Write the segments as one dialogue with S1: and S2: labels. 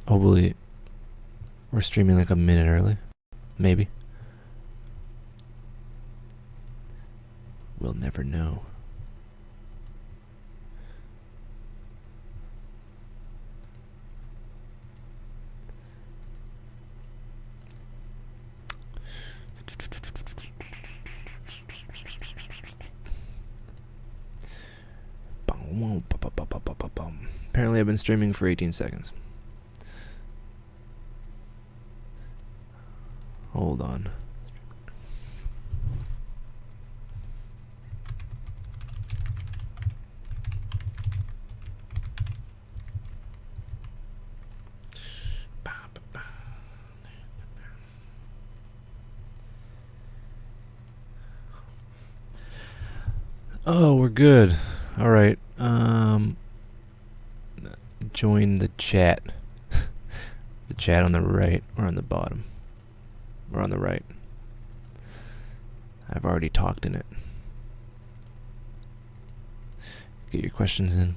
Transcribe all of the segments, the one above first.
S1: Hopefully, we're streaming like a minute early. Maybe. We'll never know. Apparently I've been streaming for 18 seconds. Hold on. Oh, we're good. All right. Join the chat. The chat on the right or on the bottom. Or on the right. I've already talked in it. Get your questions in.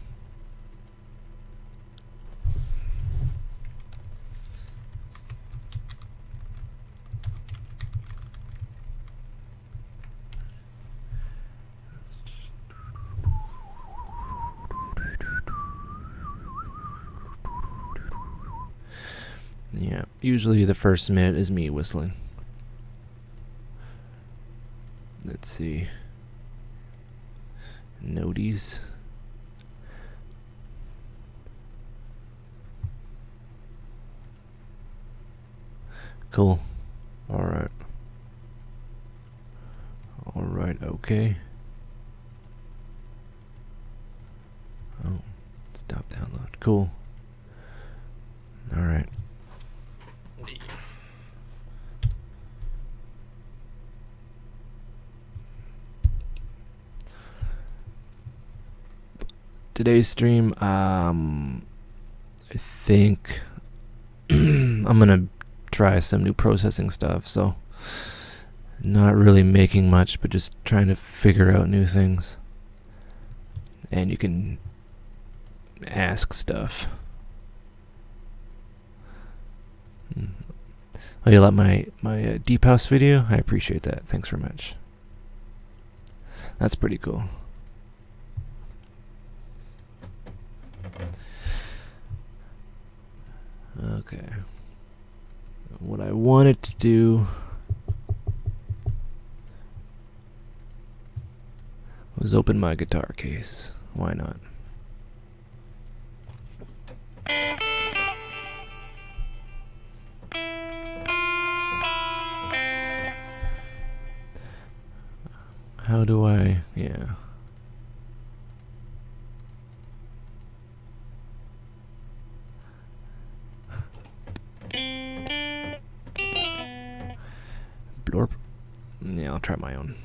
S1: Yeah, usually the first minute is me whistling. Let's see. Noties. Cool. Alright. Alright, okay. Oh, stop download. Cool. Alright. Today's stream, I think I'm gonna try some new processing stuff, so not really making much, but just trying to figure out new things. And you can ask stuff. Oh, you like my Deep House video? I appreciate that. Thanks very much. That's pretty cool. Okay. What I wanted to do was open my guitar case. Why not? How do I... yeah. Blorp. Yeah, I'll try my own.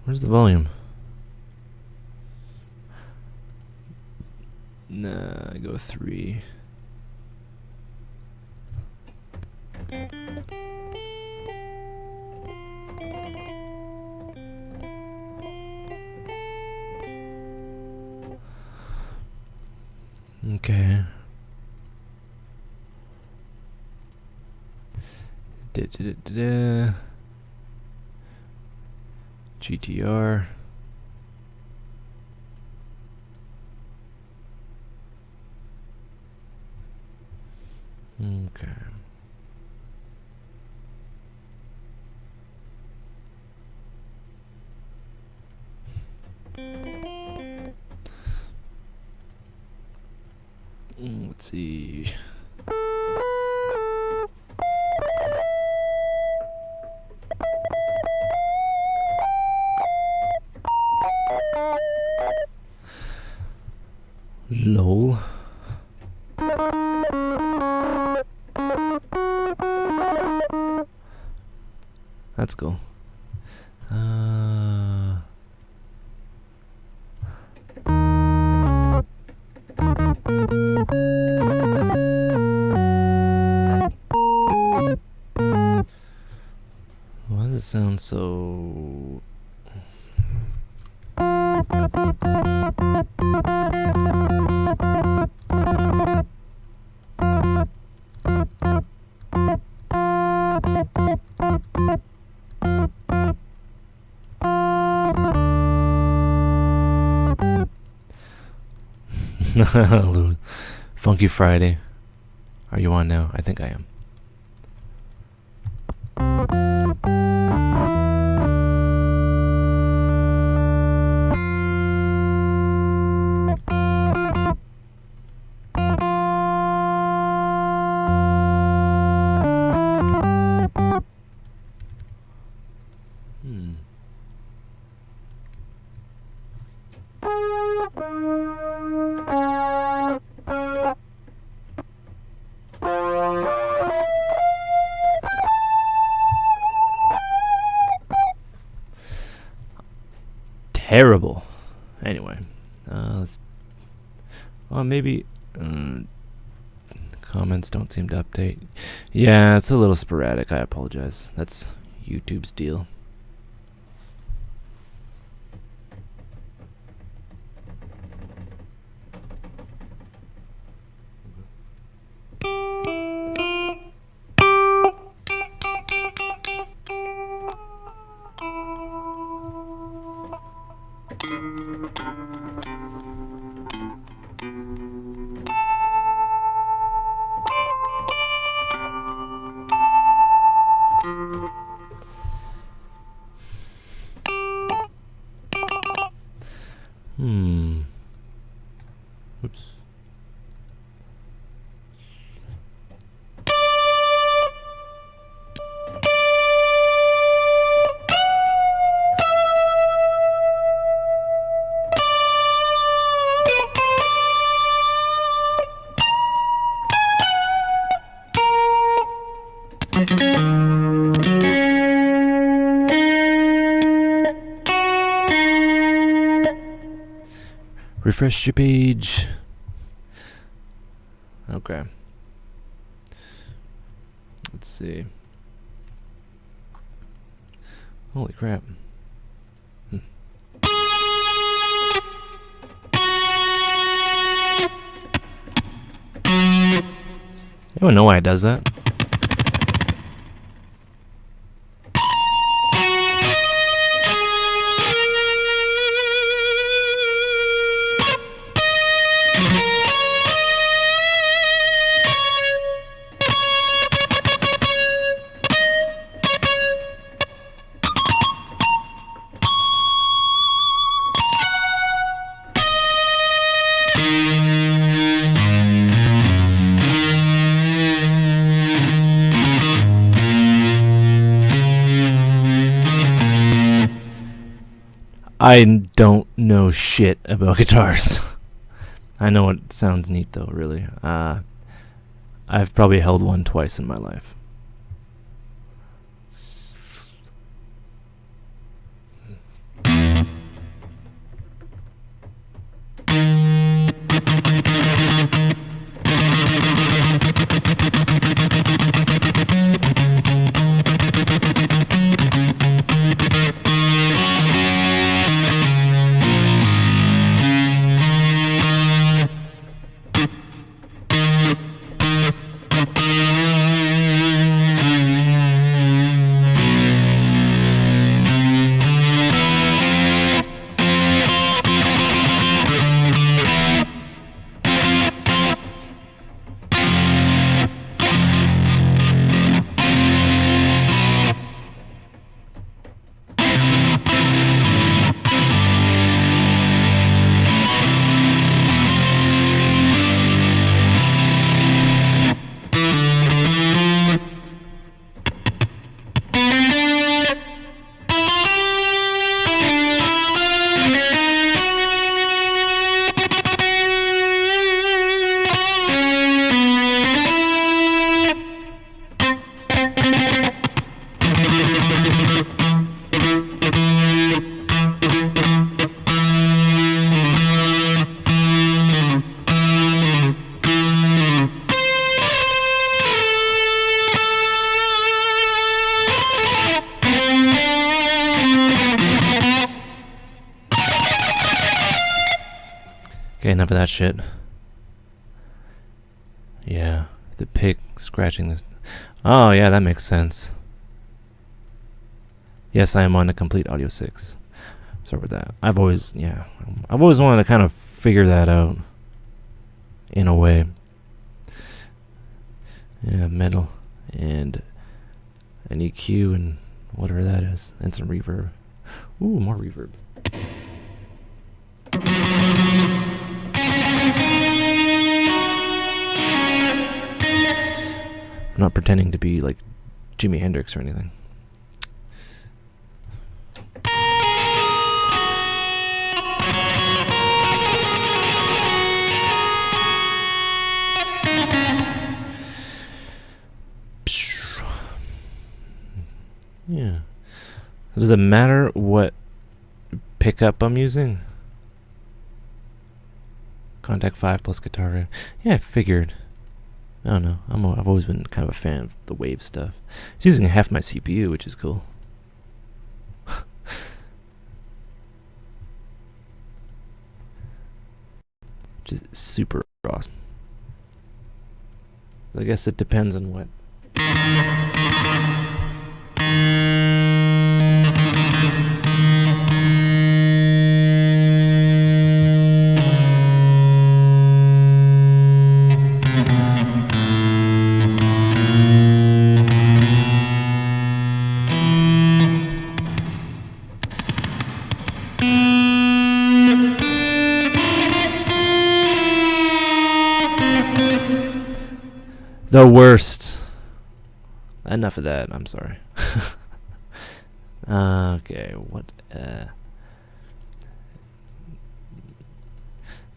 S1: Where's the volume? Nah, I go 3. Okay. GTR. Okay. Let's see. Lol. That's cool. it sound so... Funky Friday. Are you on now? I think I am. Terrible. Anyway, maybe comments don't seem to update. Yeah, it's a little sporadic. I apologize. That's YouTube's deal. Oops. Refresh your page. Okay. Let's see. Holy crap. Anyone know why it does that? I don't know shit about guitars. I know it sounds neat though, really. I've probably held one twice in my life. Okay, enough of that shit. Yeah, the pick scratching this. Oh, yeah, that makes sense. Yes, I am on a complete Audio 6. Sorry about that. I've always wanted to kind of figure that out in a way. Yeah, metal and an EQ and whatever that is, and some reverb. Ooh, more reverb. I'm not pretending to be like Jimi Hendrix or anything. Yeah. So does it matter what pickup I'm using? Contact 5 plus guitar rig. Yeah, I figured. I don't know. I've always been kind of a fan of the wave stuff. It's using half my CPU, which is cool. Which is super awesome. I guess it depends on what. The worst. Enough of that. I'm sorry. Okay, what?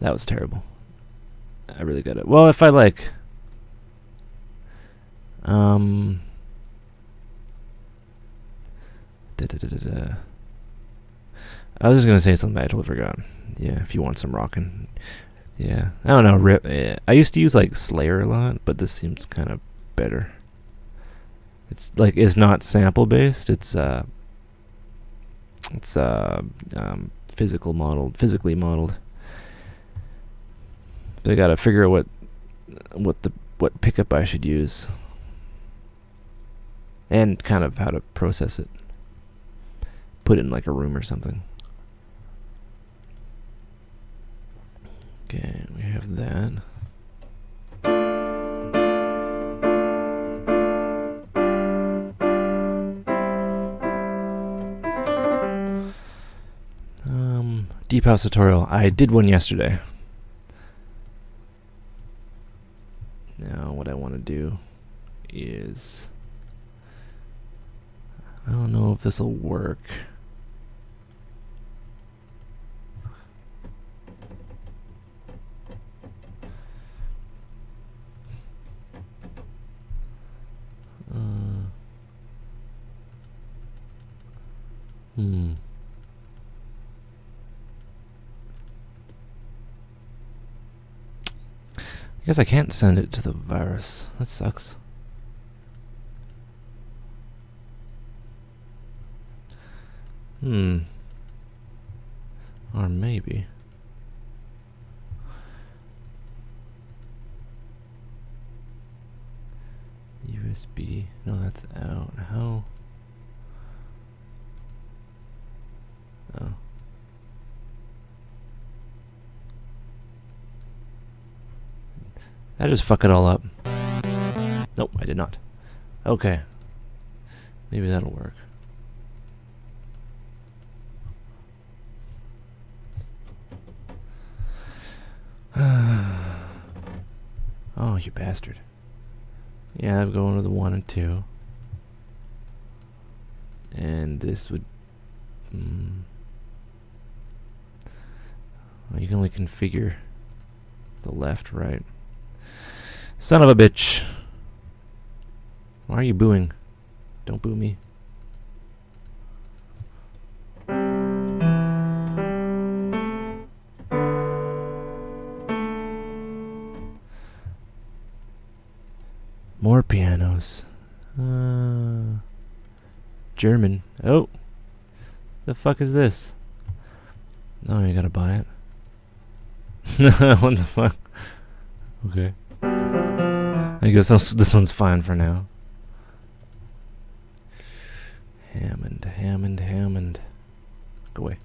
S1: That was terrible. I really got it. Well, if I like, I was just gonna say something I totally forgot. Yeah, if you want some rockin'. Yeah, I don't know. I used to use like Slayer a lot, but this seems kind of better. It's like it's not sample based. It's physically modeled. But I gotta figure out what pickup I should use, and kind of how to process it. Put it in like a room or something. Okay, we have that. Deep House tutorial. I did one yesterday. Now what I want to do is, I don't know if this will work. I guess I can't send it to the virus. That sucks. Or maybe. USB. No, that's out. How? Oh. I just fuck it all up. Nope, I did not. Okay. Maybe that'll work. Oh, you bastard. Yeah, I'm going to the 1 and 2. And this would... well, you can only configure the left, right. Son of a bitch. Why are you booing? Don't boo me. More pianos. German. Oh. The fuck is this? No, you gotta buy it. What the fuck? Okay. I guess this one's fine for now. Hammond. Go away.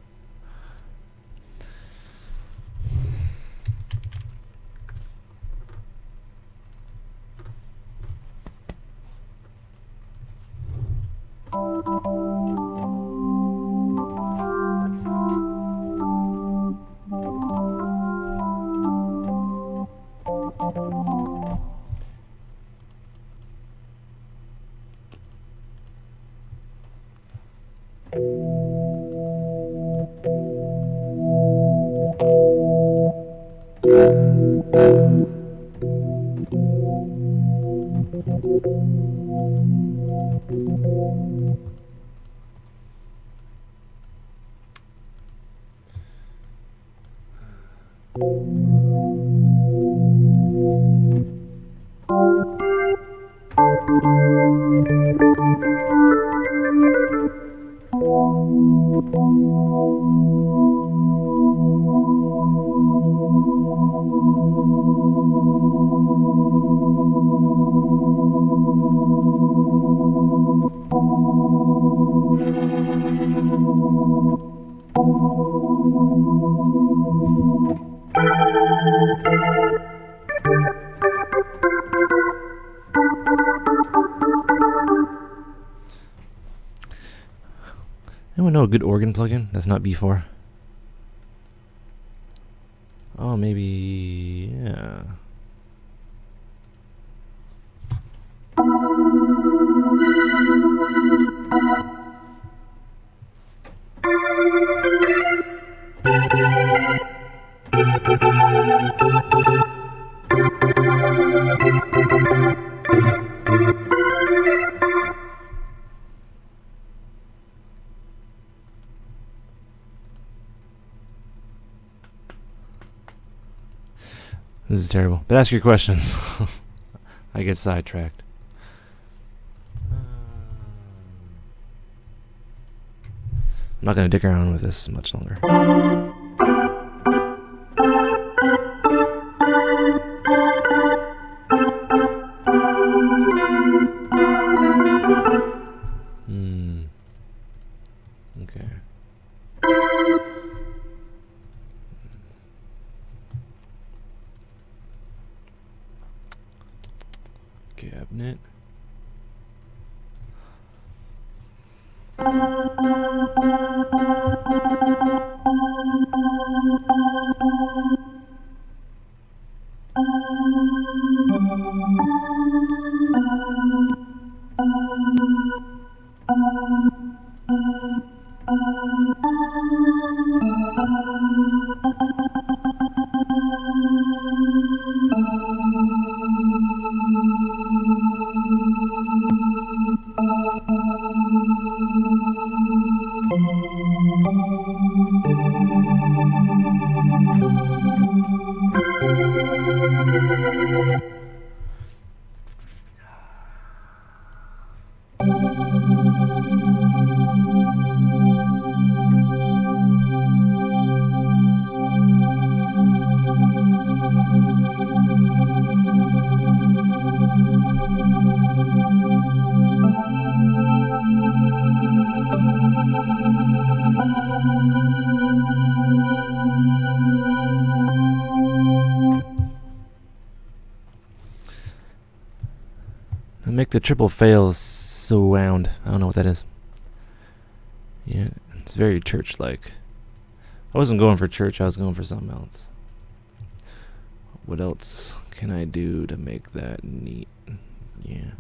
S1: Anyone know a good organ plugin that's not B4? Oh, maybe... yeah. This is terrible. But ask your questions. I get sidetracked. I'm not going to dick around with this much longer. Okay. Cabinet. Make the triple fail sound. I don't know what that is. Yeah, it's very church-like. I wasn't going for church, I was going for something else. What else can I do to make that neat? Yeah.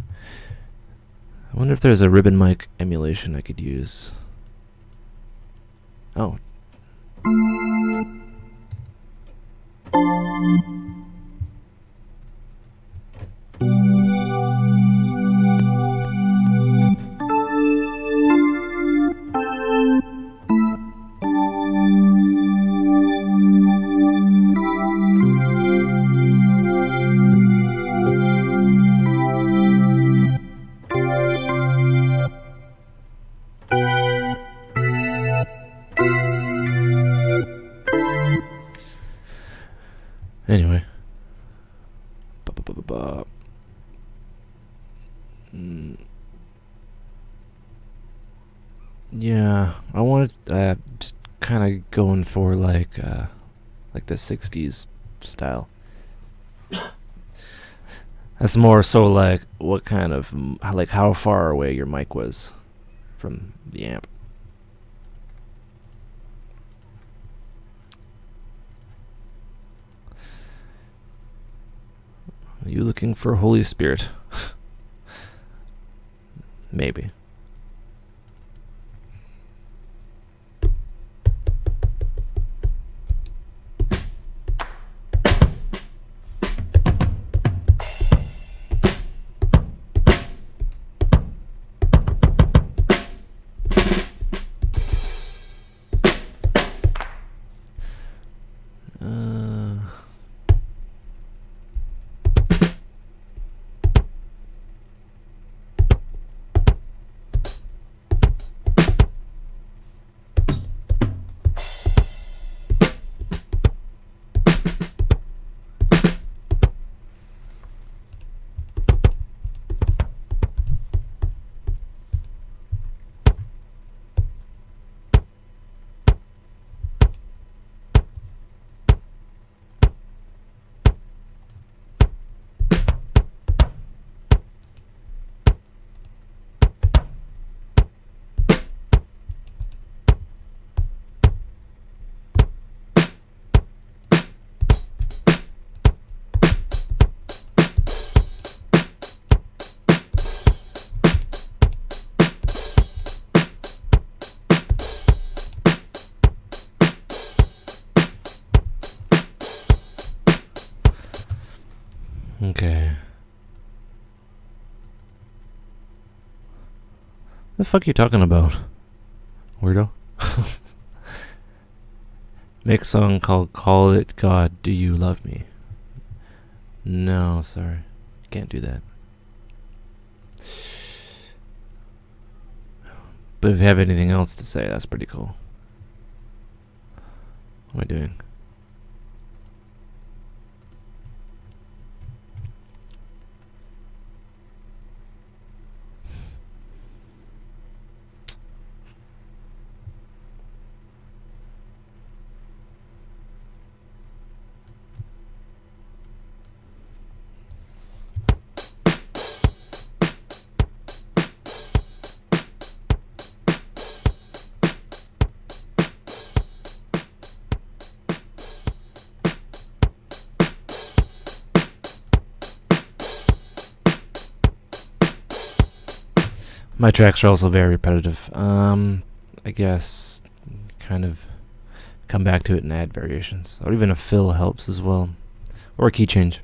S1: I wonder if there's a ribbon mic emulation I could use. Oh. Yeah, I wanted just kind of going for like the '60s style. That's more so like what kind of like how far away your mic was from the amp. Are you looking for Holy Spirit? Maybe. Okay. The fuck are you talking about, weirdo? Make a song called "Call It God, Do You Love Me"? No, sorry, can't do that. But if you have anything else to say, that's pretty cool. What am I doing? My tracks are also very repetitive. I guess kind of come back to it and add variations. Or even a fill helps as well. Or a key change.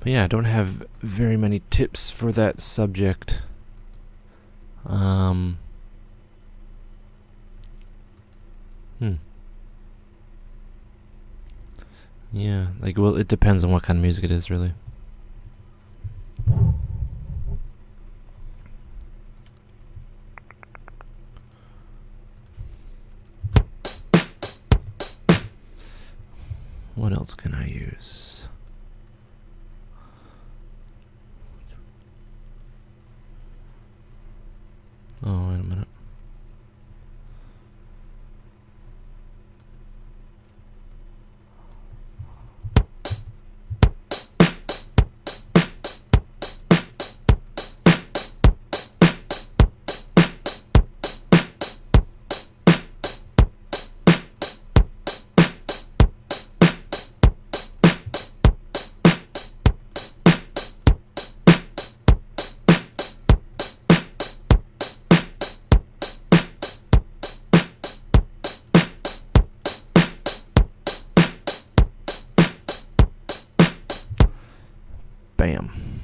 S1: But yeah, I don't have very many tips for that subject. Yeah, like, well, it depends on what kind of music it is, really. What else can I use? Oh, wait a minute. drum.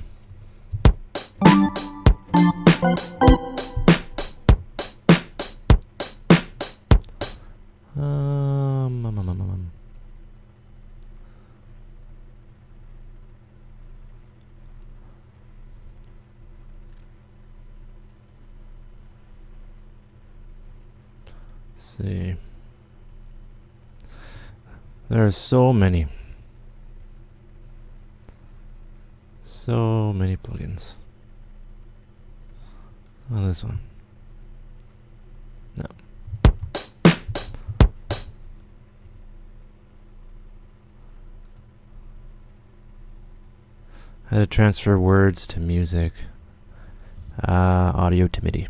S1: Um, um, um, um, um. See. There are so many. So many plugins. Oh, this one. No. How to transfer words to music. Audio to MIDI.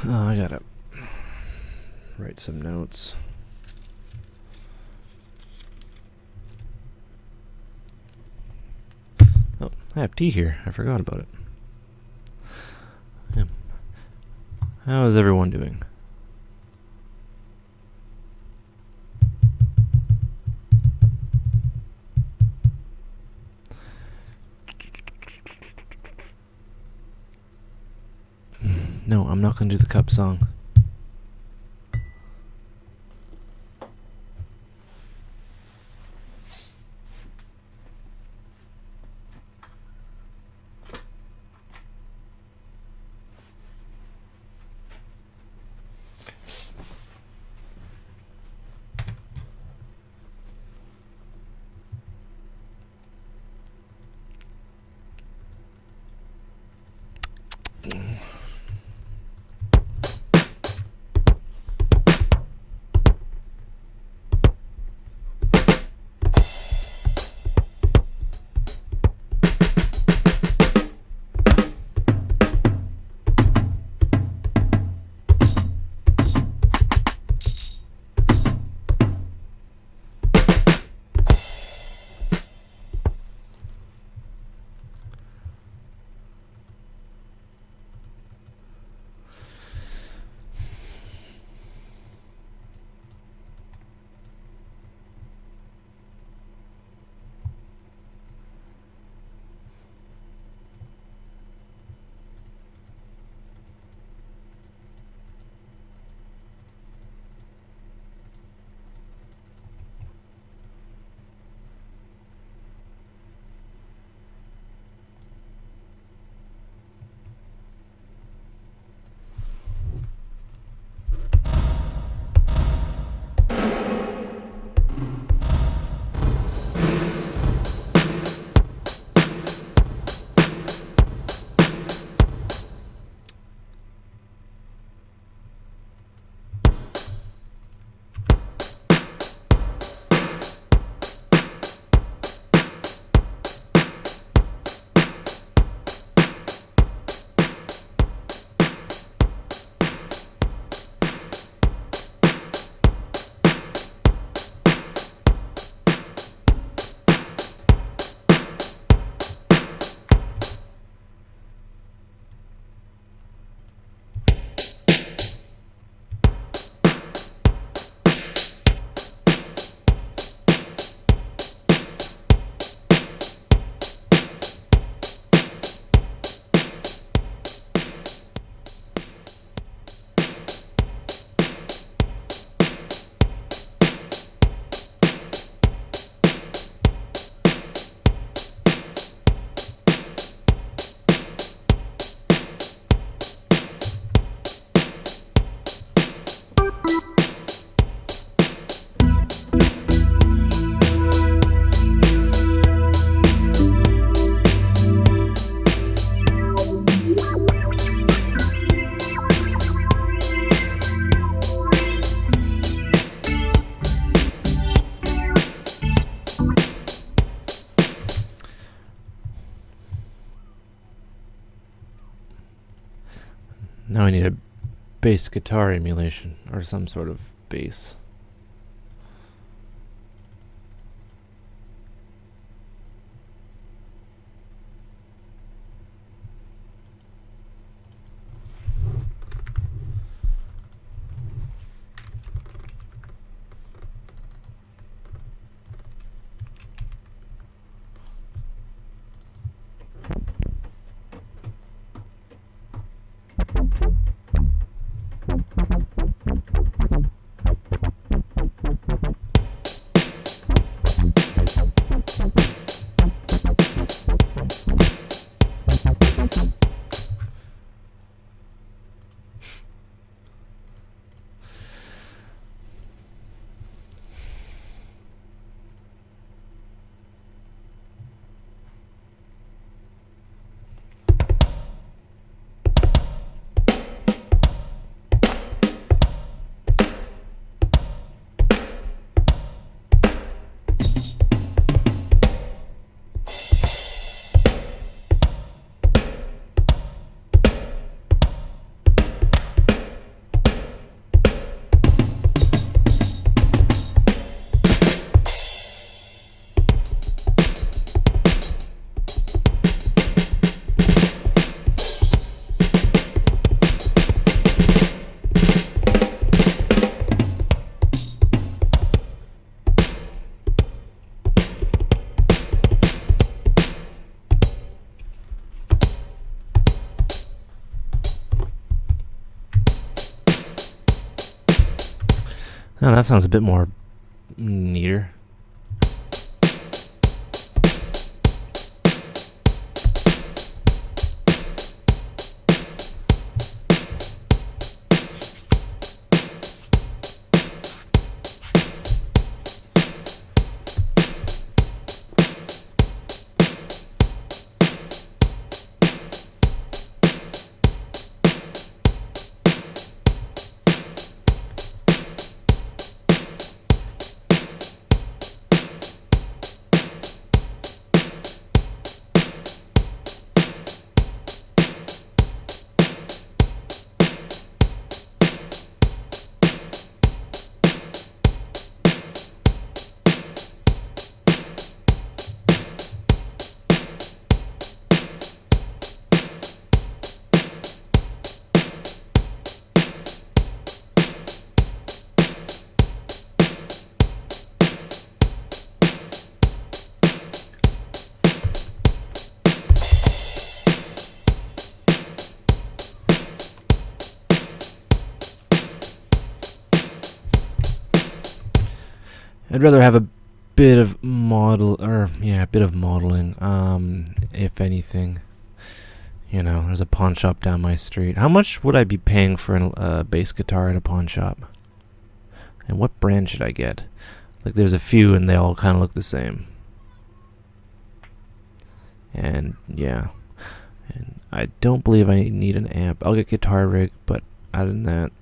S1: Oh, I gotta write some notes. Oh, I have tea here. I forgot about it. Yeah. How is everyone doing? No, I'm not gonna do the cup song. need a bass guitar emulation or some sort of bass. Oh, that sounds a bit more neater. I'd rather have a bit of bit of modeling. If anything, there's a pawn shop down my street. How much would I be paying for a bass guitar at a pawn shop? And what brand should I get? Like, there's a few, and they all kind of look the same. And yeah, and I don't believe I need an amp. I'll get guitar rig, but other than that,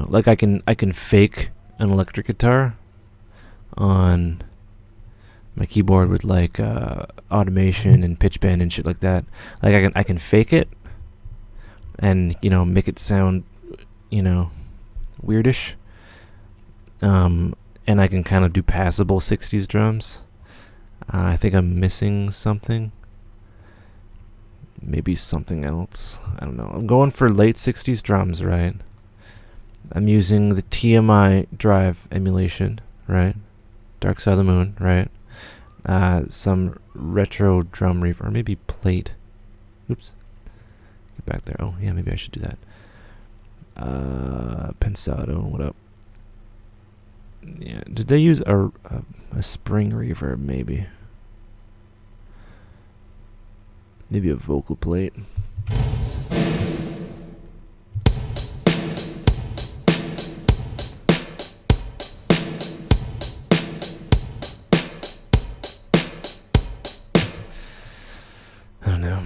S1: like I can fake an electric guitar on my keyboard with like automation and pitch bend and shit like that. Like I can fake it and make it sound weirdish. And I can kind of do passable 60s drums. I think I'm missing something. Maybe something else. I don't know. I'm going for late 60s drums, right? I'm using the TMI drive emulation, right? Dark Side of the Moon, right? Some retro drum reverb, or maybe plate. Oops. Get back there. Oh, yeah, maybe I should do that. Pensado, what up? Yeah, did they use a spring reverb, maybe? Maybe a vocal plate. I don't know.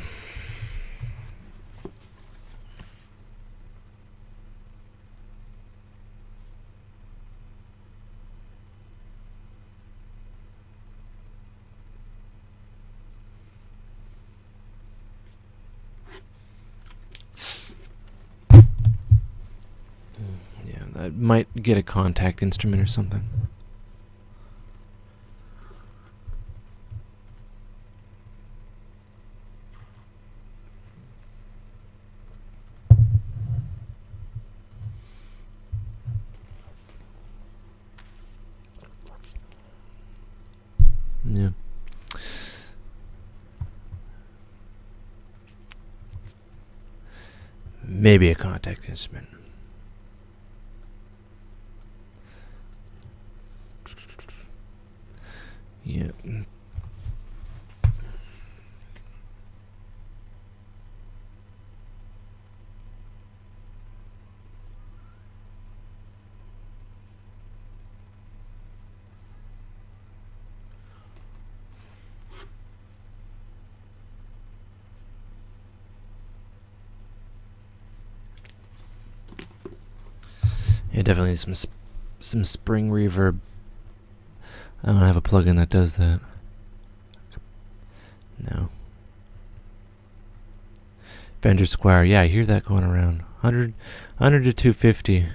S1: I might get a contact instrument or something. Yeah. Maybe a contact instrument. Yeah. Yeah, definitely some spring reverb. I don't have a plugin that does that. No. Fender Squire. Yeah, I hear that going around. 100 to 250. I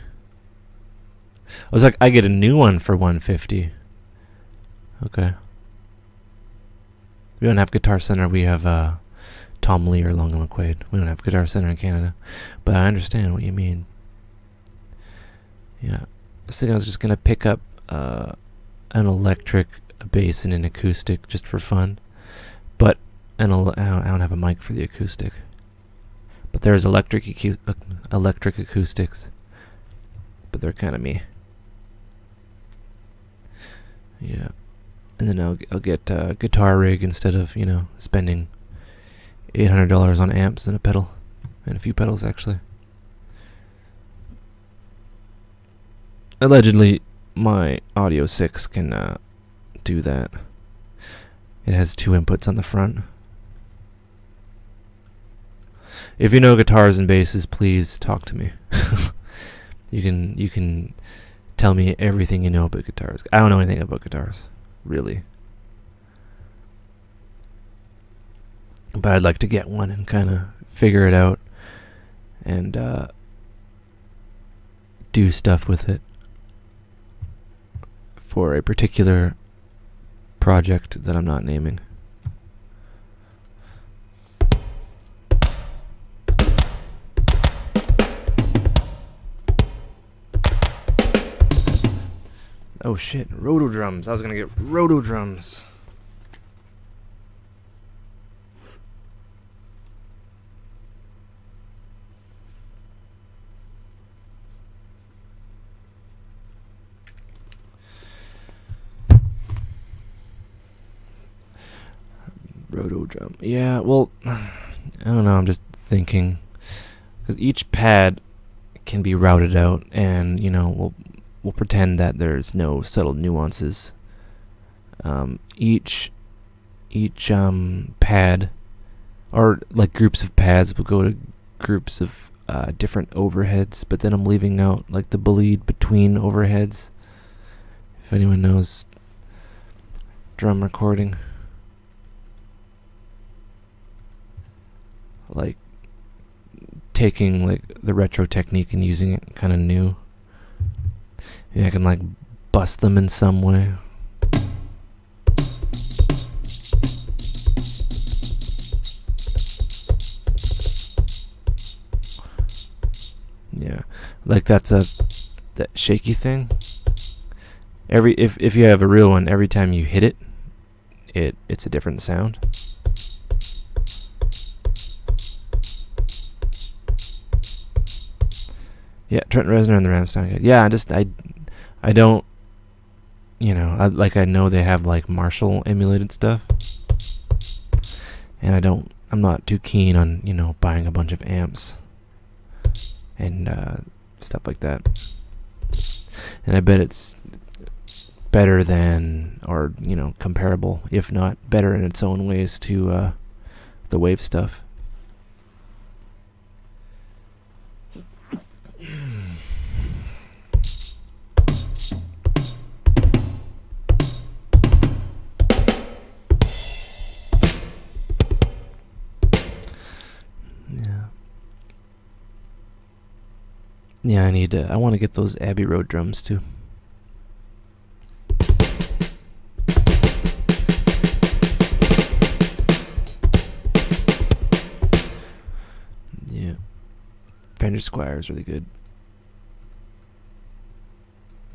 S1: was like, I get a new one for 150. Okay. We don't have Guitar Center. We have Tom Lee or Long and McQuaid. We don't have Guitar Center in Canada. But I understand what you mean. Yeah. I was thinking I was just going to pick up an electric, a bass, and an acoustic just for fun. But I don't have a mic for the acoustic. But there's electric acoustics. But they're kind of me. Yeah. And then I'll get a guitar rig instead of, spending $800 on amps and a pedal. And a few pedals, actually. Allegedly, my Audio 6 can do that. It has 2 inputs on the front. If you know guitars and basses, please talk to me. You can tell me everything you know about guitars. I don't know anything about guitars, really. But I'd like to get one and kind of figure it out and do stuff with it for a particular project that I'm not naming. Oh shit, roto drums. I was gonna get roto drums. Roto drum. Yeah, well, I don't know, I'm just thinking. Because each pad can be routed out, and, we'll pretend that there's no subtle nuances. Each pad, or like groups of pads, will go to groups of different overheads, but then I'm leaving out like the bleed between overheads. If anyone knows drum recording. Like taking like the retro technique and using it kind of new. Yeah, I can like bust them in some way. Yeah, like that shaky thing. If you have a real one, every time you hit it's a different sound. Yeah, Trent Reznor and the Rams sound good. Yeah, I don't, I know they have like Marshall emulated stuff, and I'm not too keen on, buying a bunch of amps and stuff like that. And I bet it's better than, or, comparable, if not better in its own ways to the Wave stuff. Yeah, I want to get those Abbey Road drums too. Yeah. Fender Squire is really good.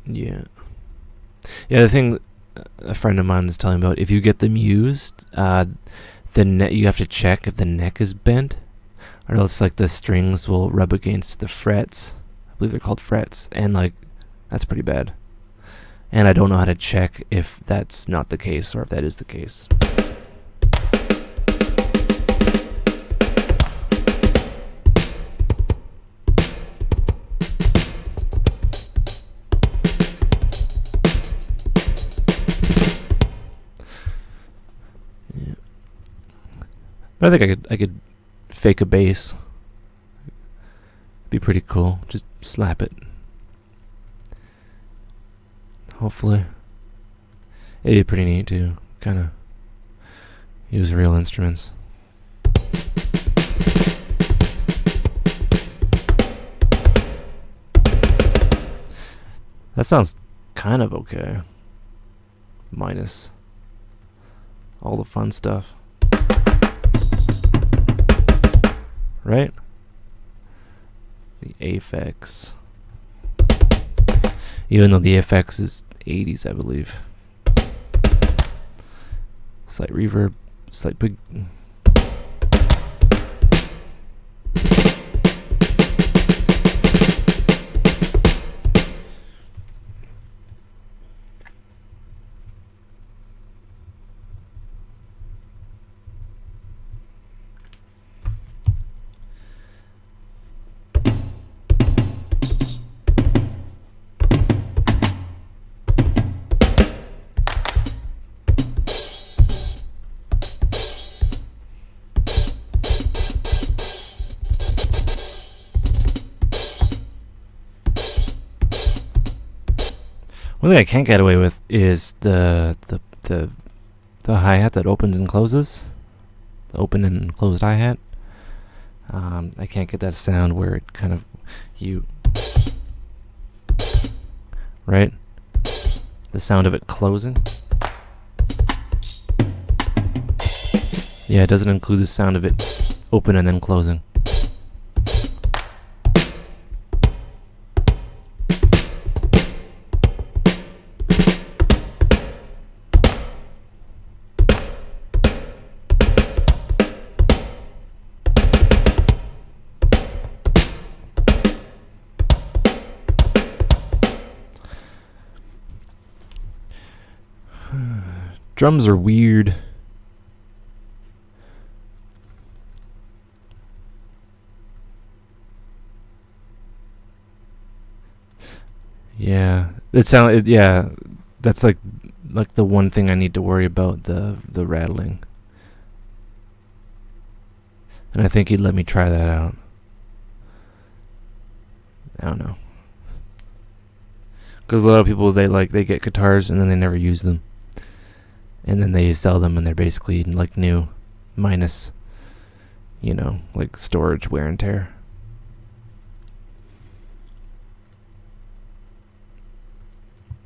S1: Yeah. Yeah, the thing a friend of mine was telling me about, if you get them used, the neck, you have to check if the neck is bent, or else like the strings will rub against the frets. I believe they're called frets, and like that's pretty bad. And I don't know how to check if that's not the case or if that is the case. Yeah. But I think I could fake a bass. Be pretty cool. Just slap it. Hopefully. It'd be pretty neat to kind of use real instruments. That sounds kind of okay. Minus all the fun stuff. Right? The Aphex. Even though the FX is 80s, I believe. Slight reverb, slight big. One thing I can't get away with is the hi-hat that opens and closes. The open and closed hi-hat. I can't get that sound where it kind of right? The sound of it closing. Yeah, it doesn't include the sound of it open and then closing. Drums are weird. Yeah, yeah, that's like the one thing I need to worry about, the rattling. And I think he'd let me try that out. I don't know. Because a lot of people, they get guitars and then they never use them. And then they sell them and they're basically like new, minus, like storage wear and tear.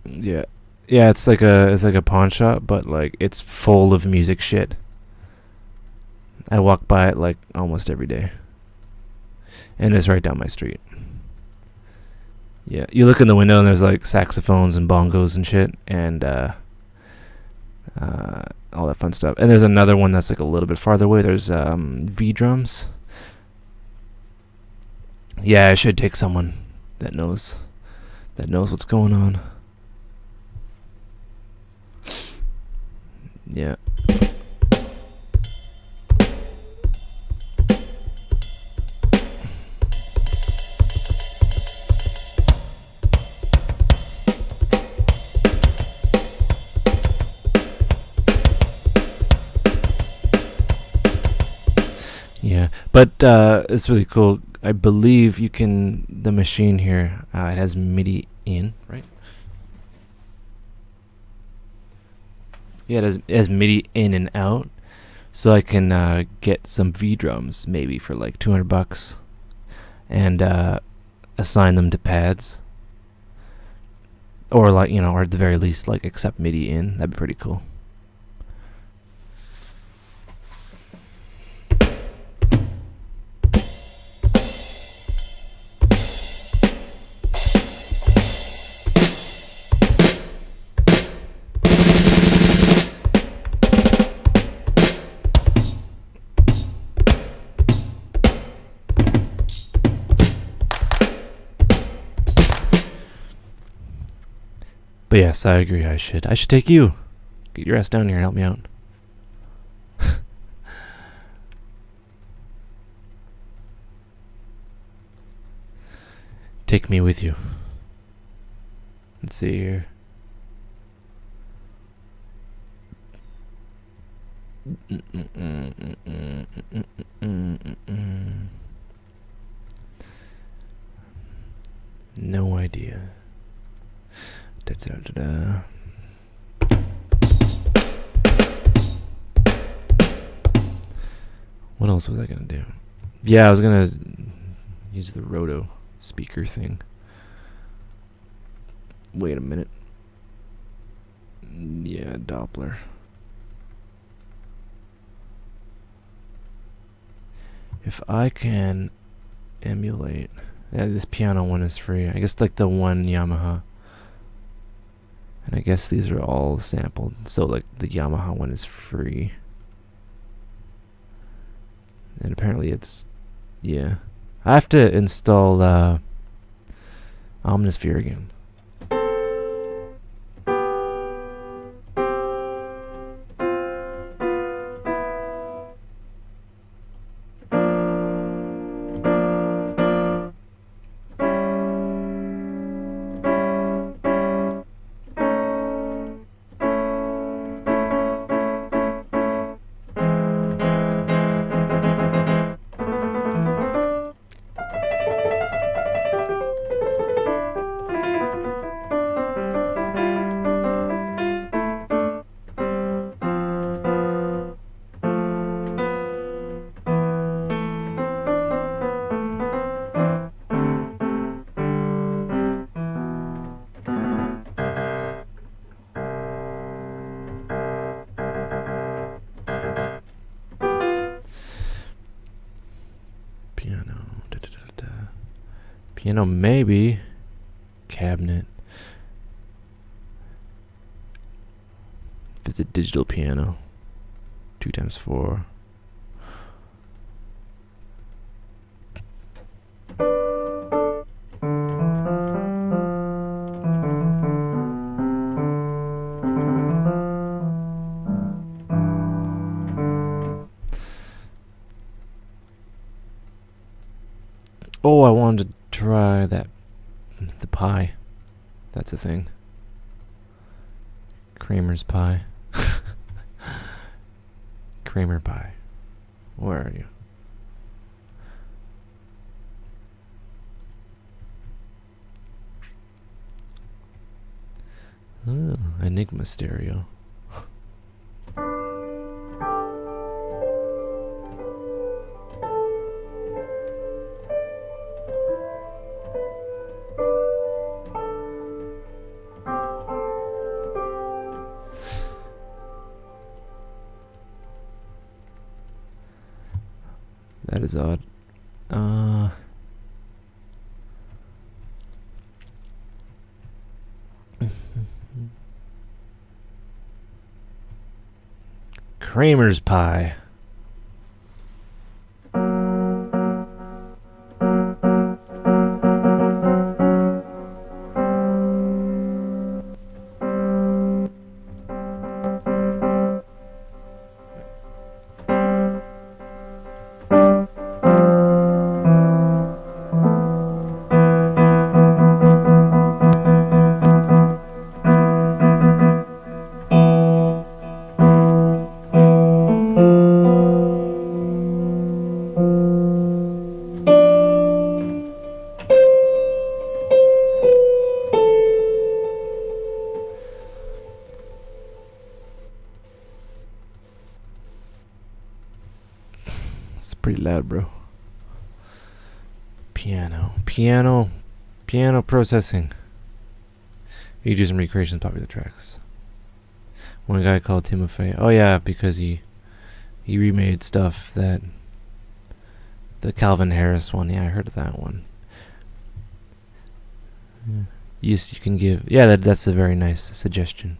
S1: Yeah. Yeah, it's like a pawn shop, but like it's full of music shit. I walk by it like almost every day. And it's right down my street. Yeah, you look in the window and there's like saxophones and bongos and shit, and all that fun stuff. And there's another one that's like a little bit farther away. There's V drums. Yeah, I should take someone that knows what's going on. Yeah. Yeah, but it's really cool. I believe you can, the machine here, it has MIDI in, right? Yeah, it has MIDI in and out, so I can get some V drums maybe for like $200, and assign them to pads. Or like, or at the very least, like accept MIDI in. That'd be pretty cool. But yes, I agree. I should take you. Get your ass down here and help me out. Take me with you. Let's see here. No idea. Da-da-da-da. What else was I gonna do? Yeah, I was gonna use the roto speaker thing. Wait a minute. Yeah, Doppler. If I can emulate... Yeah, this piano one is free. I guess like the one Yamaha. And I guess these are all sampled. So like the Yamaha one is free. And apparently it's... Yeah. I have to install Omnisphere again. Piano, maybe. Cabinet. If it's a digital piano. 2x4. Oh, I wanted to try that. The pie. That's a thing. Kramer's pie. Kramer pie. Where are you? Oh, Enigma stereo. That is odd. Kramer's pie. Pretty loud, bro. Piano. Piano processing. You do some recreations of popular tracks. One guy called Timofey. Oh yeah, because he remade stuff that the Calvin Harris one. Yeah, I heard of that one. Yeah. Yes, you can give. Yeah, that's a very nice suggestion.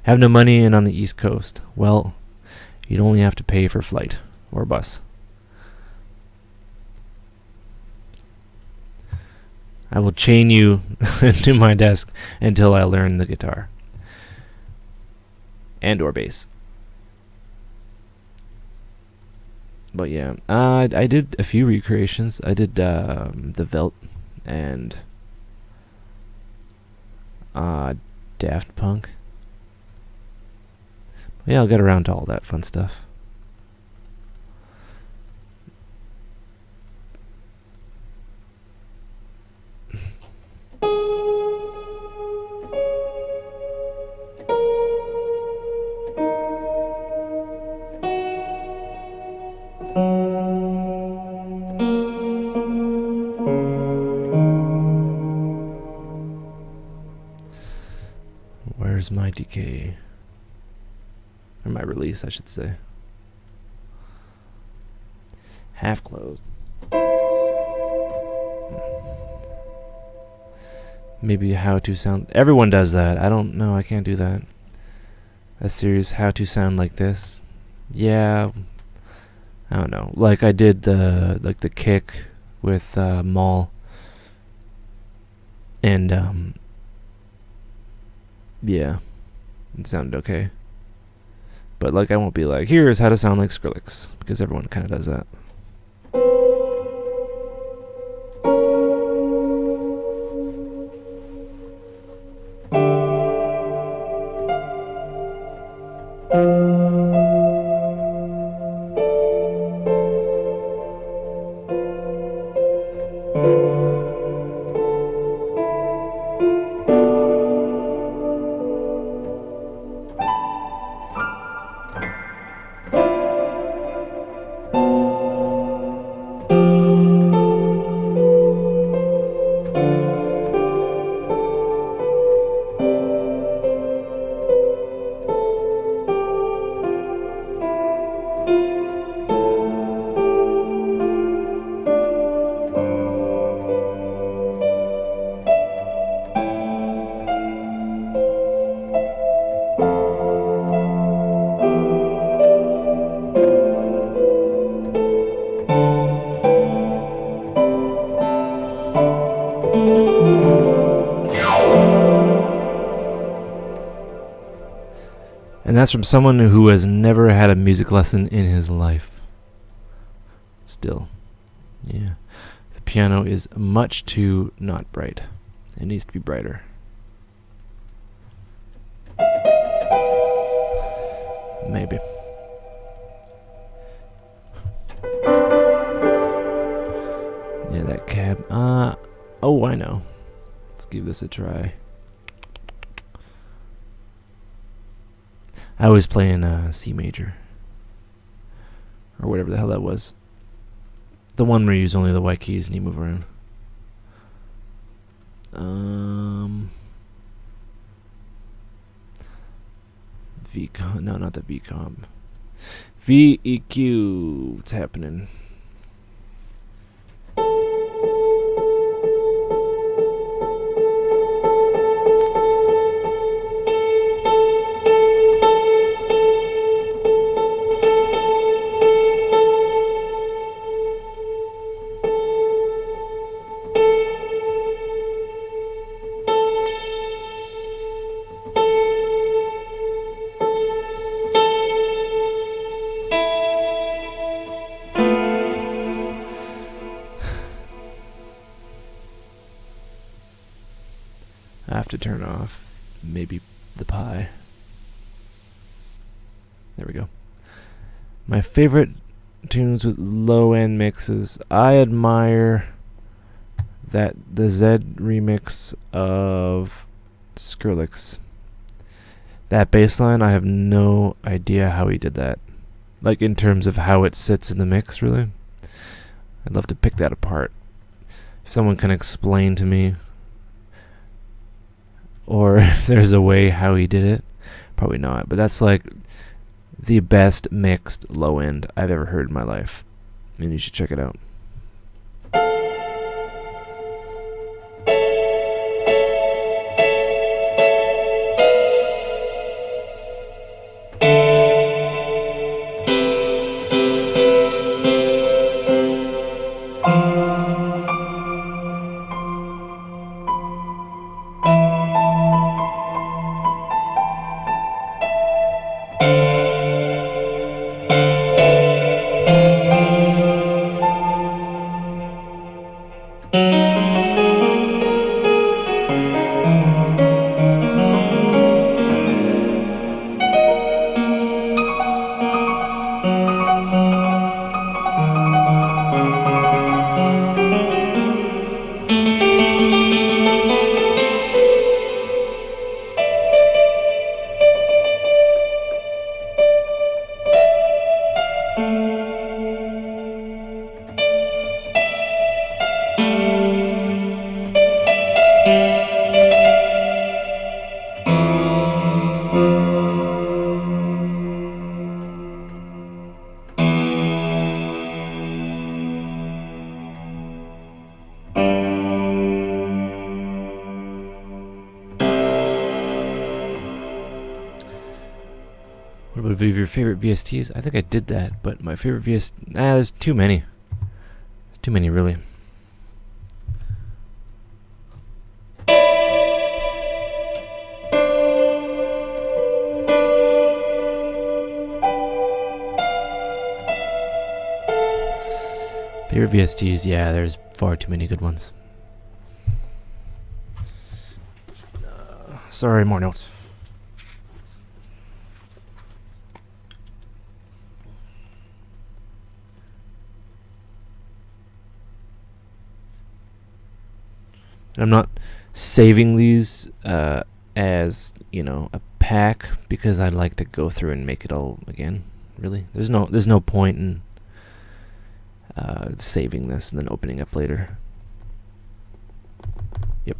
S1: Have no money and on the East Coast. Well, you'd only have to pay for flight or bus. I will chain you to my desk until I learn the guitar. And or bass. But yeah, I did a few recreations. I did the Velt and Daft Punk. But yeah, I'll get around to all that fun stuff. Where's my decay? Or my release, I should say. Half closed. Maybe a how-to sound. Everyone does that. I don't know. I can't do that. A serious how-to sound like this. Yeah. I don't know. Like I did the kick with Maul. And yeah, it sounded okay. But like I won't be like, here's how to sound like Skrillex, because everyone kind of does that. And that's from someone who has never had a music lesson in his life. Still. Yeah. The piano is much too not bright. It needs to be brighter. Maybe. Yeah, that cab. Oh, I know. Let's give this a try. I always play in C major. Or whatever the hell that was. The one where you use only the white keys and you move around. V-com. No, not the V-com. VEQ. What's happening? I have to turn off maybe the pie. There we go. My favorite tunes with low-end mixes. I admire the Zed remix of Skrillex. That bass line, I have no idea how he did that. Like in terms of how it sits in the mix, really. I'd love to pick that apart. if someone can explain to me, or if there's a way how he did it, probably not. But that's like the best mixed low end I've ever heard in my life, and you should check it out. What about your favorite VSTs? I think I did that, but my favorite there's too many. There's too many, really. Favorite VSTs? Yeah, there's far too many good ones. Sorry, more notes. I'm not saving these as, a pack, because I'd like to go through and make it all again. Really, there's no point in saving this and then opening up later. Yep.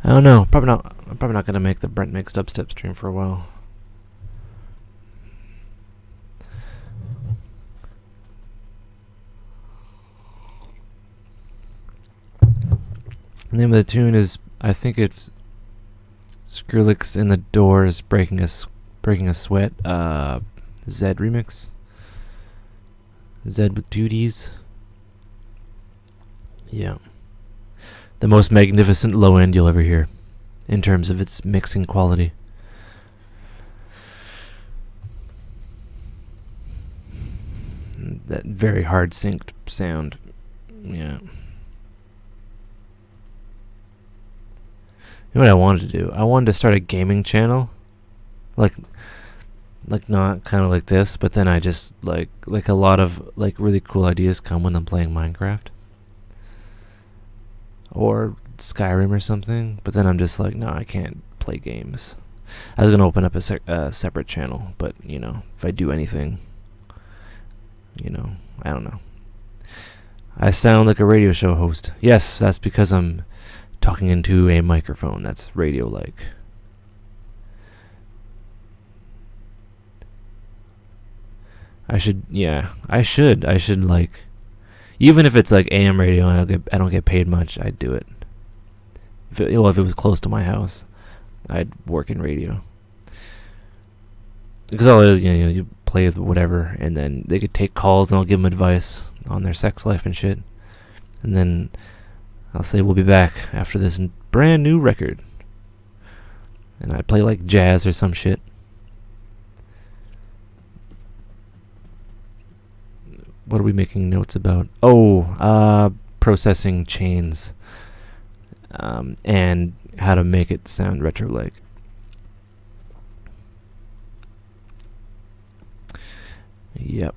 S1: I don't know. Probably not. I'm probably not gonna make the Brent Mixed Dubstep stream for a while. The name of the tune is, I think it's Skrillex in the Doors breaking a sweat. Zed remix. Zed with 2Ds. Yeah. The most magnificent low end you'll ever hear, in terms of its mixing quality. That very hard synced sound. Yeah. You know what I wanted to do? I wanted to start a gaming channel. Like not kind of like this, but then I just like a lot of really cool ideas come when I'm playing Minecraft. Or Skyrim or something, but then I'm just like, no, I can't play games. I was gonna open up a separate channel, but if I do anything, I don't know. I sound like a radio show host. Yes, that's because I'm talking into a microphone. That's radio-like. I should like, even if it's like AM radio and I don't get paid much, I'd do it. If it was close to my house, I'd work in radio. Because all it is, you play with whatever, and then they could take calls, and I'll give them advice on their sex life and shit. And then I'll say, we'll be back after this brand new record. And I'd play like jazz or some shit. What are we making notes about? Processing chains. And how to make it sound retro-like. Yep.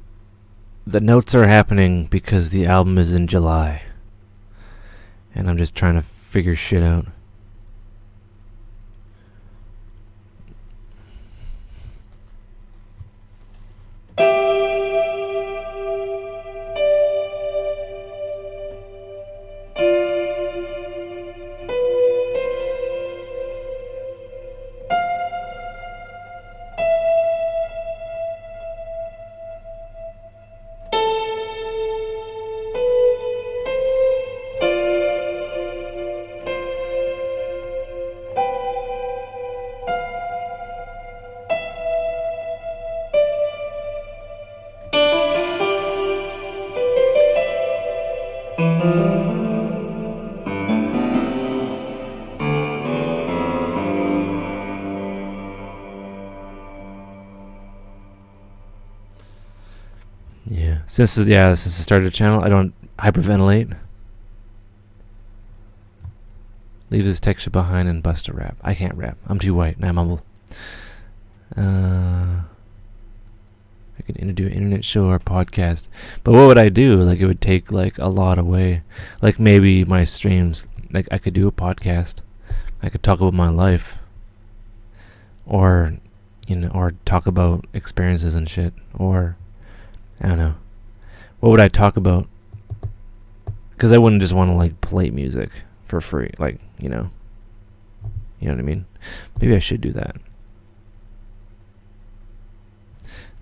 S1: The notes are happening because the album is in July. And I'm just trying to figure shit out. Since this is the start of the channel, I don't hyperventilate. Leave this texture behind and bust a rap. I can't rap. I'm too white and I mumble. I could do an internet show or podcast. But what would I do? Like, it would take like a lot away. Like, maybe my streams, like I could do a podcast. I could talk about my life. Or, or talk about experiences and shit. Or, I don't know. What would I talk about? Because I wouldn't just want to like play music for free, like, you know what I mean? Maybe I should do that.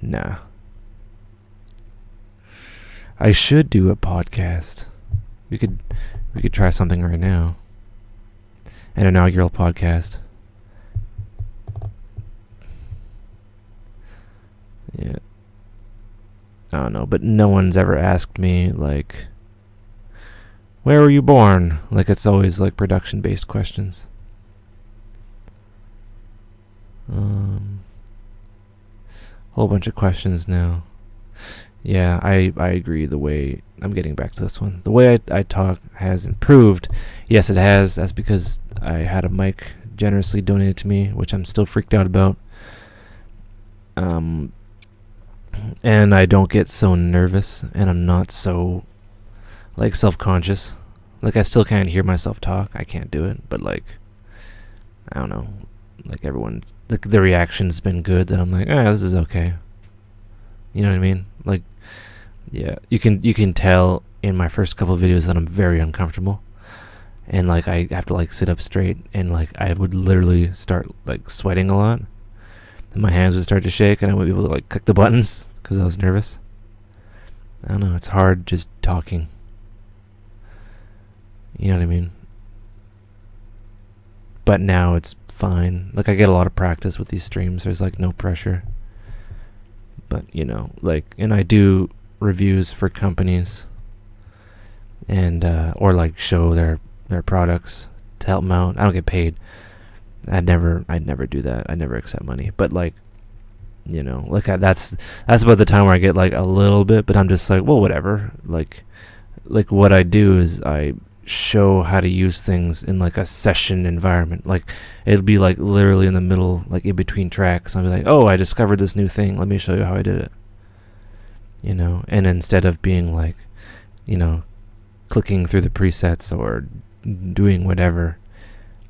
S1: Nah. I should do a podcast. We could try something right now. An inaugural podcast. Yeah. I don't know, but no one's ever asked me, like, where were you born? Like, it's always, like, production-based questions. Whole bunch of questions now. Yeah, I agree. The way, I'm getting back to this one. The way I talk has improved. Yes, it has. That's because I had a mic generously donated to me, which I'm still freaked out about. And I don't get so nervous, and I'm not so, like, self-conscious. Like, I still can't hear myself talk. I can't do it, but, like, I don't know. Like, everyone's, the reaction's been good, that I'm like, this is okay. You know what I mean? Like, yeah, you can tell in my first couple of videos that I'm very uncomfortable. And, like, I have to, like, sit up straight, and, like, I would literally start, like, sweating a lot. And my hands would start to shake, and I wouldn't be able to, like, click the buttons because I was nervous. I don't know, it's hard just talking. You know what I mean? But now it's fine. Like, I get a lot of practice with these streams. There's, like, no pressure. But, like, and I do reviews for companies. And, or, like, show their products to help them out. I don't get paid. I'd never do that. I never accept money. But, like, like, that's about the time where I get, like, a little bit, but I'm just like, well, whatever. Like what I do is I show how to use things in, like, a session environment. Like, it'll be, like, literally in the middle, like, in between tracks. I'll be like, I discovered this new thing. Let me show you how I did it. And instead of being, like, clicking through the presets or doing whatever,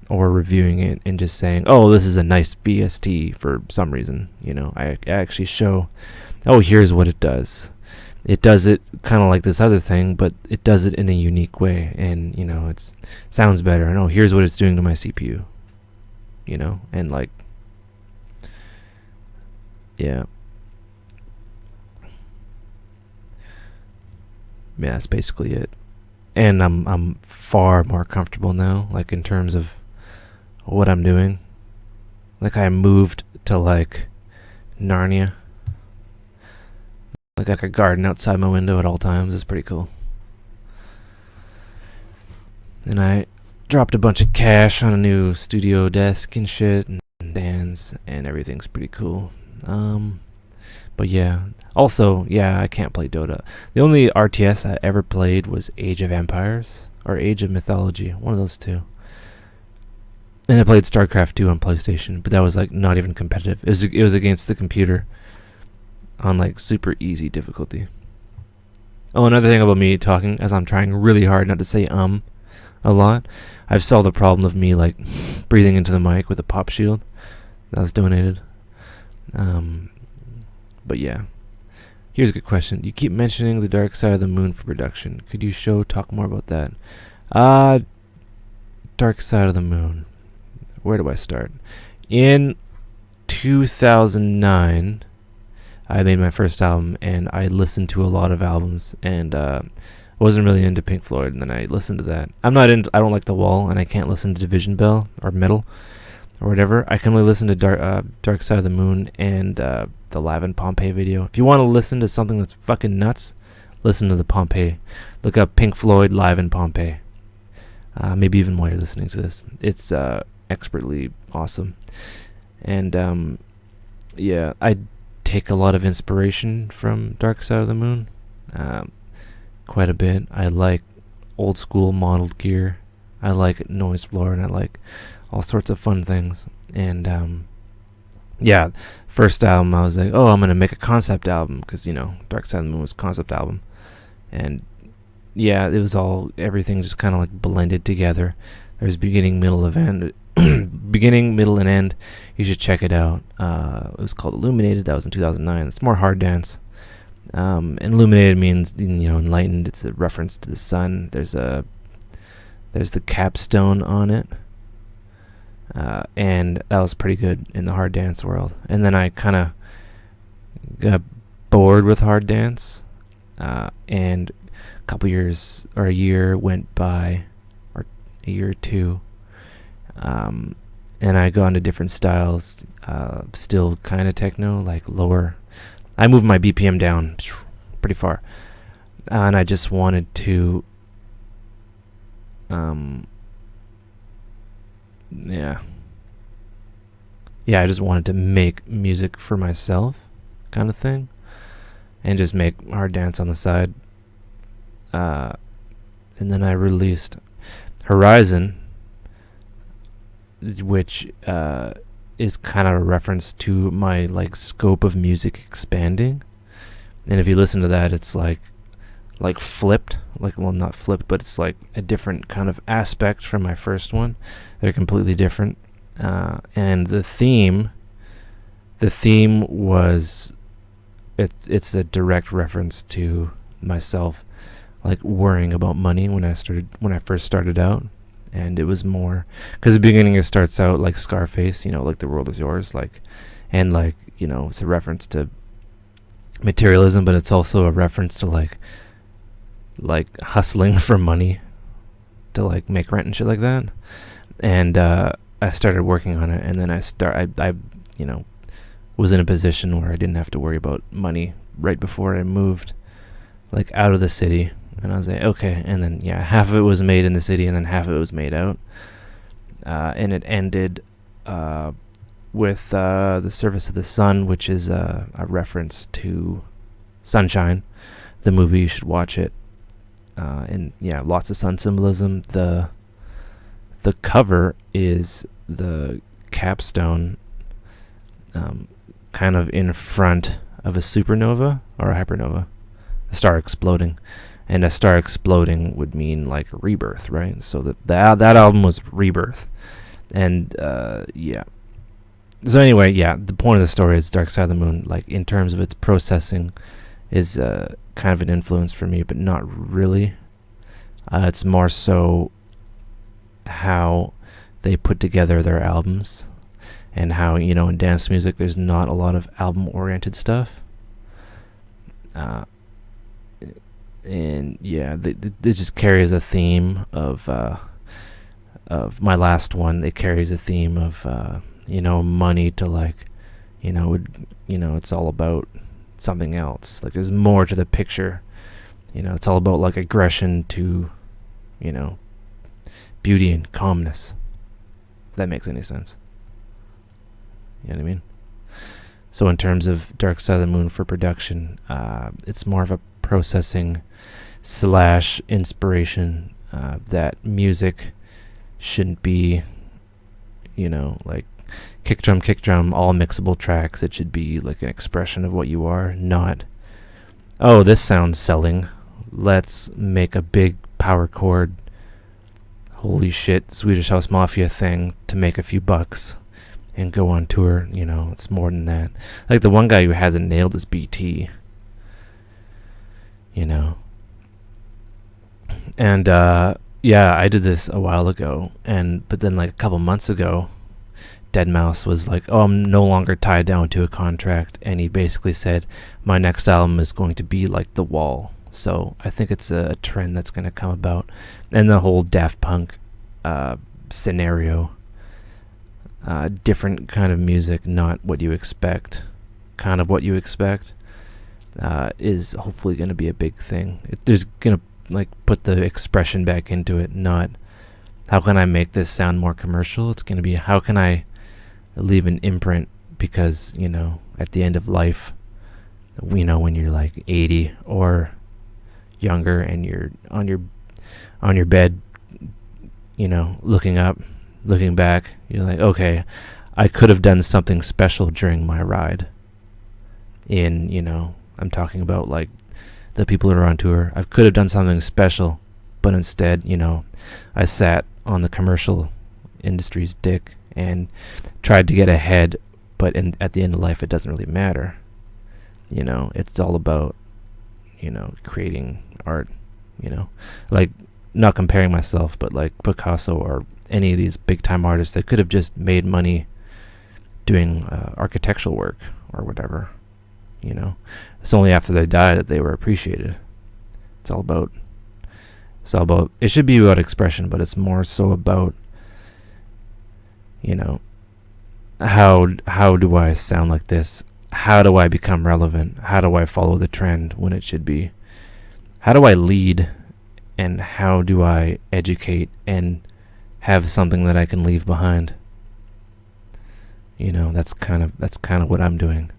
S1: or reviewing it and just saying, this is a nice VST for some reason, I actually show, here's what it does. It does it kind of like this other thing, but it does it in a unique way, and, it sounds better, and here's what it's doing to my CPU, and, like, yeah. Yeah, that's basically it. And I'm far more comfortable now, like, in terms of what I'm doing. Like, I moved to, like, Narnia. Like I could garden outside my window at all times. It's pretty cool. And I dropped a bunch of cash on a new studio desk and shit, and stands, and everything's pretty cool. But yeah. Also, yeah, I can't play Dota. The only RTS I ever played was Age of Empires or Age of Mythology, one of those two. And I played StarCraft 2 on PlayStation, but that was like not even competitive. It was against the computer on like super easy difficulty. Oh, another thing about me talking, as I'm trying really hard not to say a lot, I've solved the problem of me like breathing into the mic with a pop shield that was donated. But yeah. Here's a good question. You keep mentioning the dark side of the moon for production. Could you talk more about that? Dark side of the moon. Where do I start? In 2009, I made my first album, and I listened to a lot of albums, and wasn't really into Pink Floyd, and then I listened to that. I don't like The Wall, and I can't listen to Division Bell or Metal or whatever. I can only listen to Dark Side of the Moon and the Live in Pompeii video. If you want to listen to something that's fucking nuts, listen to the Pompeii. Look up Pink Floyd Live in Pompeii. Maybe even while you're listening to this. It's expertly awesome. And yeah, I take a lot of inspiration from Dark Side of the Moon. Quite a bit. I like old school modeled gear. I like noise floor, and I like all sorts of fun things. And yeah, first album I was like, oh, I'm gonna make a concept album, because Dark Side of the Moon was a concept album. And yeah, it was everything just kind of like blended together. There's beginning, middle, and end. You should check it out. It was called Illuminated. That was in 2009. It's more hard dance. And illuminated means enlightened. It's a reference to the sun. There's the capstone on it. And that was pretty good in the hard dance world. And then I kind of got bored with hard dance, and a couple years or a year went by, or a year or two, and I got into different styles, still kind of techno, like lower. I moved my BPM down pretty far, and I just wanted to I just wanted to make music for myself, kind of thing, and just make hard dance on the side. And then I released Horizon, which is kind of a reference to my like scope of music expanding. And if you listen to that, it's like flipped, not flipped, but it's like a different kind of aspect from my first one. They're completely different. And the theme was, it's a direct reference to myself, like worrying about money when I first started out. And it was more, because the beginning it starts out like Scarface, like the world is yours, and it's a reference to materialism, but it's also a reference to like hustling for money to like make rent and shit like that. And I started working on it, and then I was in a position where I didn't have to worry about money right before I moved like out of the city. And I was like, okay. And then half of it was made in the city, and then half of it was made out. And it ended with The Surface of the Sun, which is a reference to Sunshine, the movie. You should watch it. And lots of sun symbolism. The cover is the capstone, kind of in front of a supernova or a hypernova, a star exploding. And a star exploding would mean like a rebirth, right? So that album was Rebirth. And so anyway, the point of the story is Dark Side of the Moon, like in terms of its processing, is kind of an influence for me, but not really. It's more so how they put together their albums, and how in dance music there's not a lot of album oriented stuff. And it just carries a theme of my last one. It carries a theme of money to it's all about something else. Like there's more to the picture. You know, it's all about like aggression to, you know, beauty and calmness. If that makes any sense. You know what I mean? So in terms of Dark Side of the Moon for production, it's more of a processing / inspiration that music shouldn't be, you know, like kick drum, all mixable tracks. It should be like an expression of what you are, not, oh, this sounds selling. Let's make a big power chord, holy shit, Swedish House Mafia thing to make a few bucks and go on tour. You know, it's more than that. Like the one guy who hasn't nailed is BT. You know. And yeah, I did this a while ago, but then like a couple months ago, Deadmau5 was like, oh, I'm no longer tied down to a contract, and he basically said my next album is going to be like The Wall. So I think it's a trend that's going to come about, and the whole Daft Punk scenario, different kind of music, not what you expect, kind of what you expect, is hopefully going to be a big thing. There's going to like put the expression back into it, not how can I make this sound more commercial. It's going to be how can I leave an imprint, because, you know, at the end of life, you know, when you're like 80 or younger and you're on your bed, you know, looking back, you're like, okay, I could have done something special during my ride. In, you know, I'm talking about like the people that are on tour. I could have done something special, but instead, you know, I sat on the commercial industry's dick and tried to get ahead, but at the end of life, it doesn't really matter. You know, it's all about, you know, creating art, you know, like, not comparing myself, but like Picasso or any of these big time artists that could have just made money doing architectural work or whatever. You know, it's only after they died that they were appreciated. It's all about, it should be about expression, but it's more so about, you know, how do I sound like this? How do I become relevant? How do I follow the trend when it should be? How do I lead? And how do I educate and have something that I can leave behind? You know, that's kind of what I'm doing.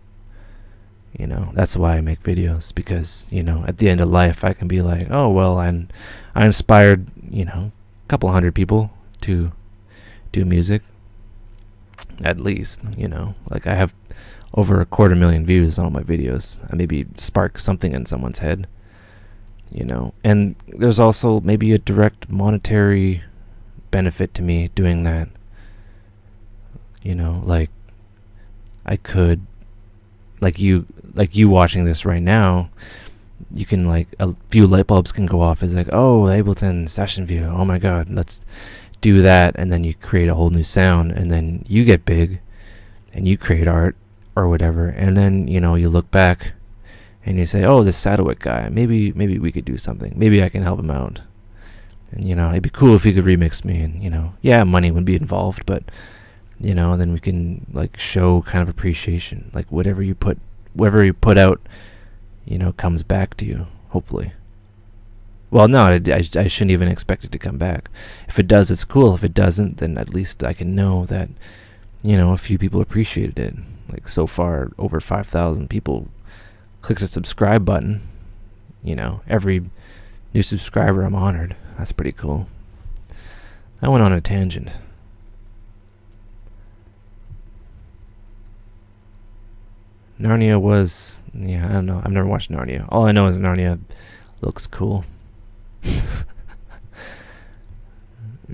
S1: You know, that's why I make videos, because, you know, at the end of life, I can be like, oh, well, I inspired, you know, a couple hundred people to do music. At least, you know, like I have over 250,000 views on all my videos. I maybe spark something in someone's head, you know. And there's also maybe a direct monetary benefit to me doing that. You know, like I could, like you watching this right now, you can, like, a few light bulbs can go off. It's like, oh, Ableton Session View, oh my god, let's do that. And then you create a whole new sound, and then you get big and you create art or whatever, and then, you know, you look back and you say, oh, this Sadowik guy, maybe we could do something, maybe I can help him out. And, you know, it'd be cool if he could remix me, and, you know, yeah, money would be involved, but, you know, and then we can, like, show kind of appreciation, like whatever you put out, you know, comes back to you, hopefully. Well, no, I shouldn't even expect it to come back. If it does, it's cool. If it doesn't, then at least I can know that, you know, a few people appreciated it. Like, so far, over 5,000 people clicked the subscribe button. You know, every new subscriber, I'm honored. That's pretty cool. I went on a tangent. Narnia was, yeah, I don't know. I've never watched Narnia. All I know is Narnia looks cool.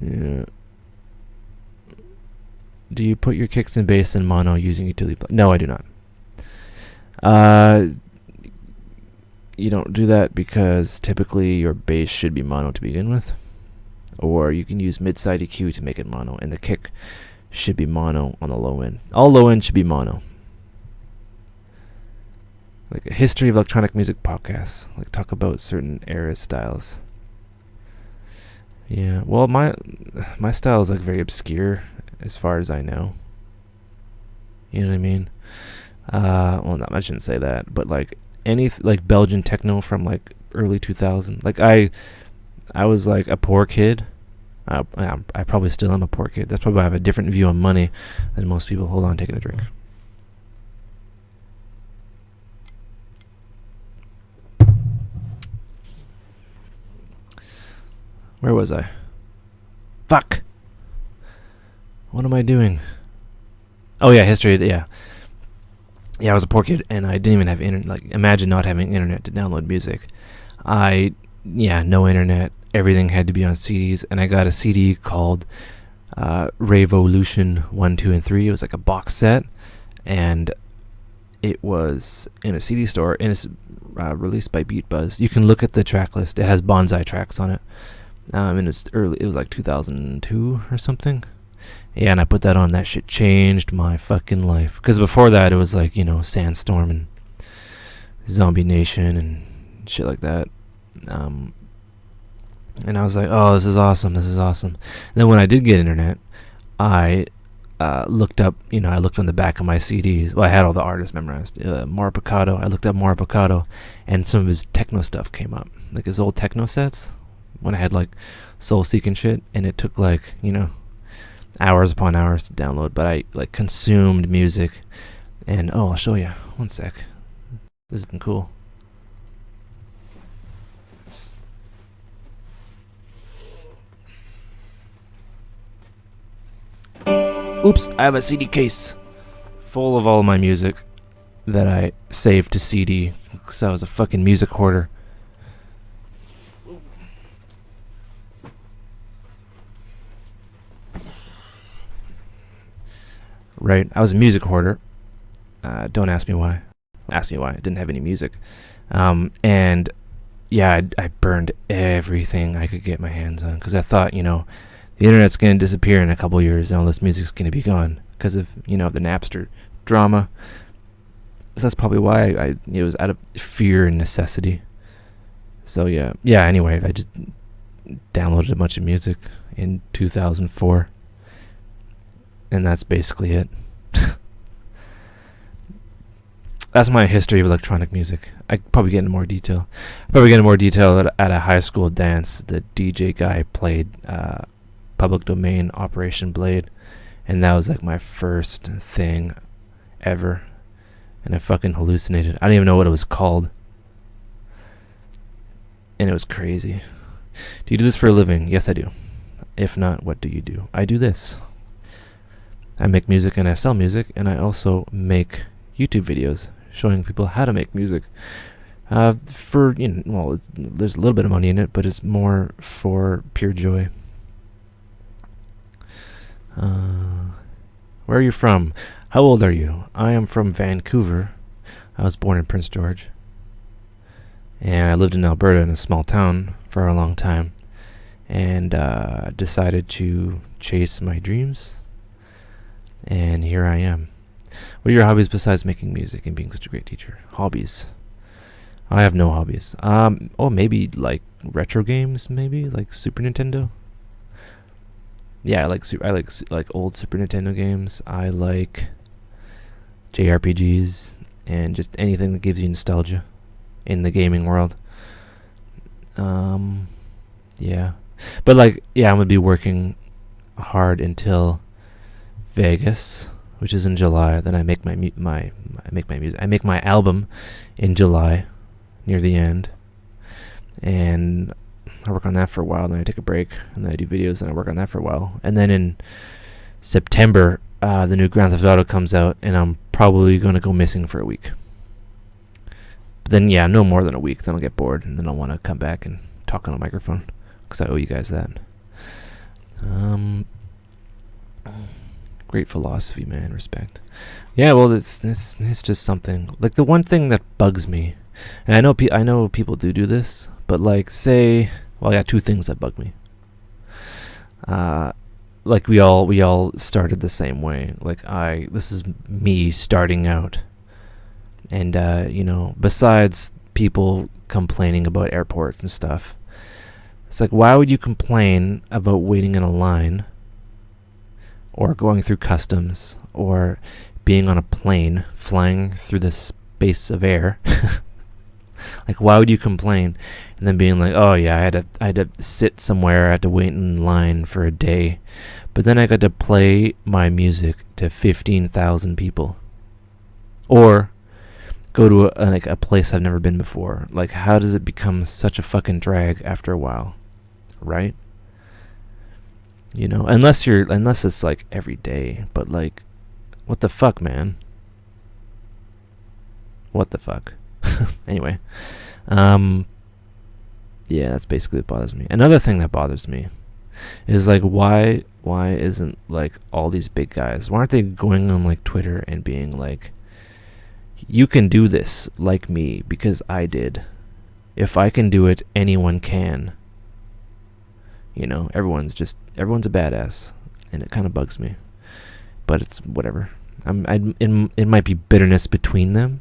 S1: Yeah. Do you put your kicks and bass in mono using utility plug? No, I do not. You don't do that because typically your bass should be mono to begin with, or you can use mid-side EQ to make it mono, and the kick should be mono on the low end. All low end should be mono. Like a history of electronic music podcasts, like talk about certain era styles. Yeah, well, my style is like very obscure as far as I know. You know what I mean? Well, no, I shouldn't say that, but like any like Belgian techno from like early 2000. Like I was like a poor kid. I probably still am a poor kid. That's probably why I have a different view on money than most people. Hold on, taking a drink. Where was I? Fuck. What am I doing? Oh yeah, history. Yeah, I was a poor kid, and I didn't even have internet. Like, imagine not having internet to download music. No internet. Everything had to be on CDs, and I got a CD called Revolution 1, 2, and 3. It was like a box set, and it was in a CD store, and it's released by Beat Buzz. You can look at the track list. It has bonsai tracks on it. And it's early. It was like 2002 or something. Yeah, and I put that on. That shit changed my fucking life. Because before that, it was like, Sandstorm and Zombie Nation and shit like that. And I was like, oh, this is awesome. And then when I did get internet, I looked up, I looked on the back of my CDs. Well, I had all the artists memorized. Mauro Piccato. I looked up Mauro Piccato, and some of his techno stuff came up. Like his old techno sets, when I had like Soulseek and shit, and it took like, hours upon hours to download, but I like consumed music. And I'll show you. One sec. This has been cool. Oops, I have a CD case full of all my music that I saved to CD because I was a fucking music hoarder. Right, I was a music hoarder. Don't ask me why. Ask me why. I didn't have any music. And yeah, I burned everything I could get my hands on because I thought, the internet's going to disappear in a couple years and all this music's going to be gone because of, the Napster drama. So that's probably why it was out of fear and necessity. So yeah, anyway, I just downloaded a bunch of music in 2004. And that's basically it. That's my history of electronic music. I probably get into more detail. At a high school dance. The DJ guy played Public Domain Operation Blade, and that was like my first thing ever. And I fucking hallucinated. I don't even know what it was called. And it was crazy. Do you do this for a living? Yes, I do. If not, what do you do? I do this. I make music and I sell music, and I also make YouTube videos showing people how to make music. There's a little bit of money in it, but it's more for pure joy. Where are you from? How old are you? I am from Vancouver. I was born in Prince George. And I lived in Alberta in a small town for a long time. And decided to chase my dreams. And here I am. What are your hobbies besides making music and being such a great teacher? Hobbies. I have no hobbies. Maybe like retro games, maybe like Super Nintendo. Yeah, I like old Super Nintendo games. I like JRPGs and just anything that gives you nostalgia in the gaming world. Yeah. But I'm gonna be working hard until Vegas, which is in July. Then I make my music. I make my album in July, near the end, and I work on that for a while. Then I take a break, and then I do videos, and I work on that for a while. And then in September, the new Grand Theft Auto comes out, and I'm probably gonna go missing for a week. But then, no more than a week. Then I'll get bored, and then I'll want to come back and talk on a microphone because I owe you guys that. Great philosophy, man. Respect. Yeah, well, it's just something. Like the one thing that bugs me, and I know people do this, but I got two things that bug me. Like we all started the same way. This is me starting out, and besides people complaining about airports and stuff, it's like, why would you complain about waiting in a line? Or going through customs, or being on a plane, flying through the space of air. Like, why would you complain? And then being like, oh yeah, I had to sit somewhere, I had to wait in line for a day, but then I got to play my music to 15,000 people, or go to a place I've never been before. Like, how does it become such a fucking drag after a while, right? You know, unless it's like every day, but like, what the fuck, man? What the fuck? Anyway, yeah, that's basically what bothers me. Another thing that bothers me is like, why isn't like all these big guys, why aren't they going on like Twitter and being like, you can do this like me because I did. If I can do it, anyone can. You know, everyone's a badass, and it kind of bugs me, but it's whatever. It might be bitterness between them.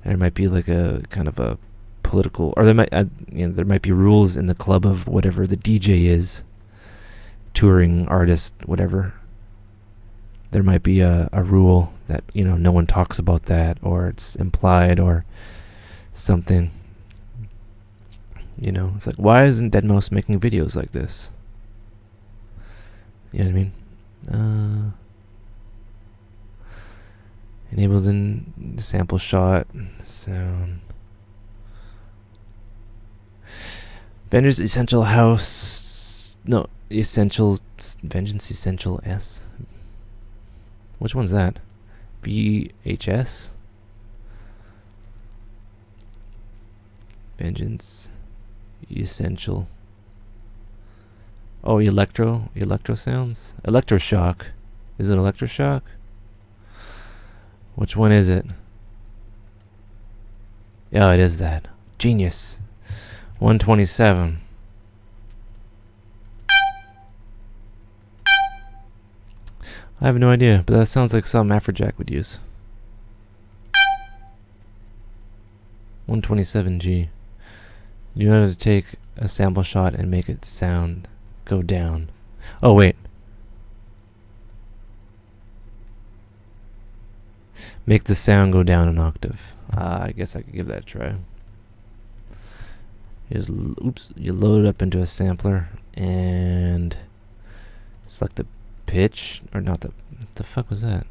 S1: There might be like a kind of a political, or there might be rules in the club of whatever the DJ is, touring artist, whatever. There might be a rule that, you know, no one talks about that, or it's implied, or something. You know, it's like, why isn't deadmau5 making videos like this? You know what I mean? Enabled in sample shot sound. Vengeance Essential House. No, Vengeance Essential S. Which one's that? VHS? Vengeance Essential. Oh, electro sounds? Electroshock. Is it Electroshock? Which one is it? Yeah, it is that. Genius. 127. I have no idea, but that sounds like something Afrojack would use. 127G. You know how to take a sample shot and make it sound go down. Oh, wait. Make the sound go down an octave. I guess I could give that a try. You load it up into a sampler and select the pitch, or not the. What the fuck was that?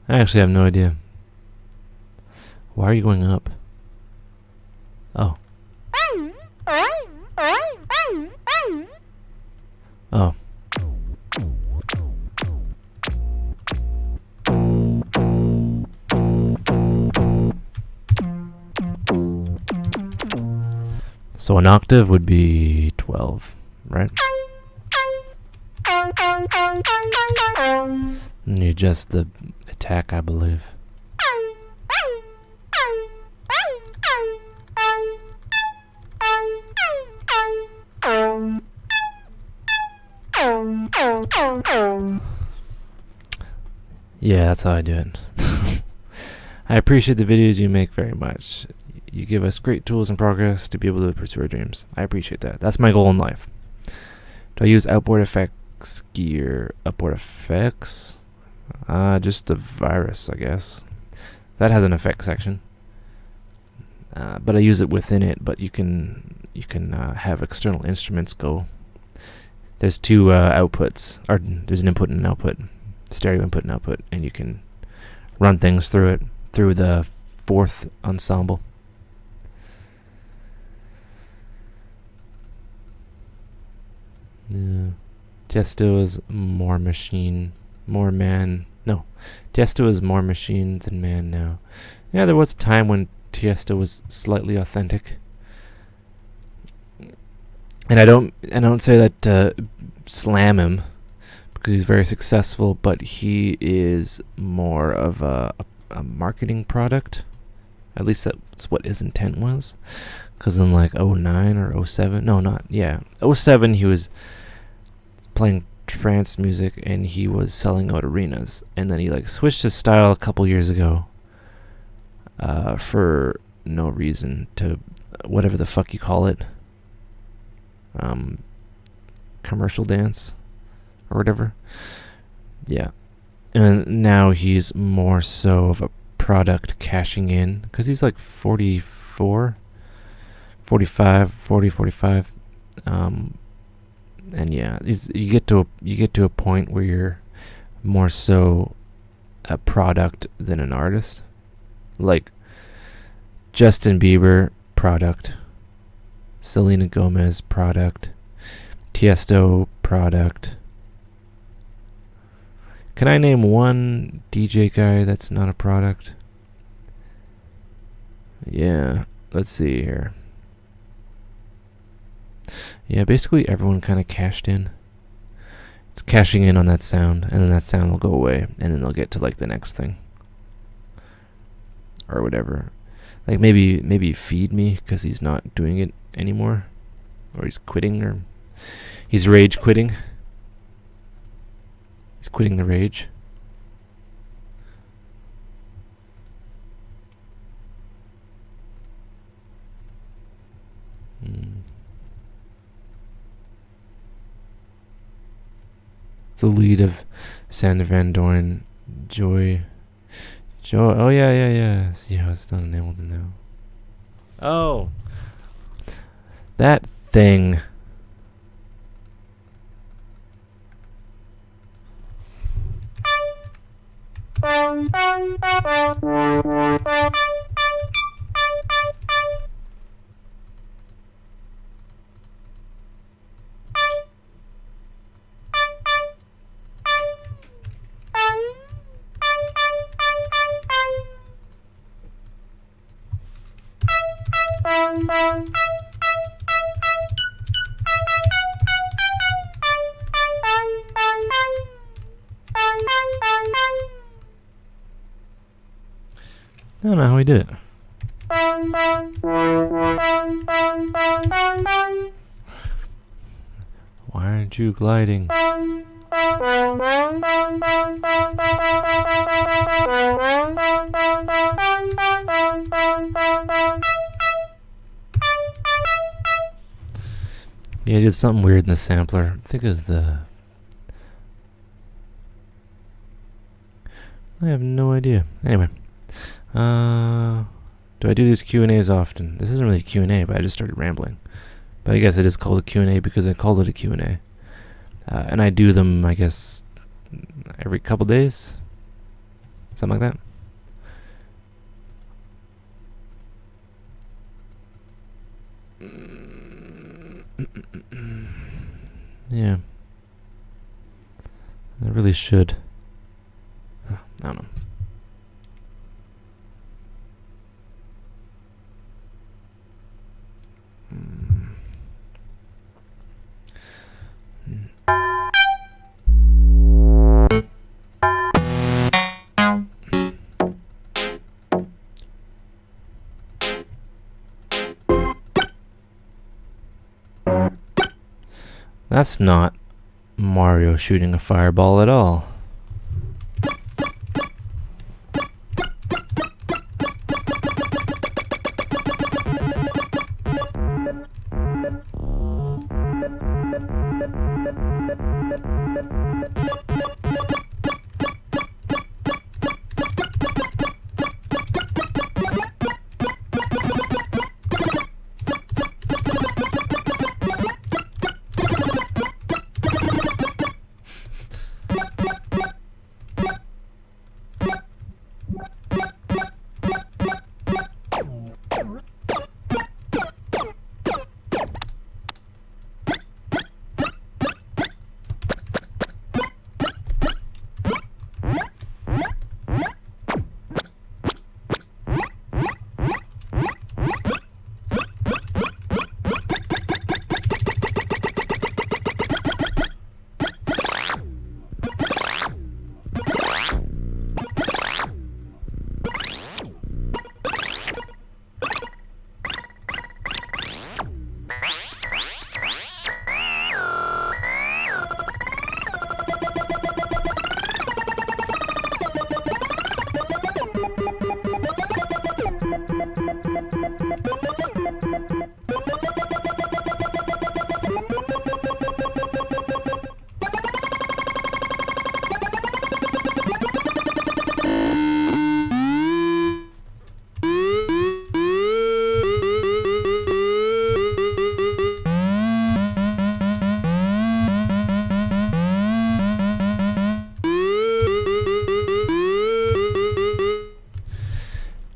S1: I actually have no idea. Why are you going up? Oh. Oh. So an octave would be 12, right? And you adjust the attack, I believe. Yeah, that's how I do it. I appreciate the videos you make very much. You give us great tools and progress to be able to pursue our dreams. I appreciate that. That's my goal in life. Do I use outboard effects gear? Outboard effects? Just the virus, I guess. That has an effects section. But I use it within it, but you can have external instruments go. There's two outputs, or there's an input and an output, stereo input and output, and you can run things through it, through the fourth ensemble. Yeah. Tiesto is more machine, more man. No, Tiesto is more machine than man now. Yeah, there was a time when Tiesto was slightly authentic. And I don't say that to slam him, because he's very successful, but he is more of a marketing product At least that's what his intent was. Because in like '09 or '07, no, not, yeah, '07 he was playing trance music and he was selling out arenas. And then he like switched his style a couple years ago for no reason, to whatever the fuck you call it. Commercial dance or whatever. Yeah. And now he's more so of a product cashing in, because he's like 44, 45, 40, 45. And yeah, you get to a point where you're more so a product than an artist. Like Justin Bieber, product. Selena Gomez, product. Tiesto, product. Can I name one DJ guy that's not a product? Yeah, let's see here. Yeah, basically everyone kind of cashed in. It's cashing in on that sound, and then that sound will go away, and then they'll get to like the next thing. Or whatever. Like maybe Feed Me, because he's not doing it anymore. Or he's quitting, or he's rage quitting. He's quitting the rage. The lead of Sander Van Doorn, Joy. Oh yeah. See how it's done in Hamilton now. Oh, that thing. I don't know how he did it. Why aren't you gliding? Yeah, he did something weird in the sampler. I think it was I have no idea. Anyway. Do I do these Q&As often? This isn't really a Q&A, but I just started rambling. But I guess it is called a Q&A because I called it a Q&A. And I do them, I guess, every couple days. Something like that. Yeah. I really should. I don't know. That's not Mario shooting a fireball at all.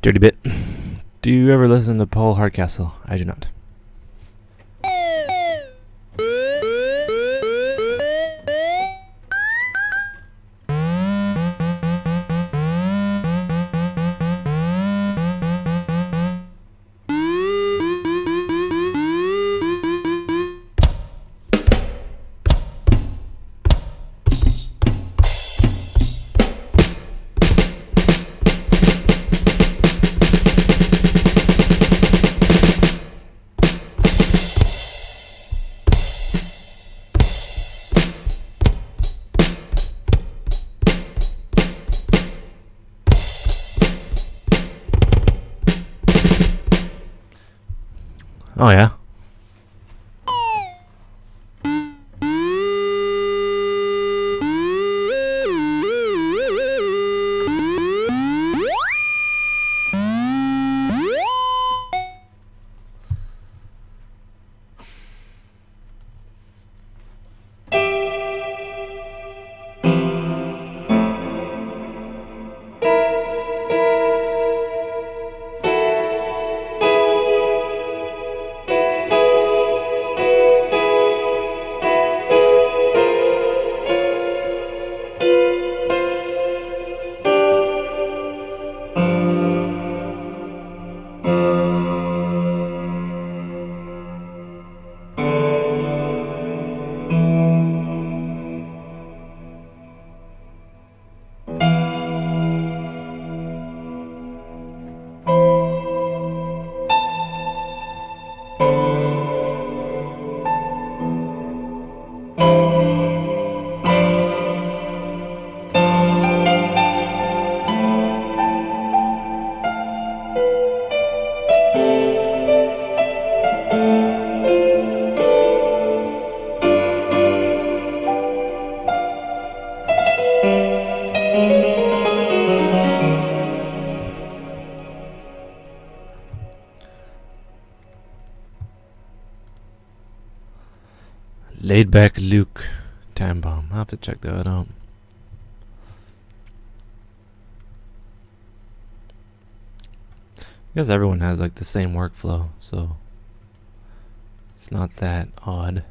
S1: Dirty bit. Do you ever listen to Paul Hardcastle? I do not. Oh yeah. Laid back Luke Time Bomb. I'll have to check that out. I guess everyone has like the same workflow, so it's not that odd.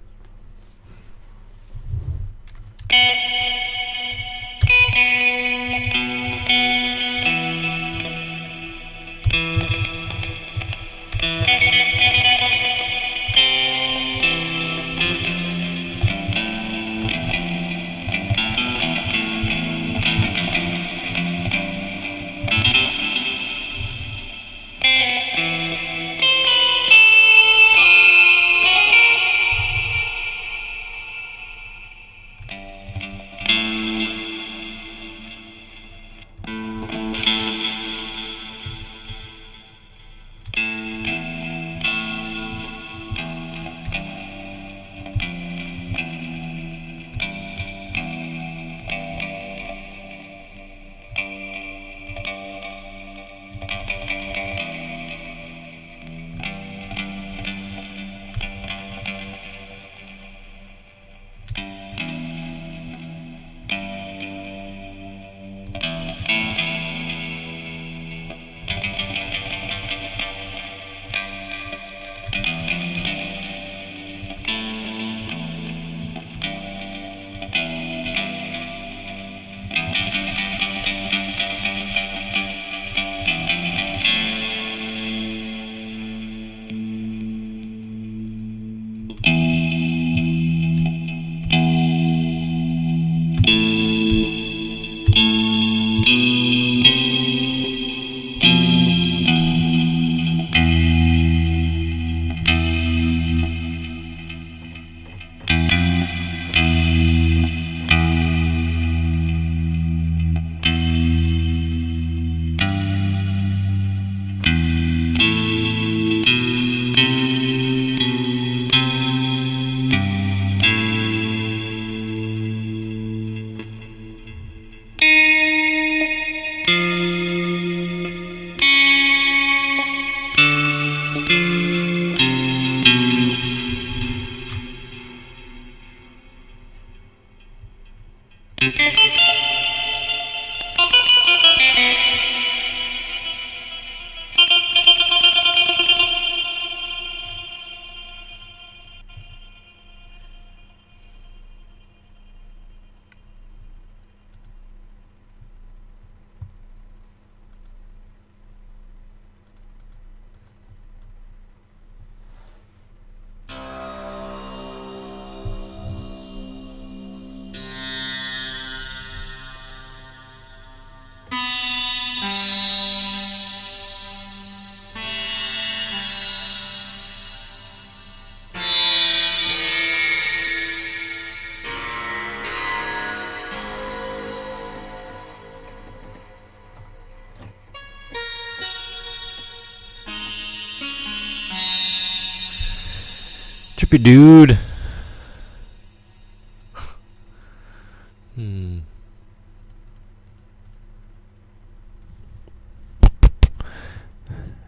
S1: Trippy dude.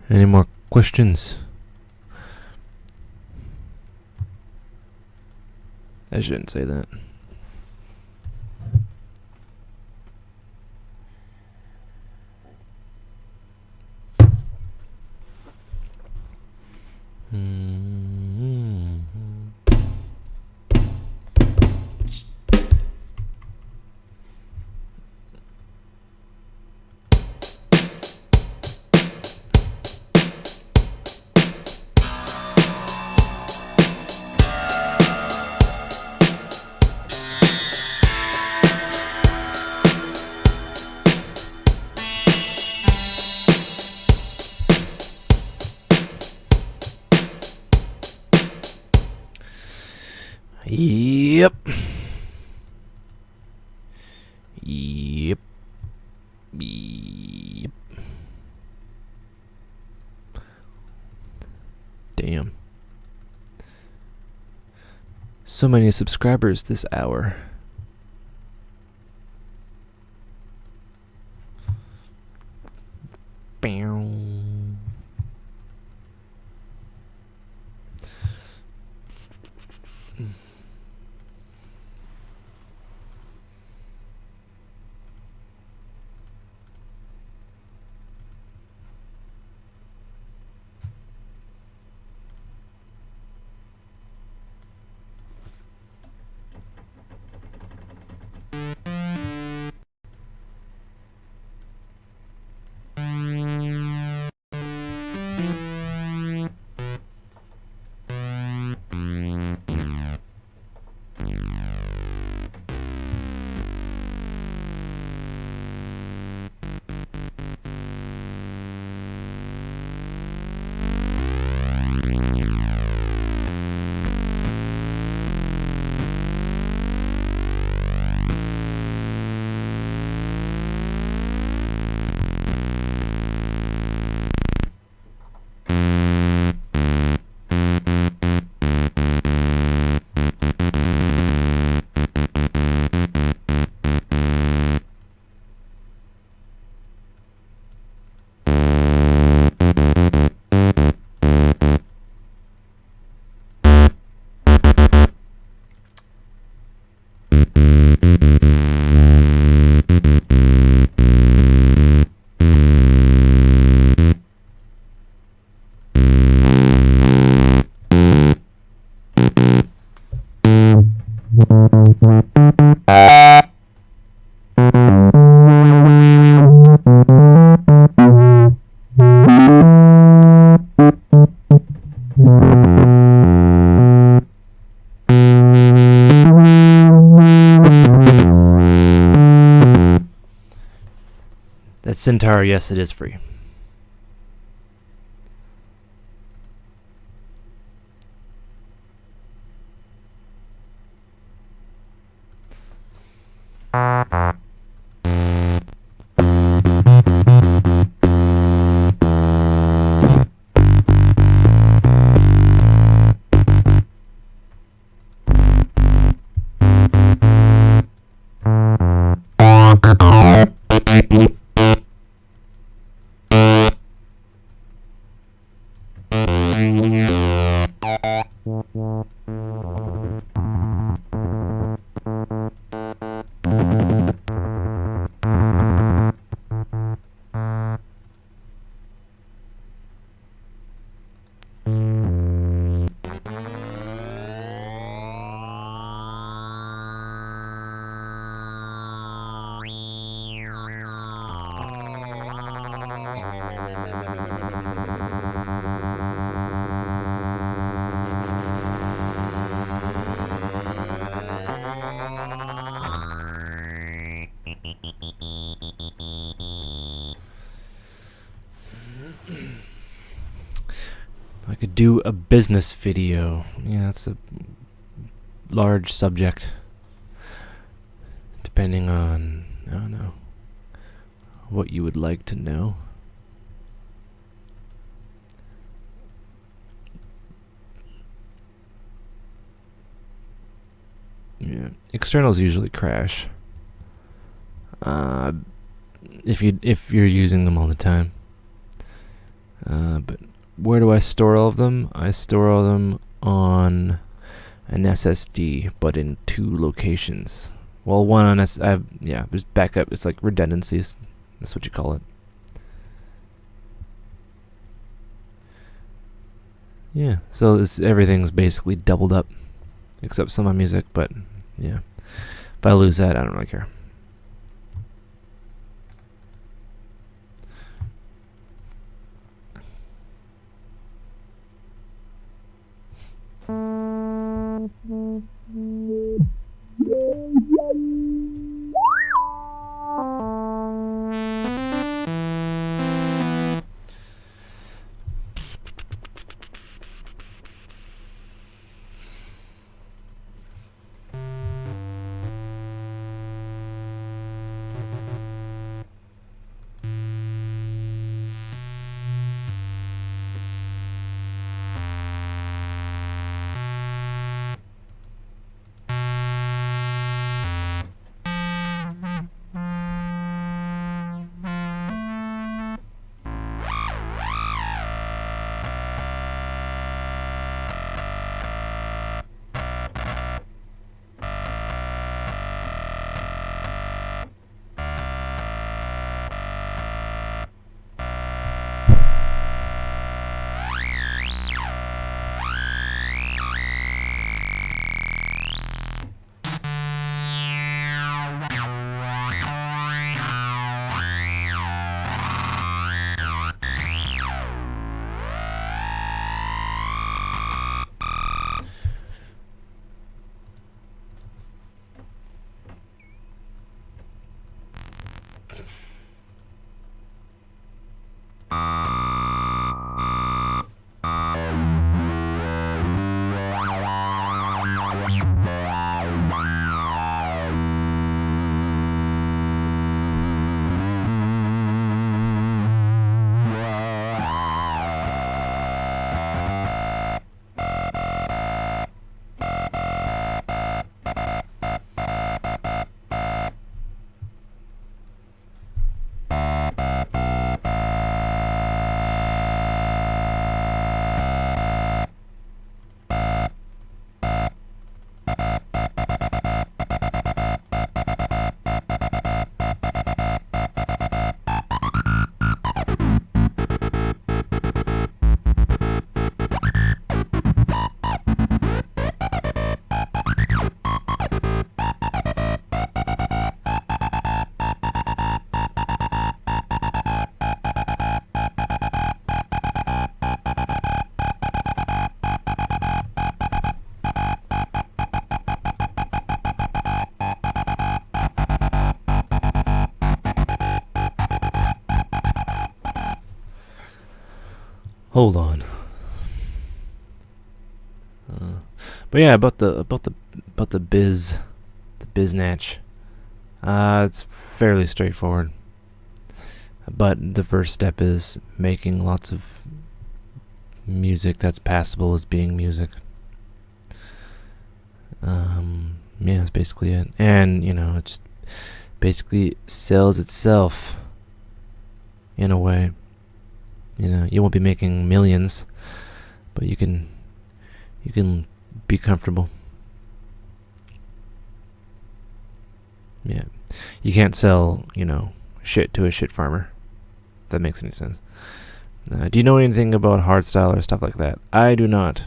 S1: Any more questions? I shouldn't say that. Yep. Yep. Yep. Damn. So many subscribers this hour. Bow. That Centaur, yes, it is free. I could do a business video. Yeah, that's a large subject. Depending on, I don't know, what you would like to know. Yeah, externals usually crash. If you're using them all the time. But where do I store all of them? I store all of them on an SSD, but in 2 locations. Well, one on there's backup. It's like redundancies. That's what you call it. Yeah, so everything's basically doubled up, except some of my music, but yeah. If I lose that, I don't really care. Hold on. But yeah, about the biznatch. It's fairly straightforward. But the first step is making lots of music that's passable as being music. Yeah, that's basically it. And, it just basically sells itself in a way. You won't be making millions, but you can be comfortable. Yeah. You can't sell, shit to a shit farmer. If that makes any sense. Do you know anything about hardstyle or stuff like that? I do not.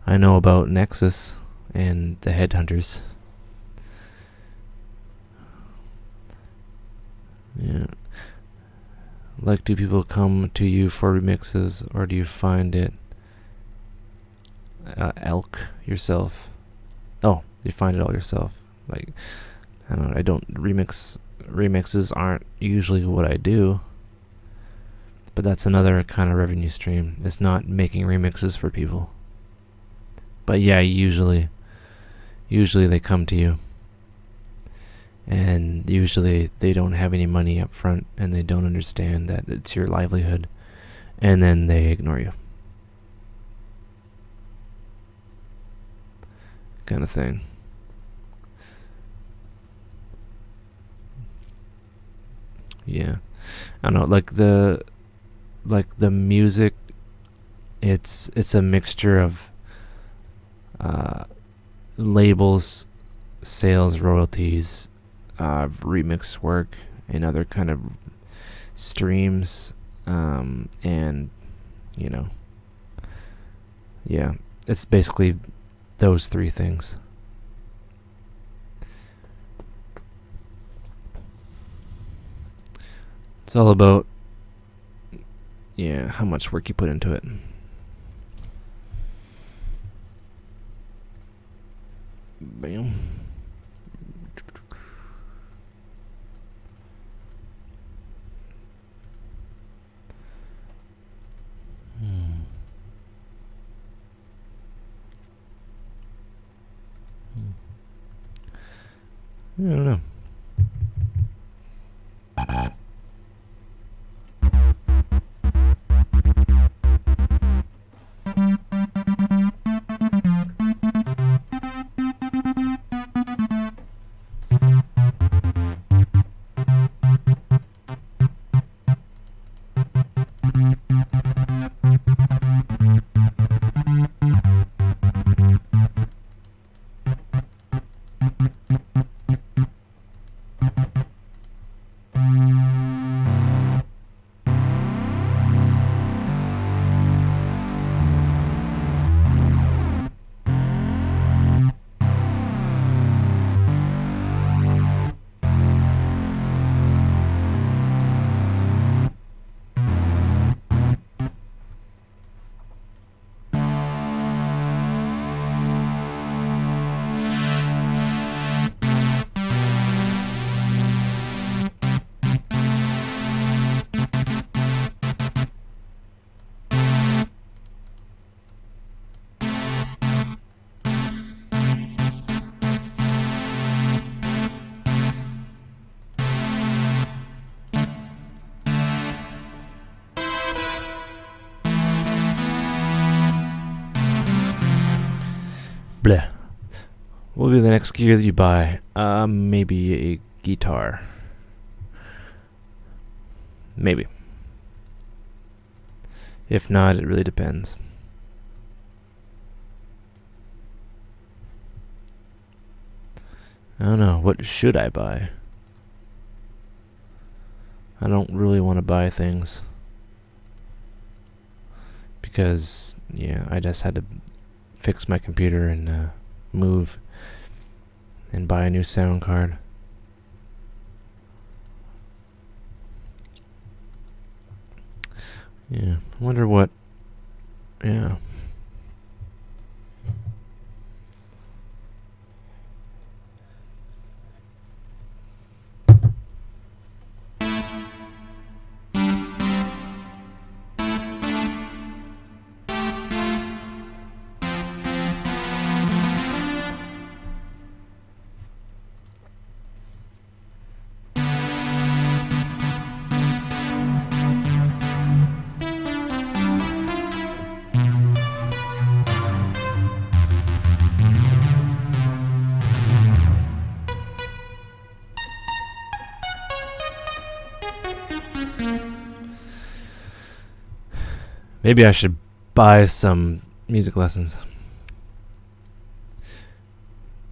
S1: I know about Nexus and the Headhunters. Yeah. Like, do people come to you for remixes, or do you find it elk yourself? Oh, you find it all yourself. Like, I don't know. Remixes aren't usually what I do. But that's another kind of revenue stream. It's not making remixes for people. But yeah, usually they come to you. And usually they don't have any money up front, and they don't understand that it's your livelihood. And then they ignore you. Kind of thing. Yeah. I don't know, like the music, it's a mixture of labels, sales, royalties, remix work, and other kind of streams, and yeah, it's basically those three things. It's all about how much work you put into it. Bam. I don't know. Bleh. What will be the next gear that you buy? Maybe a guitar. Maybe. If not, it really depends. I don't know. What should I buy? I don't really want to buy things. Because, I just had to fix my computer and move and buy a new sound card. I wonder what. Maybe I should buy some music lessons.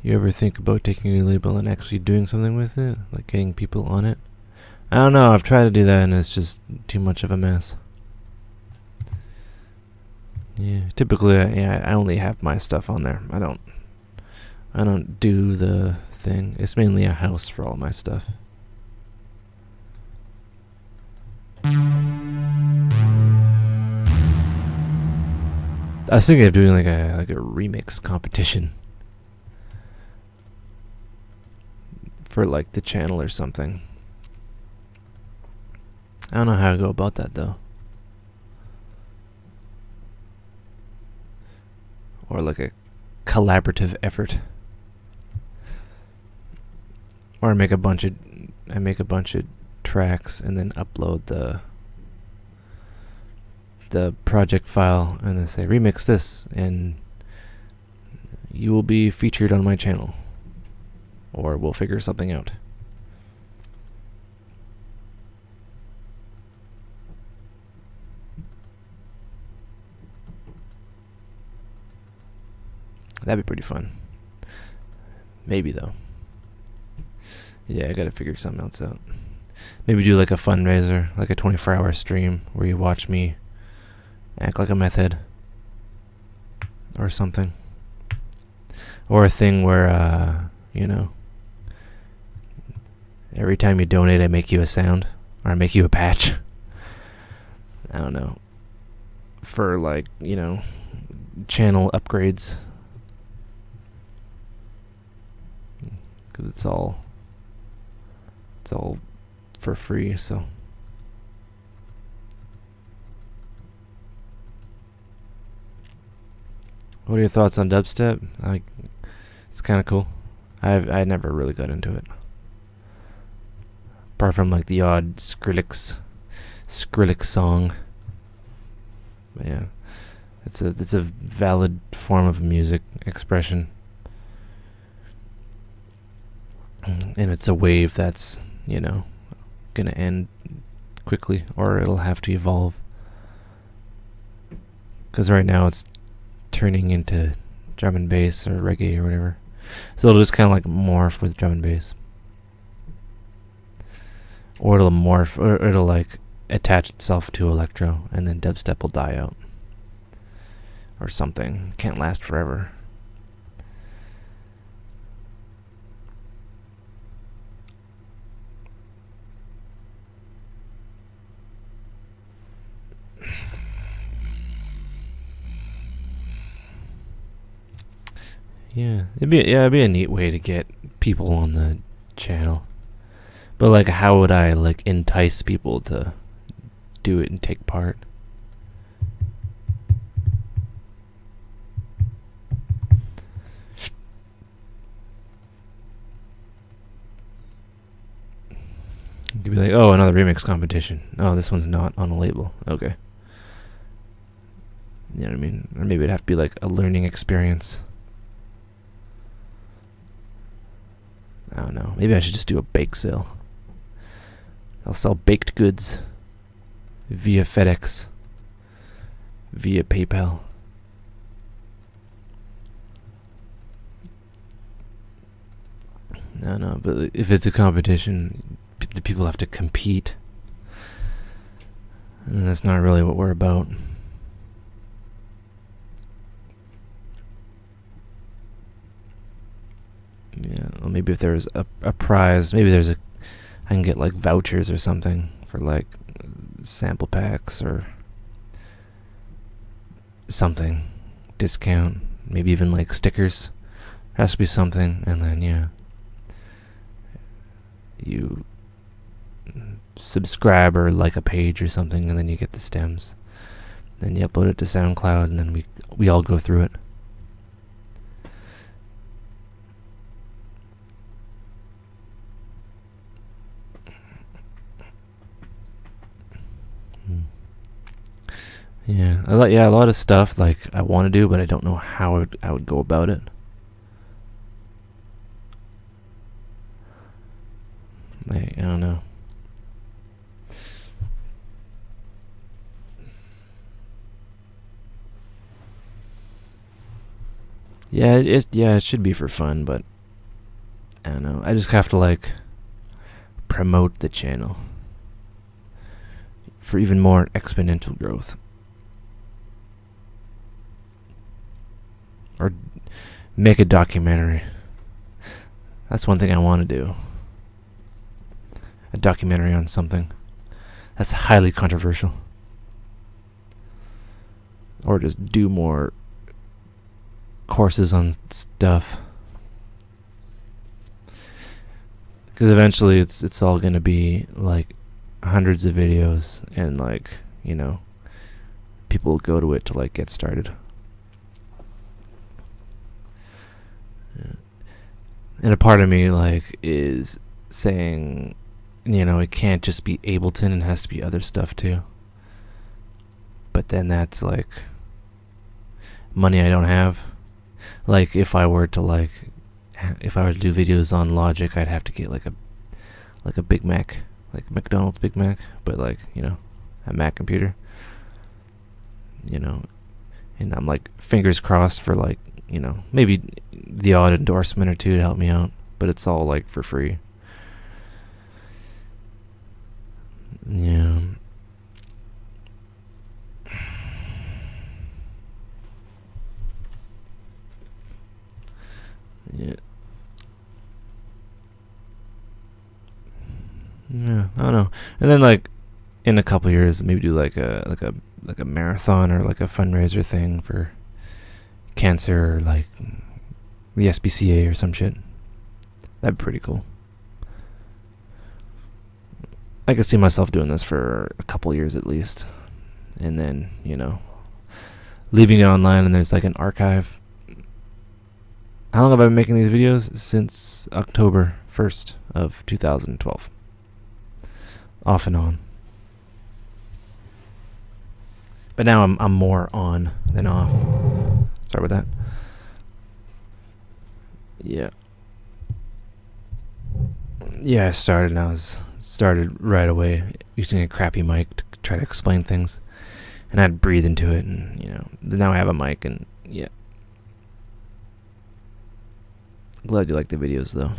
S1: You ever think about taking a label and actually doing something with it? Like getting people on it? I don't know, I've tried to do that and it's just too much of a mess. Typically, I only have my stuff on there. I don't do the thing. It's mainly a house for all my stuff. I was thinking of doing like a remix competition for like the channel or something. I don't know how to go about that though. or like a collaborative effort. Or I make a bunch of tracks and then upload the project file and then say remix this and you will be featured on my channel, or we'll figure something out. That'd be pretty fun. Maybe though. Yeah, I gotta figure something else out. Maybe do like a fundraiser, like a 24-hour stream where you watch me act like a meth head or something. Or a thing where, every time you donate I make you a sound, or I make you a patch. I don't know. For like, channel upgrades. Because it's all for free, so. What are your thoughts on dubstep? It's kind of cool. I never really got into it, apart from like the odd Skrillex song. But yeah, it's a valid form of music expression, and it's a wave that's gonna end quickly, or it'll have to evolve. Because right now it's turning into drum and bass or reggae or whatever. So it'll just kind of like morph with drum and bass. Or it'll morph, or it'll like attach itself to electro, and then dubstep will die out. Or something. Can't last forever. Yeah, it'd be a neat way to get people on the channel. But like, how would I like entice people to do it and take part? You could be like, oh, another remix competition. Oh, this one's not on a label. Okay. You know what I mean? Or maybe it'd have to be like a learning experience. I don't know. Maybe I should just do a bake sale. I'll sell baked goods via FedEx, via PayPal. No, but if it's a competition, the people have to compete. And that's not really what we're about. Yeah, well, maybe if there's a prize, maybe I can get like vouchers or something for like sample packs or something, discount, maybe even like stickers. There has to be something, and then yeah, you subscribe or like a page or something, and then you get the stems. Then you upload it to SoundCloud, and then we all go through it. Yeah, a lot of stuff like I want to do, but I don't know how I would go about it. I don't know. Yeah, it should be for fun, but I don't know. I just have to like promote the channel for even more exponential growth. Or make a documentary. That's one thing I want to do. A documentary on something that's highly controversial. Or just do more courses on stuff. Because eventually it's all going to be like hundreds of videos, and like, people go to it to like get started. And a part of me, like, is saying, it can't just be Ableton, it has to be other stuff too. But then that's like money I don't have. Like, if I were to do videos on Logic, I'd have to get like a Big Mac, like McDonald's Big Mac, but like, a Mac computer. And I'm like fingers crossed for like, maybe the odd endorsement or two to help me out, but it's all like for free. Yeah. Yeah. Yeah, I don't know. And then like in a couple years, maybe do like a marathon or like a fundraiser thing for cancer, or like the SPCA or some shit. That'd be pretty cool. I could see myself doing this for a couple years at least, and then leaving it online, and there's like an archive. How long have I been making these videos? Since October 1st of 2012. Off and on. But now I'm more on than off. Sorry about that. Yeah. Yeah, I started right away using a crappy mic to try to explain things. And I'd breathe into it, and now I have a mic, and yeah. Glad you like the videos though.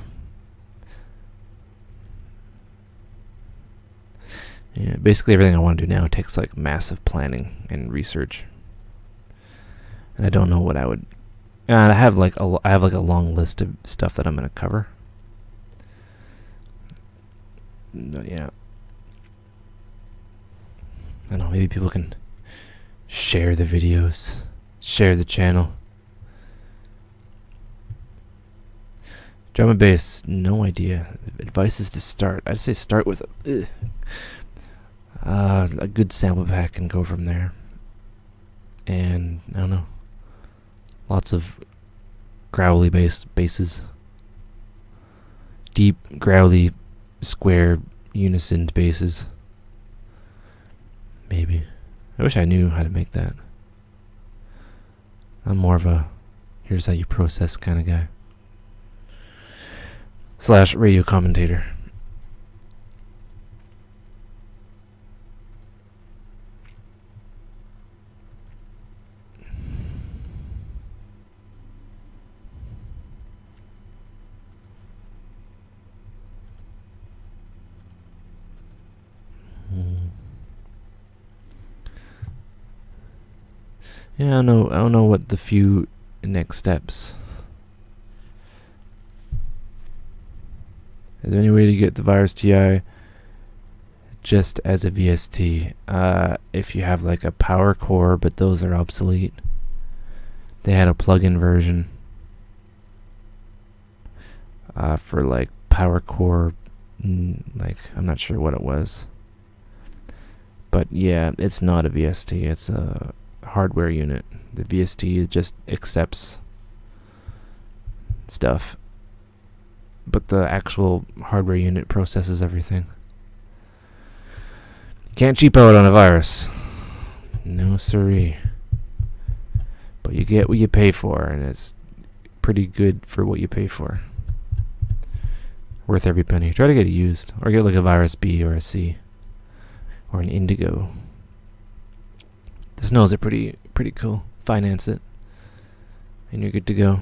S1: Yeah, basically everything I want to do now takes like massive planning and research, and I don't know what I would. And I have like a long list of stuff that I'm gonna cover. But yeah, I don't know. Maybe people can share the videos, share the channel. Drum and bass, no idea. Advice is to start. I'd say start with a good sample pack and go from there. And I don't know, lots of growly basses, deep growly square unison basses. Maybe. I wish I knew how to make that. I'm more of a here's how you process kind of guy. / radio commentator. Yeah, I don't know what the few next steps. Is there any way to get the Virus TI just as a VST? If you have like a power core, but those are obsolete. They had a plug-in version for like power core, like I'm not sure what it was. But yeah, it's not a VST, it's a hardware unit. The VST just accepts stuff, but the actual hardware unit processes everything. Can't cheap out on a virus. No siree. But you get what you pay for, and it's pretty good for what you pay for. Worth every penny. Try to get it used, or get like a Virus B or a C, or an Indigo. The Snows are pretty cool. Finance it, and you're good to go.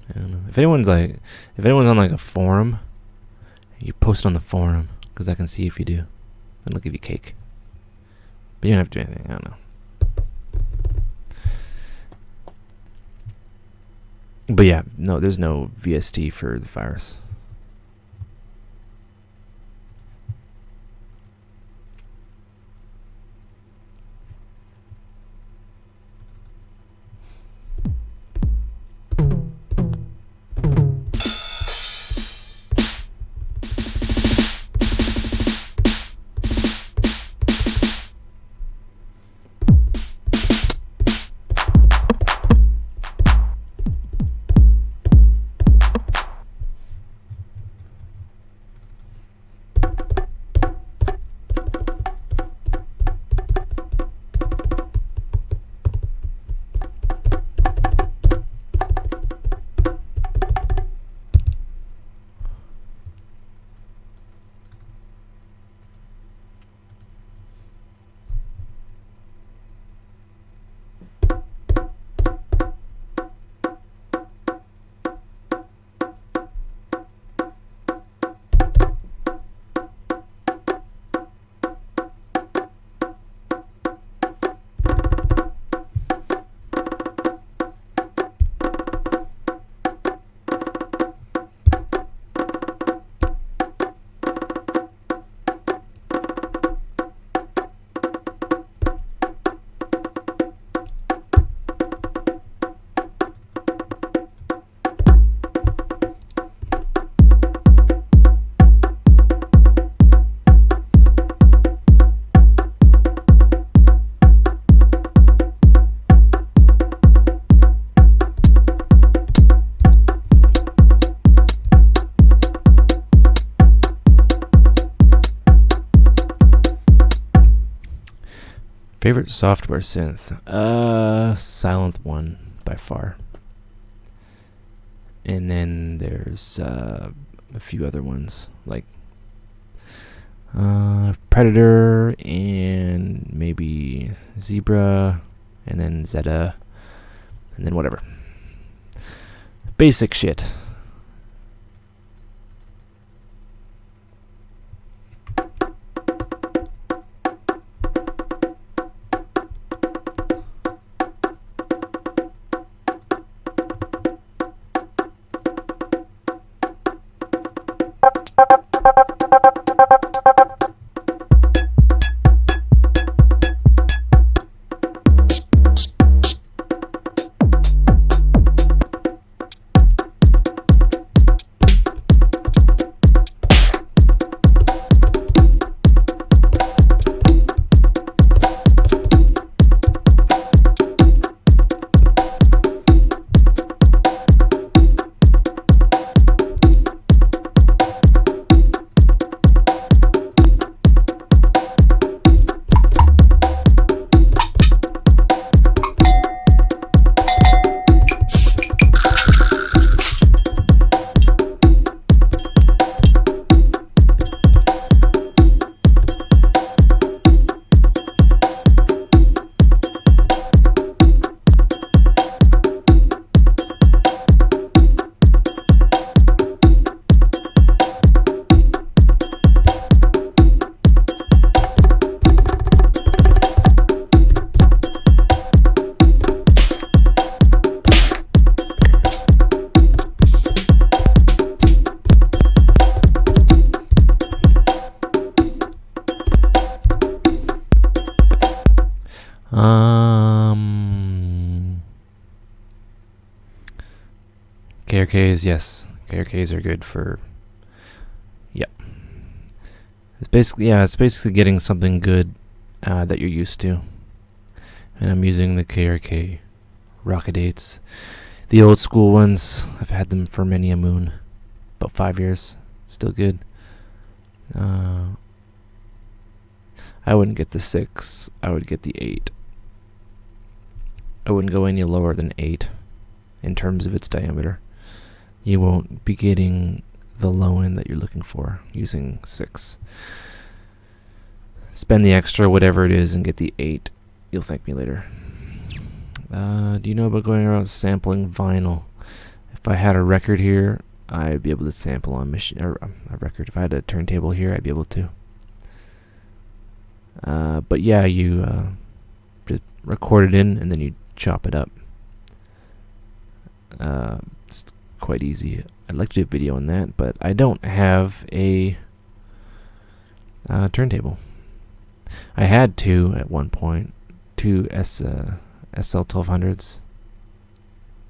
S1: I don't know. If anyone's on like a forum, you post on the forum, because I can see if you do. Then they'll give you cake. But you don't have to do anything. I don't know. But yeah, no, there's no VST for the virus. Favorite software synth? Silent One by far. And then there's a few other ones like Predator and maybe Zebra, and then Zeta, and then whatever. Basic shit. KRKs, yes. KRKs are good for... Yep. It's basically getting something good that you're used to. And I'm using the KRK Rocket 8s. The old school ones, I've had them for many a moon. About 5 years. Still good. I wouldn't get the 6. I would get the 8. I wouldn't go any lower than 8 in terms of its diameter. You won't be getting the low end that you're looking for using 6. Spend the extra, whatever it is, and get the 8. You'll thank me later. Do you know about going around sampling vinyl? If I had a record here, I'd be able to sample on a record. If I had a turntable here, I'd be able to. But yeah, you just record it in, and then you chop it up. It's quite easy. I'd like to do a video on that, but I don't have a turntable. I had two at one point, two SL1200s,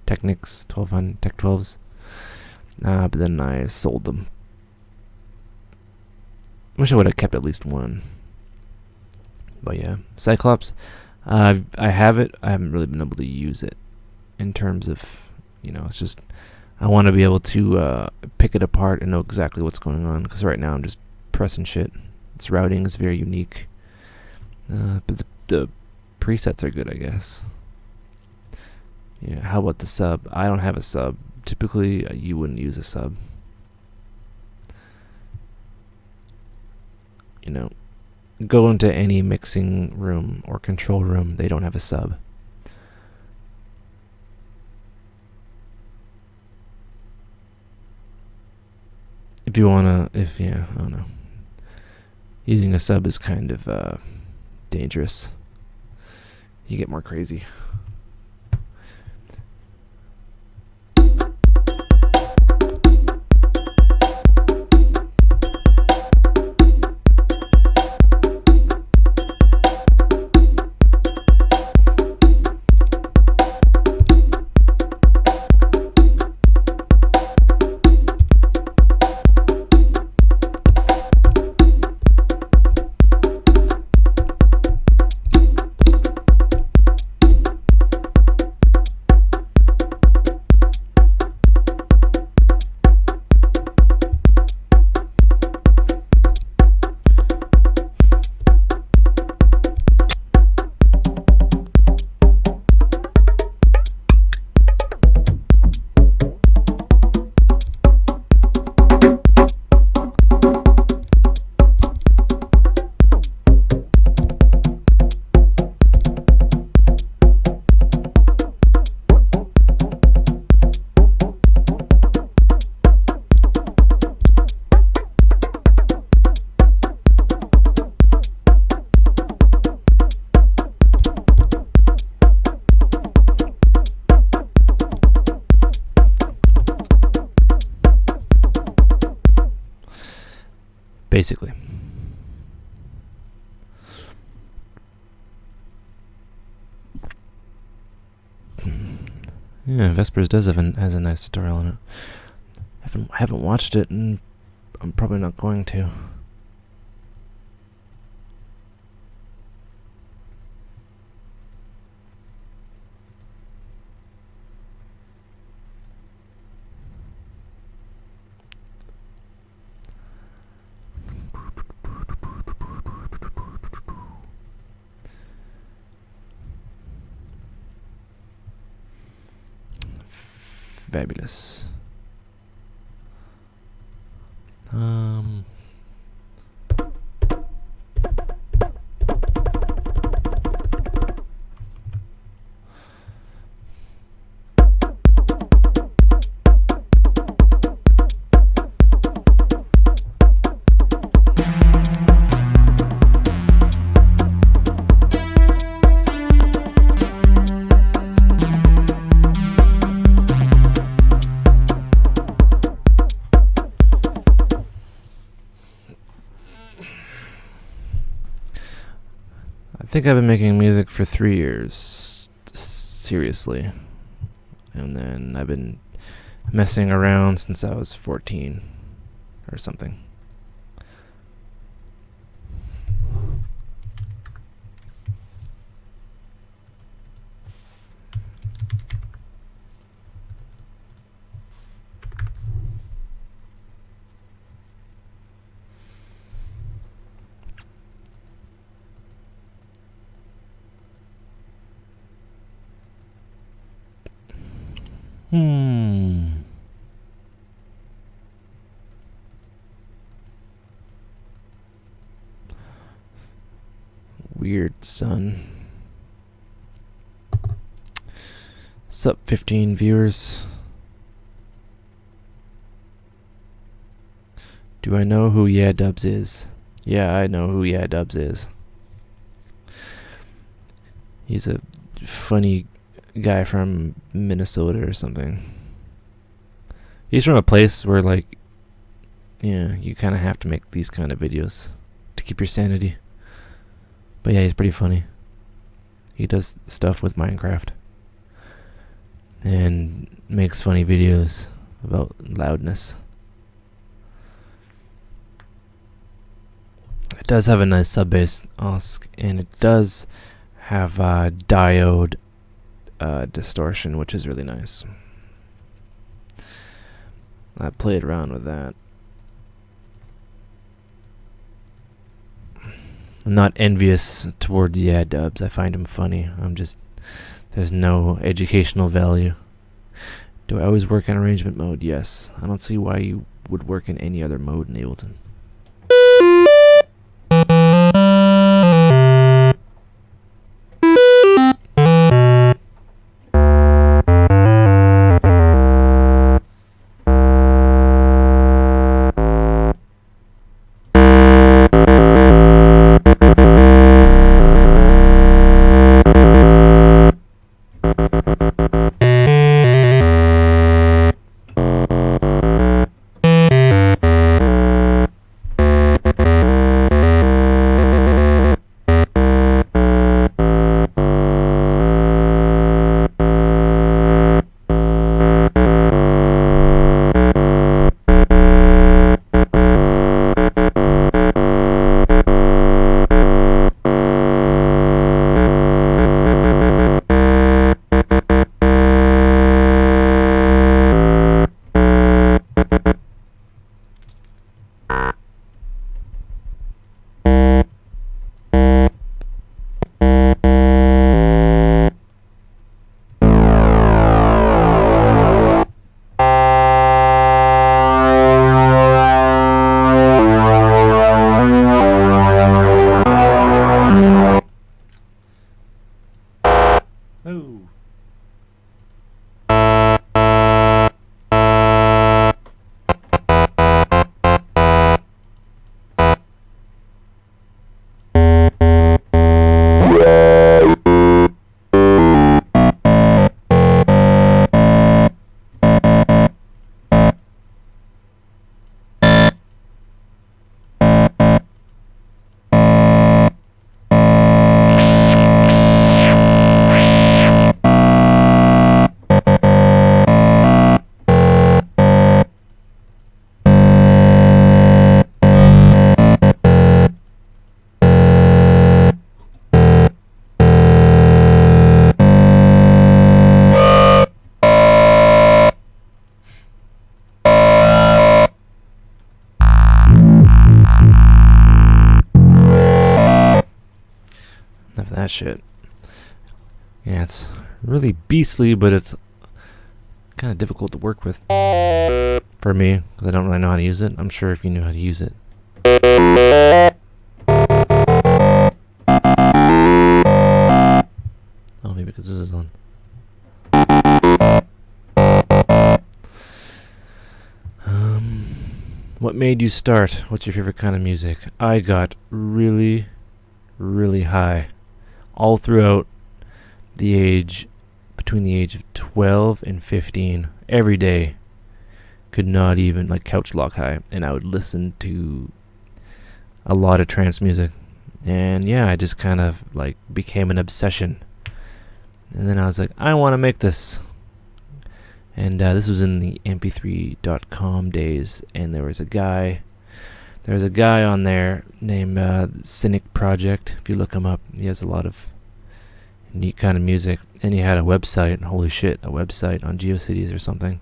S1: Technics 1200, Tech 12s, but then I sold them. Wish I would have kept at least one. But yeah, Cyclops, I have it. I haven't really been able to use it in terms of, it's just, I want to be able to pick it apart and know exactly what's going on, because right now I'm just pressing shit. Its routing is very unique. But the presets are good, I guess. Yeah, how about the sub? I don't have a sub. Typically, you wouldn't use a sub. Go into any mixing room or control room, they don't have a sub. If you wanna, I don't know. Using a sub is kind of dangerous. You get more crazy. basically. Yeah, Vespers has a nice tutorial on it. Haven't watched it, and I'm probably not going to. Fabulous. I think I've been making music for 3 years, seriously. And then I've been messing around since I was 14 or something. Weird, son. Sup, 15 viewers? Do I know who Yeah Dubs is? Yeah, I know who Yeah Dubs is. He's a funny guy from Minnesota or something. He's from a place where, like, yeah, you kind of have to make these kind of videos to keep your sanity. But yeah, he's pretty funny. He does stuff with Minecraft and makes funny videos about loudness. It does have a nice sub-bass OSC, and it does have diode distortion, which is really nice. I played around with that. I'm not envious towards Yeah Dubs. I find him funny. There's no educational value. Do I always work in arrangement mode? Yes. I don't see why you would work in any other mode in Ableton. love that shit. Yeah, it's really beastly, but it's kind of difficult to work with for me because I don't really know how to use it. I'm sure if you knew how to use it. Oh, maybe because this is on. What made you start? What's your favorite kind of music? I got really, really high all throughout between the age of 12 and 15. Every day. Could not even, like, couch lock high. And I would listen to a lot of trance music. And yeah, I just kind of, like, became an obsession. And then I was like, I want to make this. And this was in the mp3.com days, and there was a guy on there named Cynic Project. If you look him up, he has a lot of neat kind of music, and he had a website. Holy shit, a website on GeoCities or something.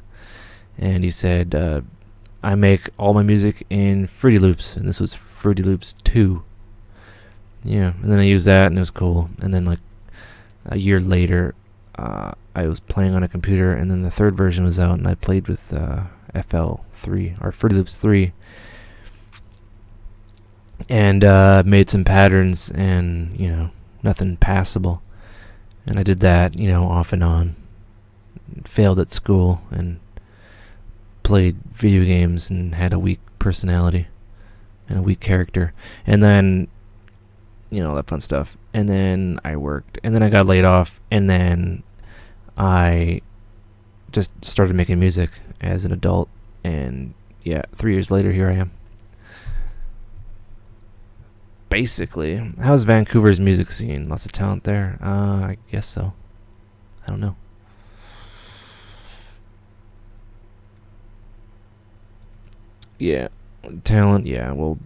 S1: And he said, I make all my music in Fruity Loops, and this was Fruity Loops 2. Yeah, and then I used that, and it was cool. And then, like, a year later, I was playing on a computer, and then the third version was out, and I played with FL3, or Fruity Loops 3, and made some patterns, and, you know, nothing passable. And I did that, you know, off and on. Failed at school, and played video games, and had a weak personality, and a weak character. And then, you know, that fun stuff. And then I worked, and then I got laid off, and then I just started making music as an adult, and yeah, 3 years later, here I am. Basically, how's Vancouver's music scene? Lots of talent there? I guess so. I don't know. Yeah, talent, yeah, well,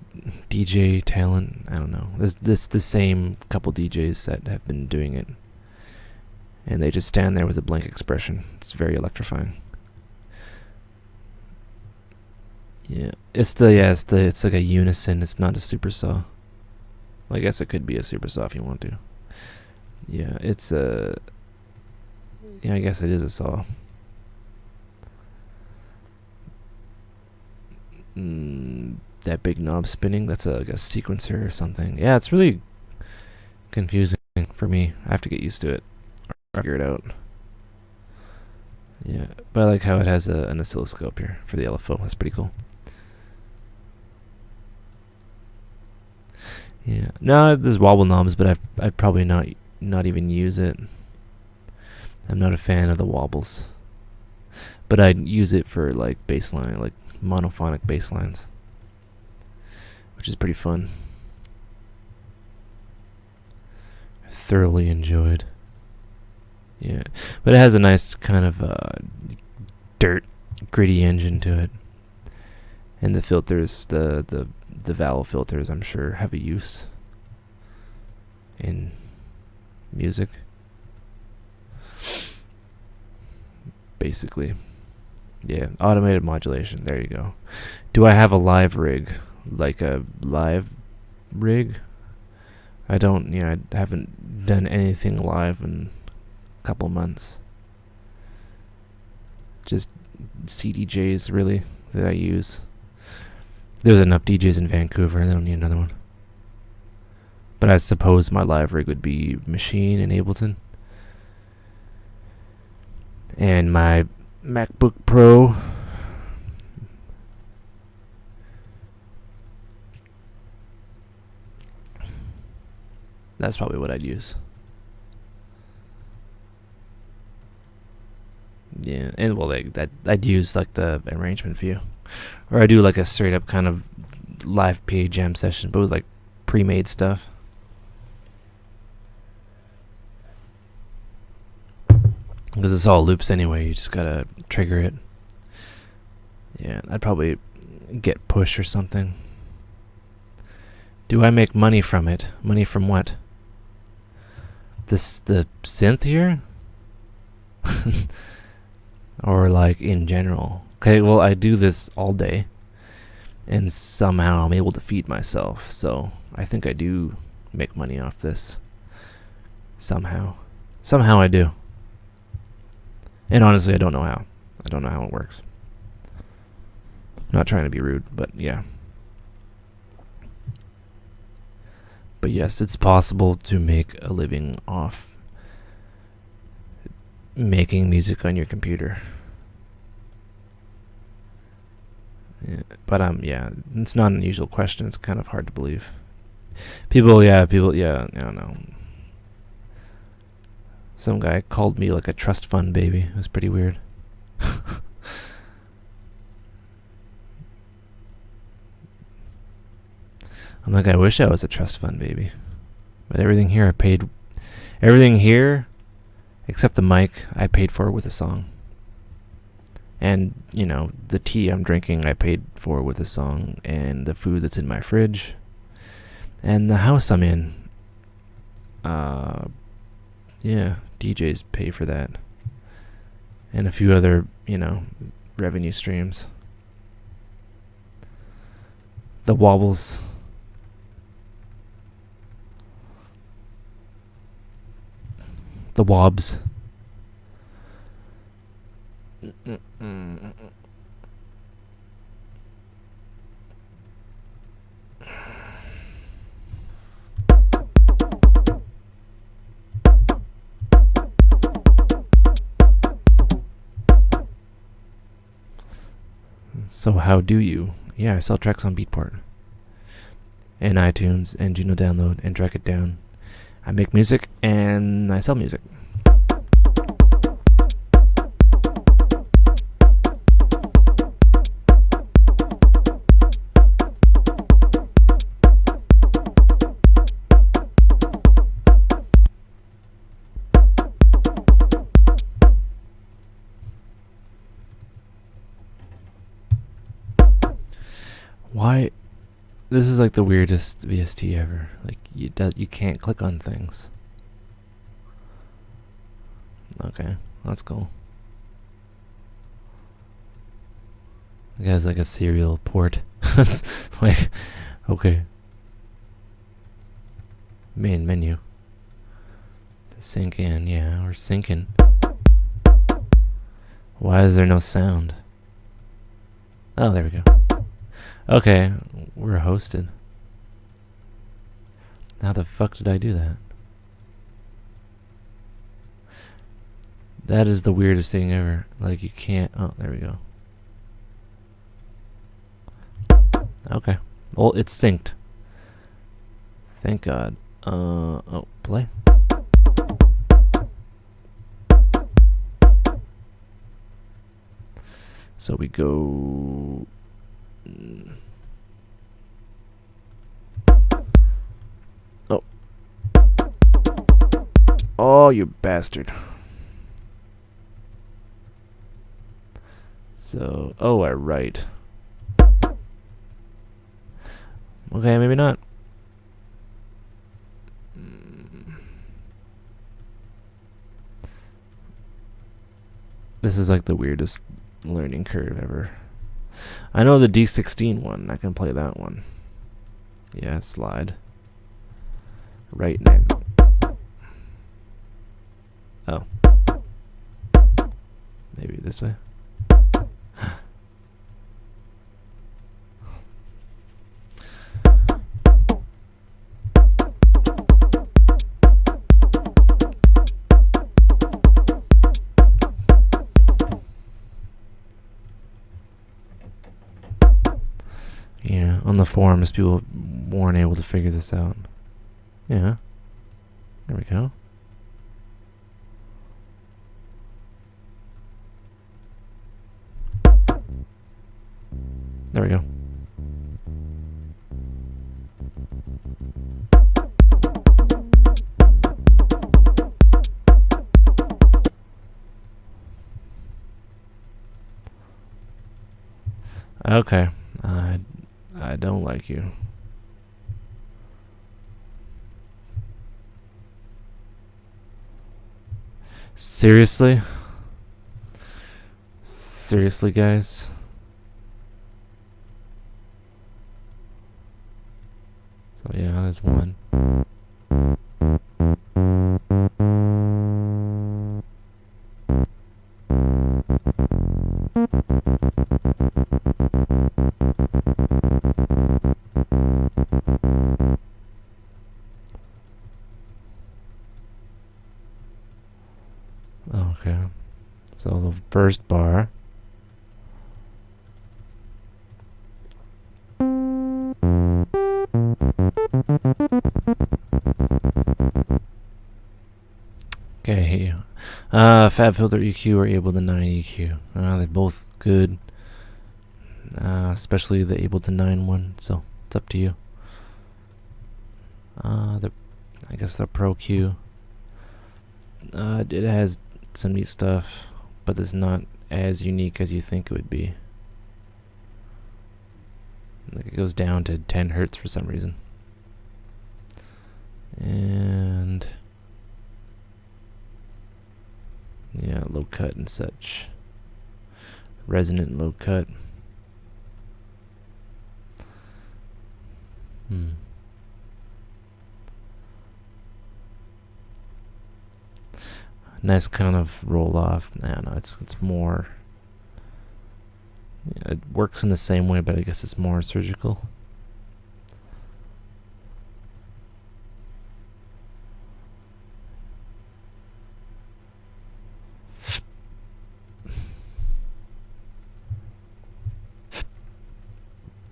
S1: DJ talent, I don't know. There's the same couple DJs that have been doing it. And they just stand there with a blank expression. It's very electrifying. Yeah, it's like a unison. It's not a supersaw. Well, I guess it could be a supersaw if you want to. Yeah, it's a. Yeah, I guess it is a saw. That big knob spinning. That's like a sequencer or something. Yeah, it's really confusing for me. I have to get used to it. Figure it out. Yeah, but I like how it has an oscilloscope here for the LFO. That's pretty cool. Yeah, no, there's wobble knobs, but I'd probably not even use it. I'm not a fan of the wobbles, but I'd use it for like bassline, like monophonic bass lines, which is pretty fun. I thoroughly enjoyed. Yeah, but it has a nice kind of dirt, gritty engine to it, and the filters, the valve filters, I'm sure have a use in music. Basically, yeah, automated modulation. There you go. Do I have a live rig, like a live rig? I don't. Yeah, I haven't done anything live in couple months. Just CDJs really that I use. There's enough DJs in Vancouver, I don't need another one. But I suppose my live rig would be Machine in Ableton. And my MacBook Pro. That's probably what I'd use. Yeah, and well, I'd use like the arrangement view, or I do like a straight up kind of live PA jam session, but with like pre-made stuff. Because it's all loops anyway, you just gotta trigger it. Yeah, I'd probably get Push or something. Do I make money from it? Money from what? The synth here? Or like in general? Okay, well, I do this all day, and somehow I'm able to feed myself, so I think I do make money off this. Somehow. Somehow I do. And honestly, I don't know how. I don't know how it works. Not trying to be rude, but yeah. But yes, it's possible to make a living off making music on your computer. Yeah, but yeah, it's not an unusual question. It's kind of hard to believe. People, I don't know. Some guy called me like a trust fund baby. It was pretty weird. I'm like, I wish I was a trust fund baby. But everything here I paid. Everything here, except the mic, I paid for with a song. And, the tea I'm drinking, I paid for with a song. And the food that's in my fridge. And the house I'm in. DJs pay for that. And a few other, revenue streams. The wobbles. The wobs. So how do you? Yeah, I sell tracks on Beatport. And iTunes and Juno Download and Track It Down. I make music and I sell music. Why? This is like the weirdest VST ever. Like you can't click on things. Okay, that's cool. It has like a serial port. Like, okay. Main menu. Sync in, yeah, we're syncing. Why is there no sound? Oh, there we go. Okay, we're hosted. How the fuck did I do that? That is the weirdest thing ever. Like, you can't... Oh, there we go. Okay. Well, it's synced. Thank God. Oh, play. So we go... Oh. Oh, you bastard. So, I write. Okay, maybe not. This is like the weirdest learning curve ever. I know the D16 one. I can play that one. Yeah, slide. Right now. Oh. Maybe this way. Yeah, on the forums, people weren't able to figure this out. Yeah. There we go. There we go. Okay. I don't like you. Seriously? Seriously, guys? So yeah, there's one. So the first bar. Okay, Fab Filter EQ or Ableton 9 EQ. They're both good, especially the Ableton 9 one, so it's up to you. I guess the Pro Q. It has some neat stuff, but it's not as unique as you think it would be. Like it goes down to 10 hertz for some reason. And yeah, low cut and such. Resonant low cut. Nice kind of roll off. I don't know, it's more. Yeah, it works in the same way, but I guess it's more surgical.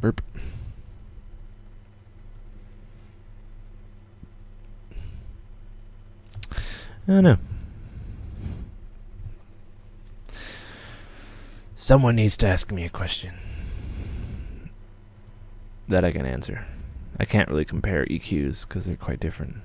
S1: Burp. I don't know. Someone needs to ask me a question that I can answer. I can't really compare EQs because they're quite different.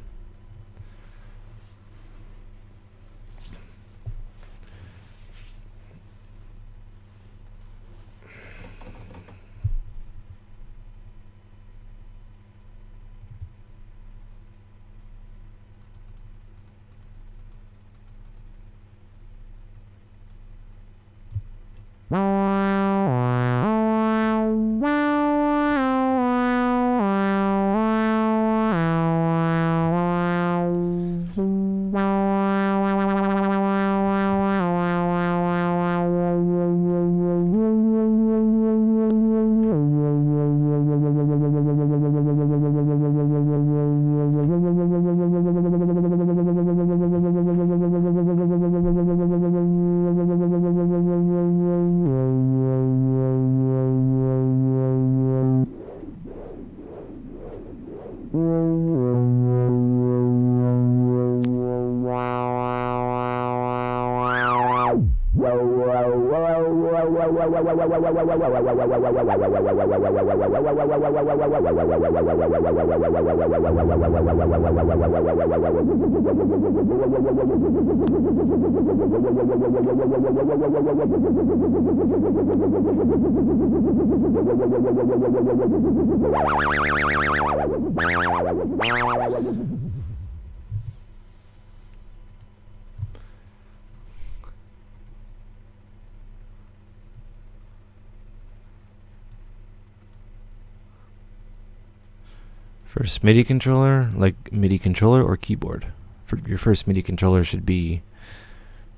S1: First MIDI controller, like MIDI controller or keyboard. For your first MIDI controller should be,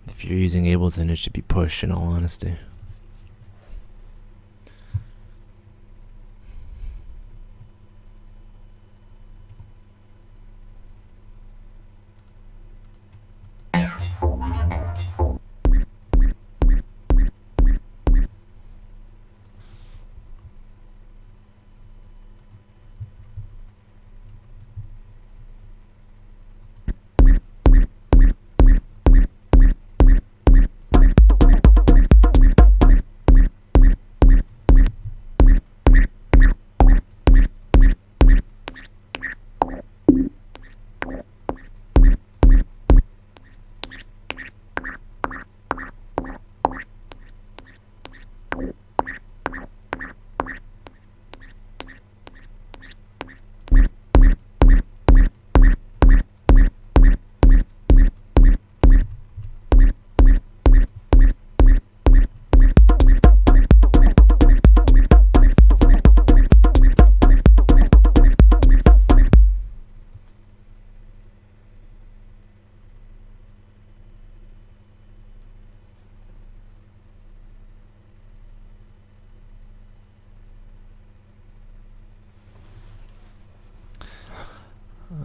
S1: if you're using Ableton, it should be push, in all honesty.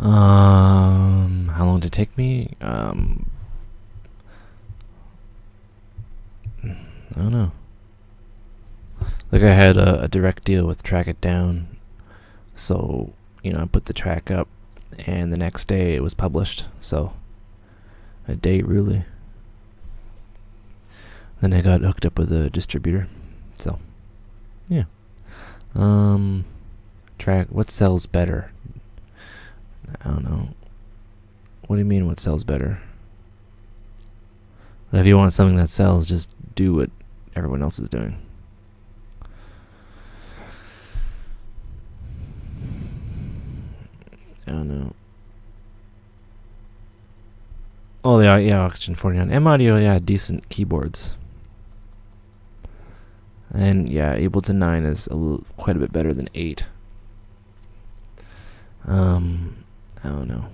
S1: How long did it take me? don't know. Like I had a direct deal with Track It Down, so I put the track up, and the next day it was published. So a date really. Then I got hooked up with a distributor. So yeah. Track. What sells better? I don't know. What do you mean? What sells better? If you want something that sells, just do what everyone else is doing. I don't know. Oh, yeah, Auction 49. M Audio, yeah, decent keyboards. And yeah, Ableton 9 is quite a bit better than 8. I don't know.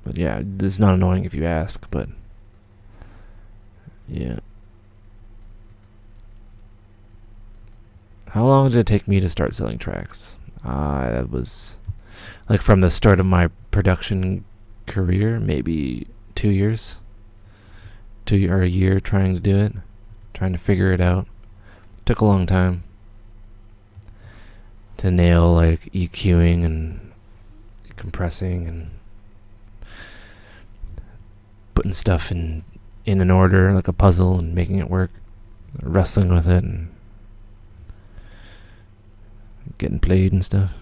S1: But yeah, this is not annoying if you ask, but yeah. How long did it take me to start selling tracks? That was like from the start of my production career, maybe 2 years. Or a year trying to do it, trying to figure it out. Took a long time to nail like EQing and compressing and putting stuff in an order like a puzzle and making it work, wrestling with it and getting played and stuff.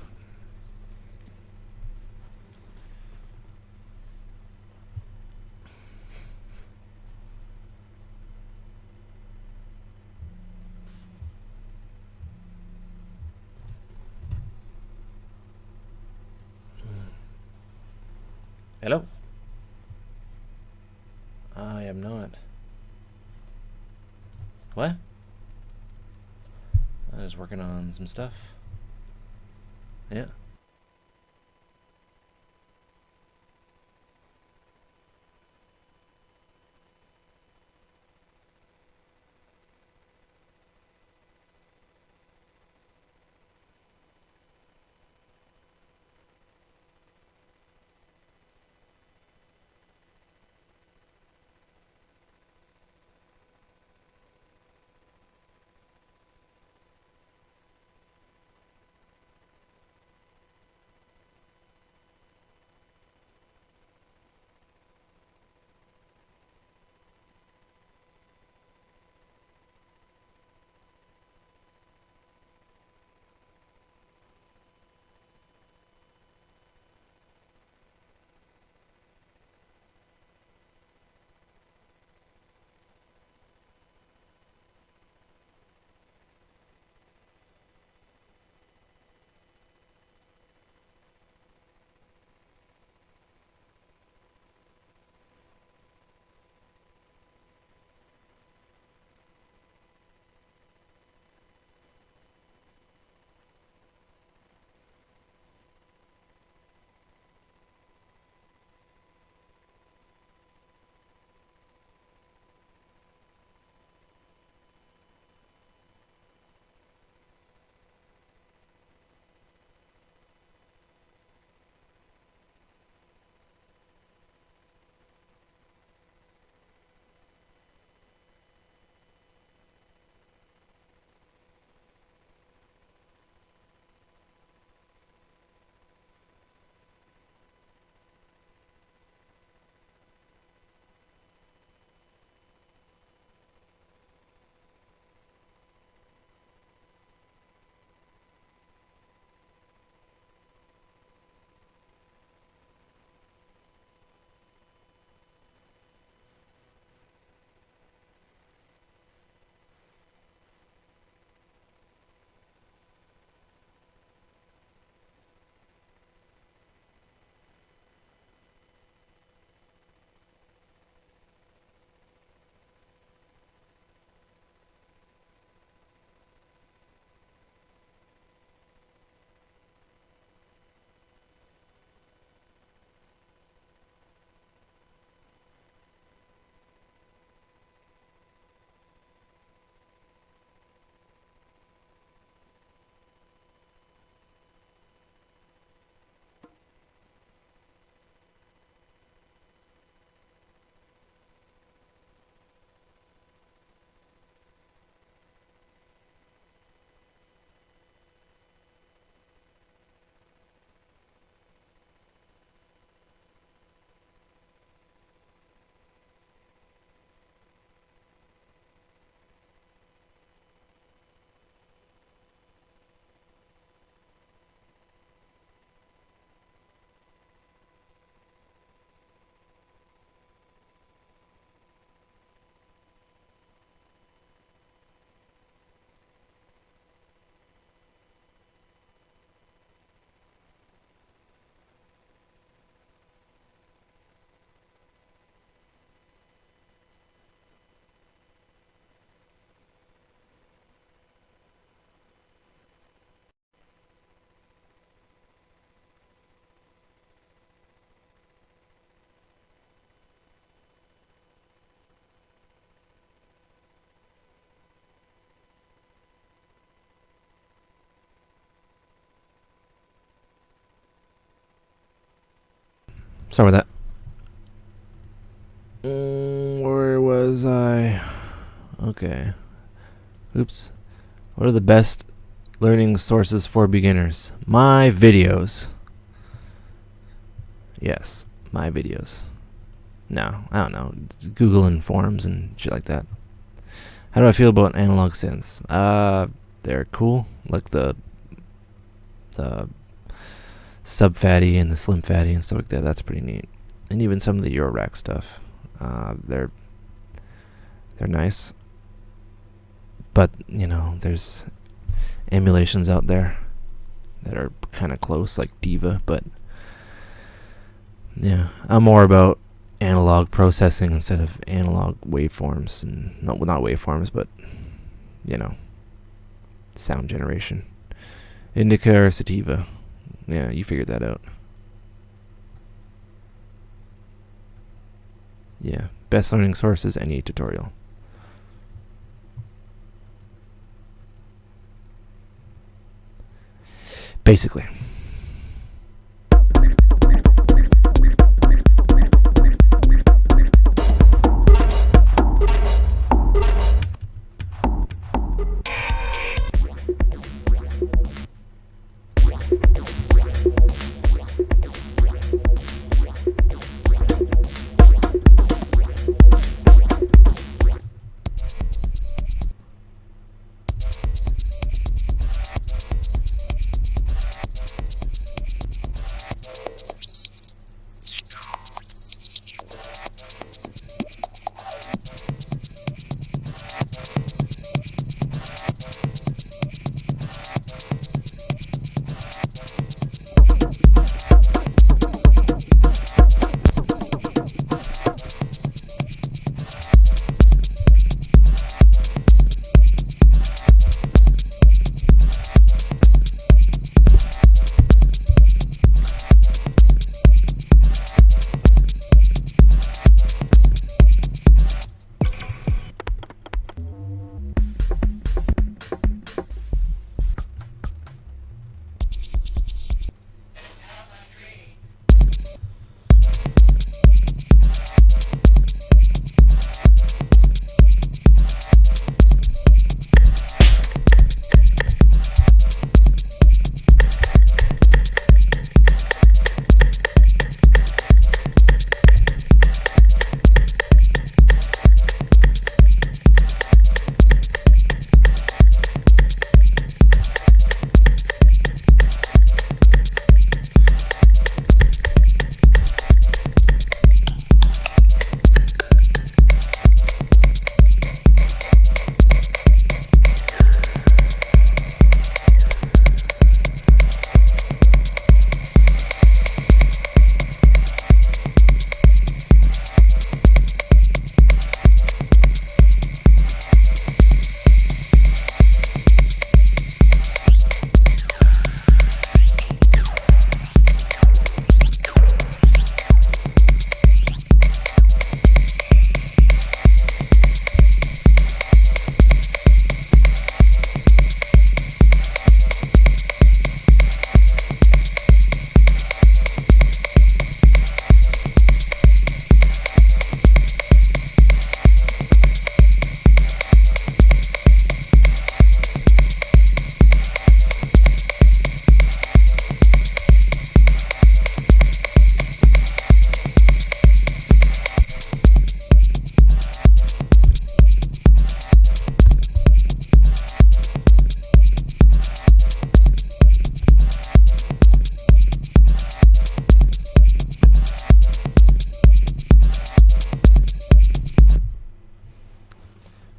S1: Hello? I am not. What? I was working on some stuff. Yeah. Start with that. Where was I? Okay. Oops. What are the best learning sources for beginners? My videos. Yes, my videos. No, I don't know. Google and forums and shit like that. How do I feel about analog synths? They're cool. Like the sub fatty and the slim fatty and stuff like that. That's pretty neat. And even some of the Eurorack stuff. They're nice. But, you know, there's emulations out there that are kind of close, like Diva, but yeah, I'm more about analog processing instead of analog waveforms, and not waveforms, but you know, sound generation. Indica or sativa? Yeah, you figured that out. Yeah, best learning sources, any tutorial. Basically.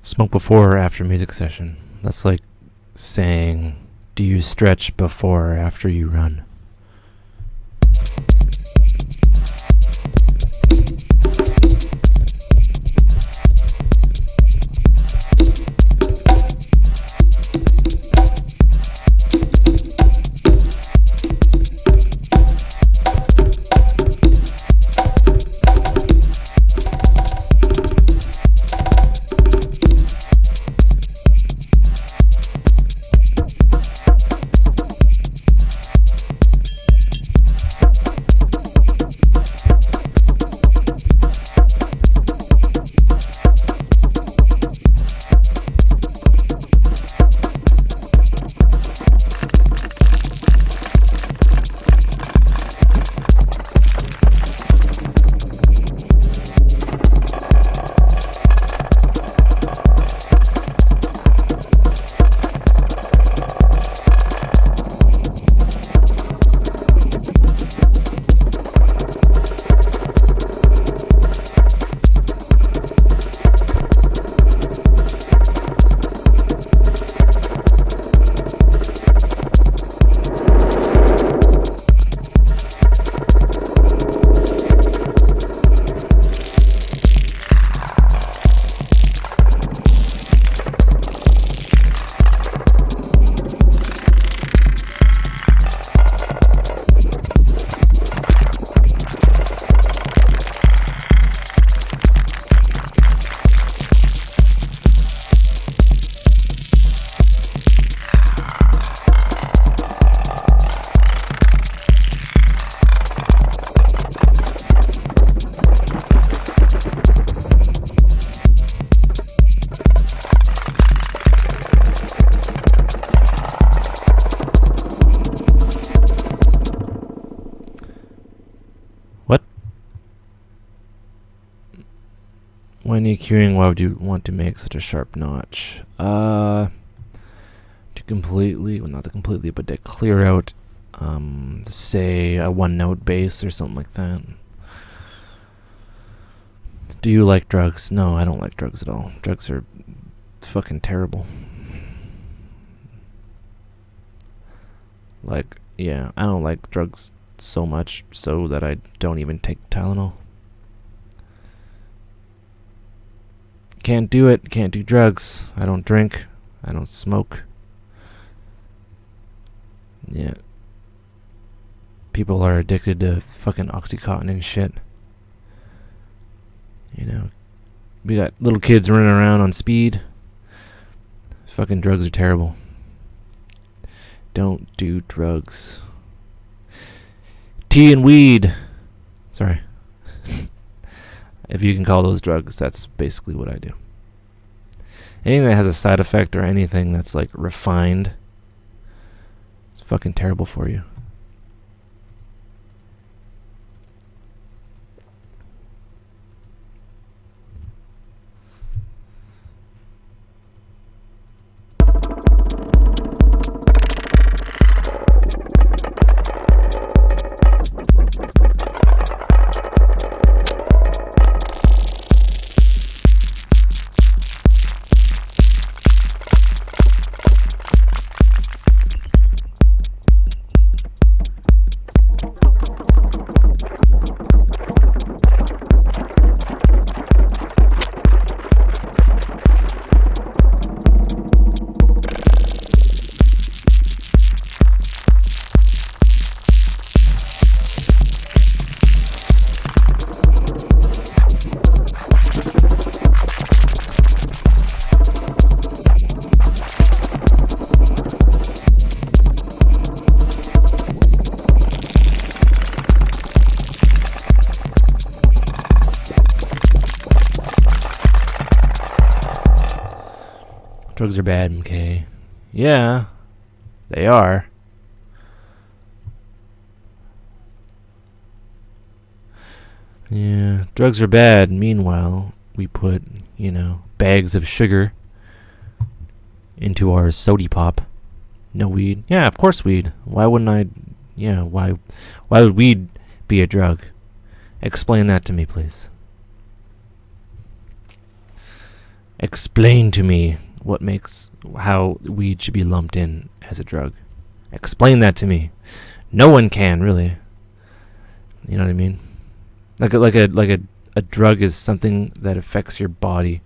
S1: Smoke before or after music session. That's like saying, do you stretch before or after you run? When EQing, why would you want to make such a sharp notch? To completely, well, not to completely, but to clear out, say, a one-note bass or something like that. Do you like drugs? No, I don't like drugs at all. Drugs are fucking terrible. Like, yeah, I don't like drugs so much so that I don't even take Tylenol. Can't do it. Can't do drugs. I don't drink. I don't smoke. Yeah. People are addicted to fucking Oxycontin and shit. You know, we got little kids running around on speed. Fucking drugs are terrible. Don't do drugs. Tea and weed. Sorry. If you can call those drugs, that's basically what I do. Anything that has a side effect or anything that's like refined, it's fucking terrible for you. Drugs are bad, MK. Yeah, they are. Yeah, drugs are bad. Meanwhile, we put, bags of sugar into our sody pop. No weed. Yeah, of course weed. Why wouldn't I? Yeah, why would weed be a drug? Explain that to me, please. Explain to me how weed should be lumped in as a drug. Explain that to me. No one can, really. You know what I mean? Like a drug is something that affects your body.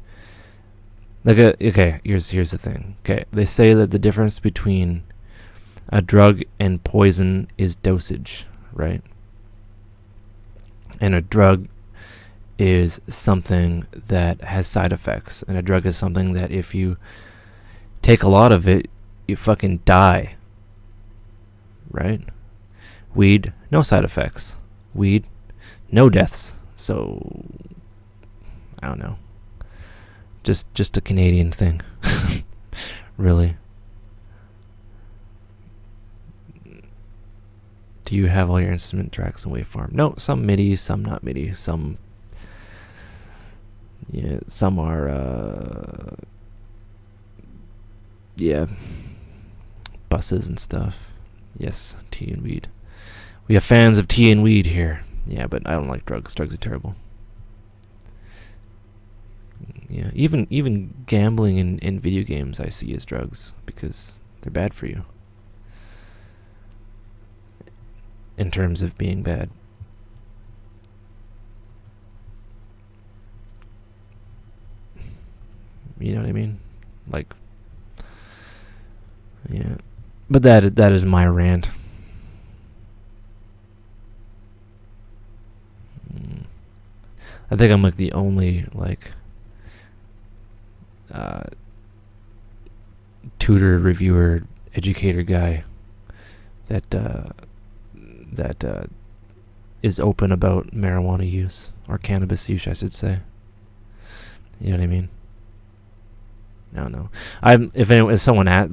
S1: Okay, here's the thing. Okay, they say that the difference between a drug and poison is dosage, right? And a drug is something that has side effects, and a drug is something that if you take a lot of it, you fucking die, right? Weed, no side effects. Weed, no deaths. So, I don't know. Just a Canadian thing, really. Do you have all your instrument tracks in waveform? No, some MIDI, some not MIDI, some. Yeah, some are, buses and stuff. Yes, tea and weed. We have fans of tea and weed here. Yeah, but I don't like drugs. Drugs are terrible. Yeah, even gambling in video games I see as drugs because they're bad for you. In terms of being bad. You know what I mean? Like, yeah. But that is my rant. I think I'm like the only tutor, reviewer, educator guy that is open about marijuana use or cannabis use, I should say. You know what I mean? I don't know. If someone I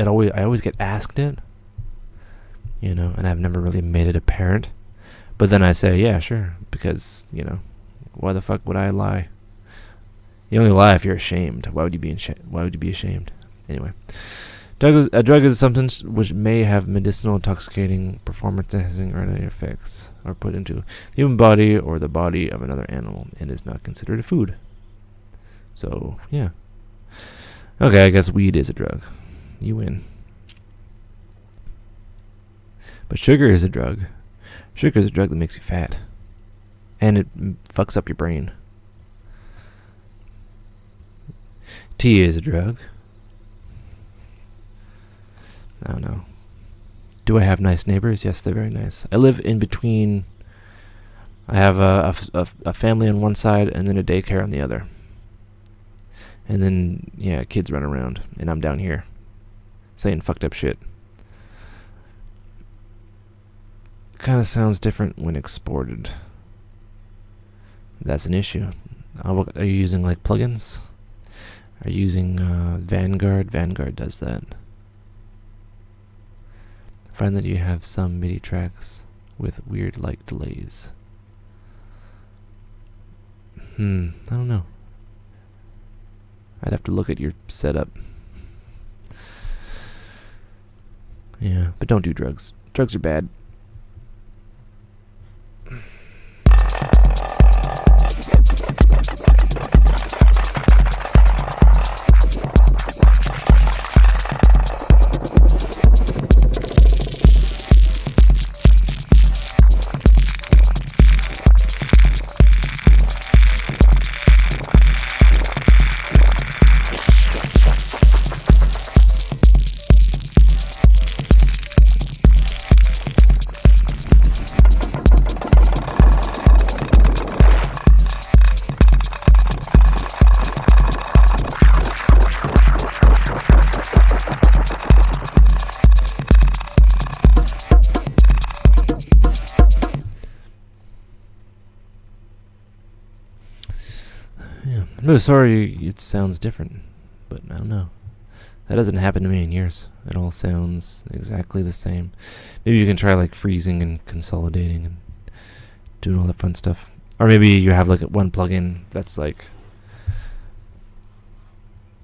S1: always get asked it, and I've never really made it apparent. But then I say, yeah, sure, because why the fuck would I lie? You only lie if you're ashamed. Why would you be ashamed? Anyway, a drug is a substance which may have medicinal, intoxicating, performance-enhancing, or other effects, or put into the human body or the body of another animal, and is not considered a food. So, yeah. Okay, I guess weed is a drug. You win. But sugar is a drug. Sugar is a drug that makes you fat. And it fucks up your brain. Tea is a drug. I don't know. Do I have nice neighbors? Yes, they're very nice. I live in between. I have a family on one side and then a daycare on the other. And then, yeah, kids run around. And I'm down here saying fucked up shit. Kind of sounds different when exported. That's an issue. Are you using like plugins? Are you using Vanguard? Vanguard does that. Find that you have some MIDI tracks with weird like delays. I don't know. I'd have to look at your setup. Yeah, but don't do drugs. Drugs are bad. Yeah, I'm really sorry it sounds different, but I don't know. That doesn't happen to me in years. It all sounds exactly the same. Maybe you can try like freezing and consolidating and doing all that fun stuff. Or maybe you have like one plugin that's like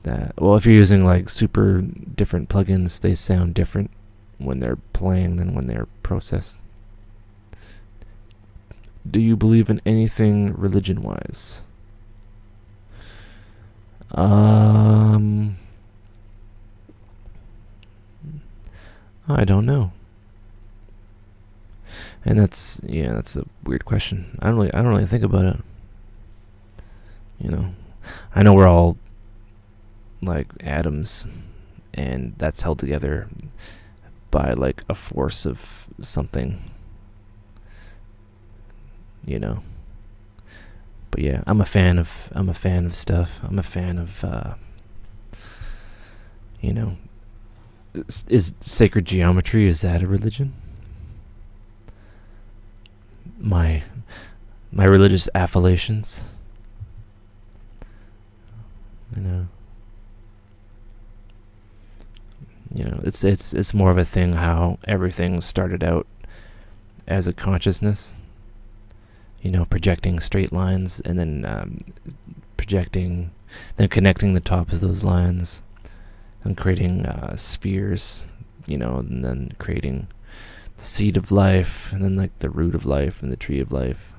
S1: that. Well, if you're using like super different plugins, they sound different when they're playing than when they're processed. Do you believe in anything religion-wise? I don't know. And that's a weird question. I don't really think about it. You know, I know we're all like atoms, and that's held together by like a force of something. You know. But yeah, I'm a fan of stuff. I'm a fan of you know, is sacred geometry, is that a religion? My religious affiliations. You know, it's more of a thing how everything started out as a consciousness. You know, projecting straight lines and then connecting the tops of those lines and creating spheres, you know, and then creating the seed of life and then like the root of life and the tree of life.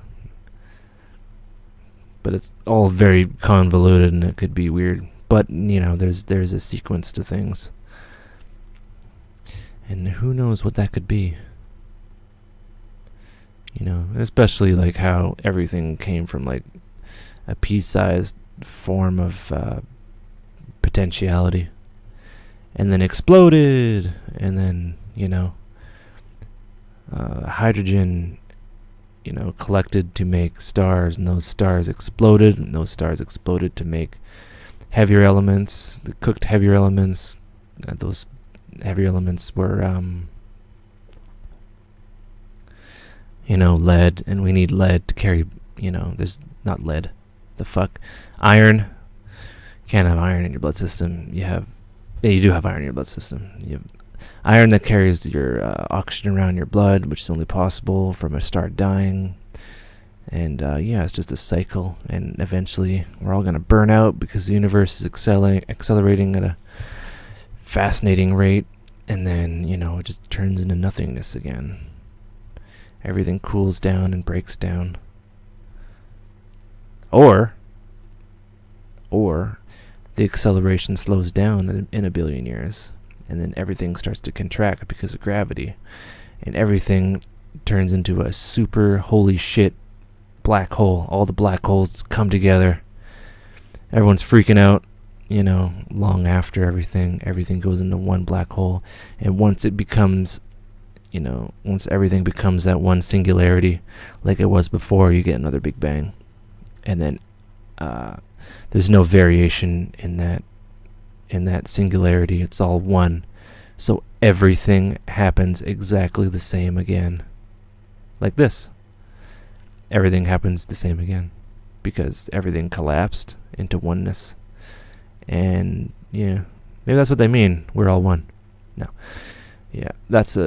S1: But it's all very convoluted and it could be weird. But, you know, there's a sequence to things. And who knows what that could be. You know, especially like how everything came from like a pea-sized form of potentiality and then exploded, and then, you know, hydrogen, you know, collected to make stars, and those stars exploded, to make heavier elements, the cooked heavier elements. Those heavier elements were you know, lead, and we need lead to carry, you know, there's not lead. The fuck? Iron. Can't have iron in your blood system. You do have iron in your blood system. You have iron that carries your oxygen around your blood, which is only possible from a star dying. And yeah, it's just a cycle, and eventually we're all gonna burn out because the universe is accelerating at a fascinating rate, and then, it just turns into nothingness again. Everything cools down and breaks down. Or the acceleration slows down in a billion years, and then everything starts to contract because of gravity, and everything turns into a super holy shit black hole. All the black holes come together. Everyone's freaking out, long after everything goes into one black hole. And once it becomes, once everything becomes that one singularity like it was before, you get another Big Bang. And then there's no variation in that singularity. It's all one. So everything happens exactly the same again. Like this. Everything happens the same again. Because everything collapsed into oneness. And yeah, maybe that's what they mean. We're all one. No. Yeah, that's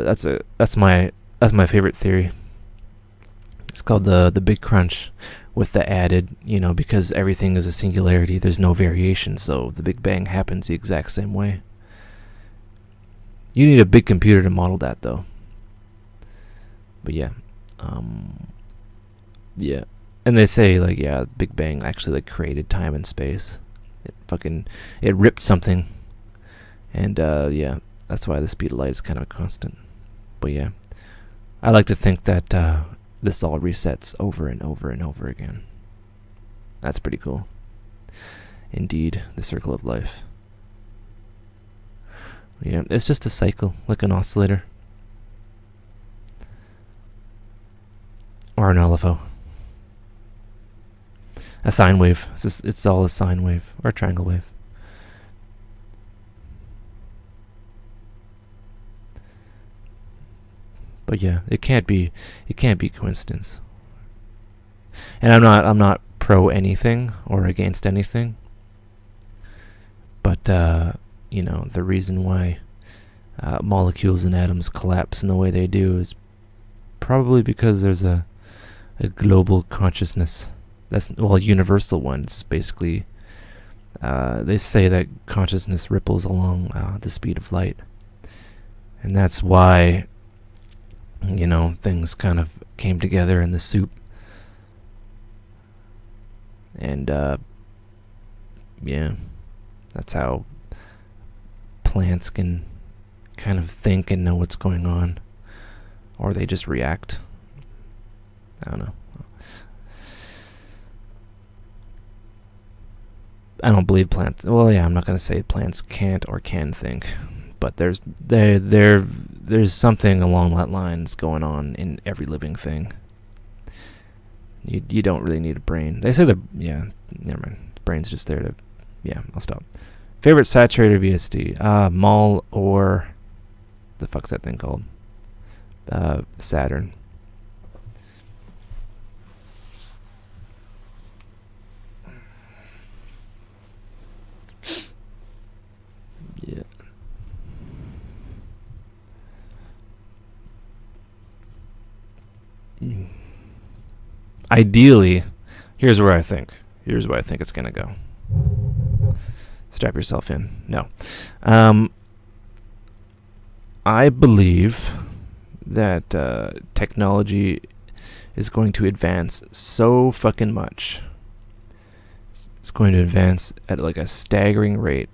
S1: my favorite theory. It's called the Big Crunch, with the added, because everything is a singularity, there's no variation, so the Big Bang happens the exact same way. You need a big computer to model that, though. But yeah. Yeah. And they say, Big Bang actually, created time and space. It ripped something. And, yeah, that's why the speed of light is kind of a constant. But yeah, I like to think that, this all resets over and over and over again. That's pretty cool. Indeed, the circle of life. Yeah, it's just a cycle, like an oscillator. Or an LFO. A sine wave. It's all a sine wave, or a triangle wave. But yeah, it can't be coincidence. And I'm not pro anything or against anything. But the reason why molecules and atoms collapse in the way they do is probably because there's a global consciousness. That's a universal one. It's basically they say that consciousness ripples along the speed of light, and that's why things kind of came together in the soup. And yeah, that's how plants can kind of think and know what's going on, or they just react. I don't know. I don't believe plants. Well, yeah, I'm not going to say plants can't or can think, but there's something along that lines going on in every living thing. You don't really need a brain. They say never mind. Brain's just there to, I'll stop. Favorite saturator VSD? Mall, or the fuck's that thing called? Saturn. Yeah. Ideally, here's where I think it's gonna go. Strap yourself in. No. I believe that technology is going to advance so fucking much. It's going to advance at a staggering rate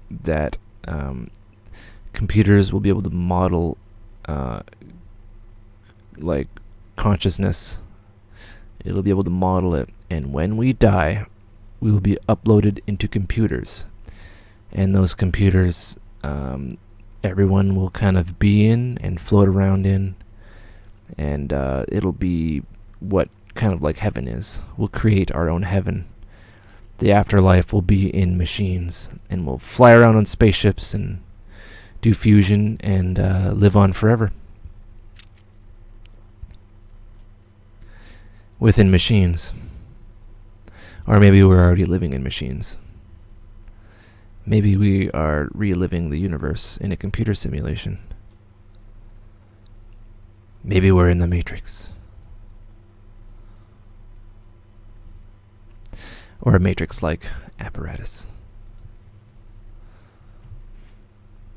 S1: that computers will be able to model consciousness. It'll be able to model it, and when we die, we will be uploaded into computers, and those computers everyone will kind of be in and float around in, and it'll be what kind of like heaven is. We'll create our own heaven. The afterlife will be in machines, and we'll fly around on spaceships and do fusion and live on forever within machines. Or maybe we're already living in machines. Maybe we are reliving the universe in a computer simulation. Maybe we're in the Matrix. or a matrix-like apparatus.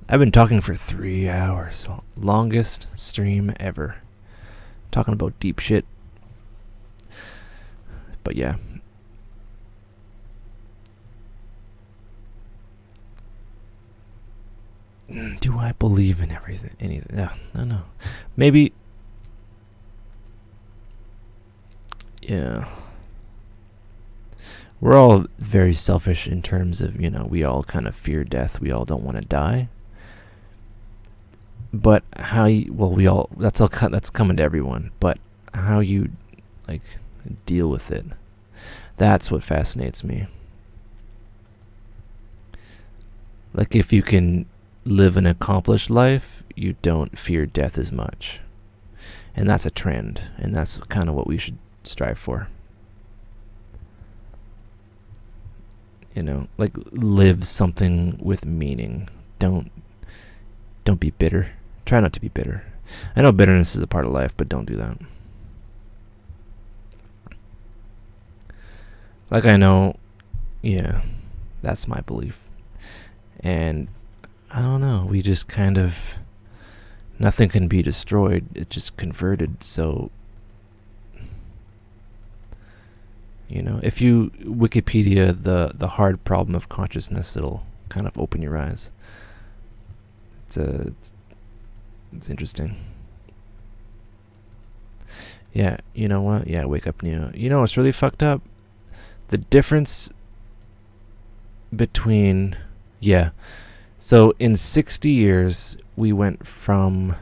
S1: I've been talking for 3 hours. Longest stream ever. Talking about deep shit. But yeah. Do I believe in everything? Anything? No. Maybe. Yeah. We're all very selfish in terms of, we all kind of fear death. We all don't want to die. But how you, that's coming to everyone. But how you, deal with it, that's what fascinates me. If you can live an accomplished life, you don't fear death as much. And that's a trend. And that's kind of what we should strive for. Live something with meaning. Don't be bitter. Try not to be bitter. I know bitterness is a part of life, but don't do that. I know, that's my belief. And I don't know, we just kind of, nothing can be destroyed, it's just converted. So, if you Wikipedia the hard problem of consciousness, it'll kind of open your eyes. It's interesting. Yeah, you know what? Yeah, wake up, Neo. What's really fucked up? The difference between... Yeah. So in 60 years, we went from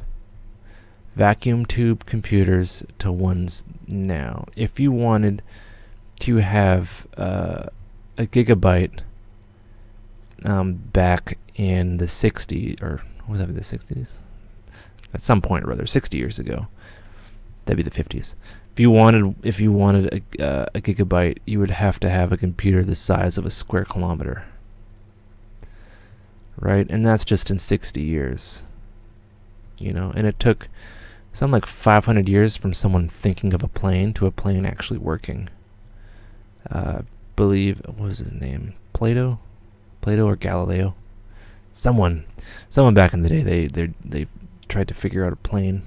S1: vacuum tube computers to ones now. If you wanted to have a gigabyte back in the 60s, or what was that, the 60s? At some point or other, 60 years ago. That'd be the 50s. If you wanted a gigabyte, you would have to have a computer the size of a square kilometer. Right? And that's just in 60 years. And it took something like 500 years from someone thinking of a plane to a plane actually working. Believe, what was his name? Plato or Galileo? Someone back in the day, they tried to figure out a plane.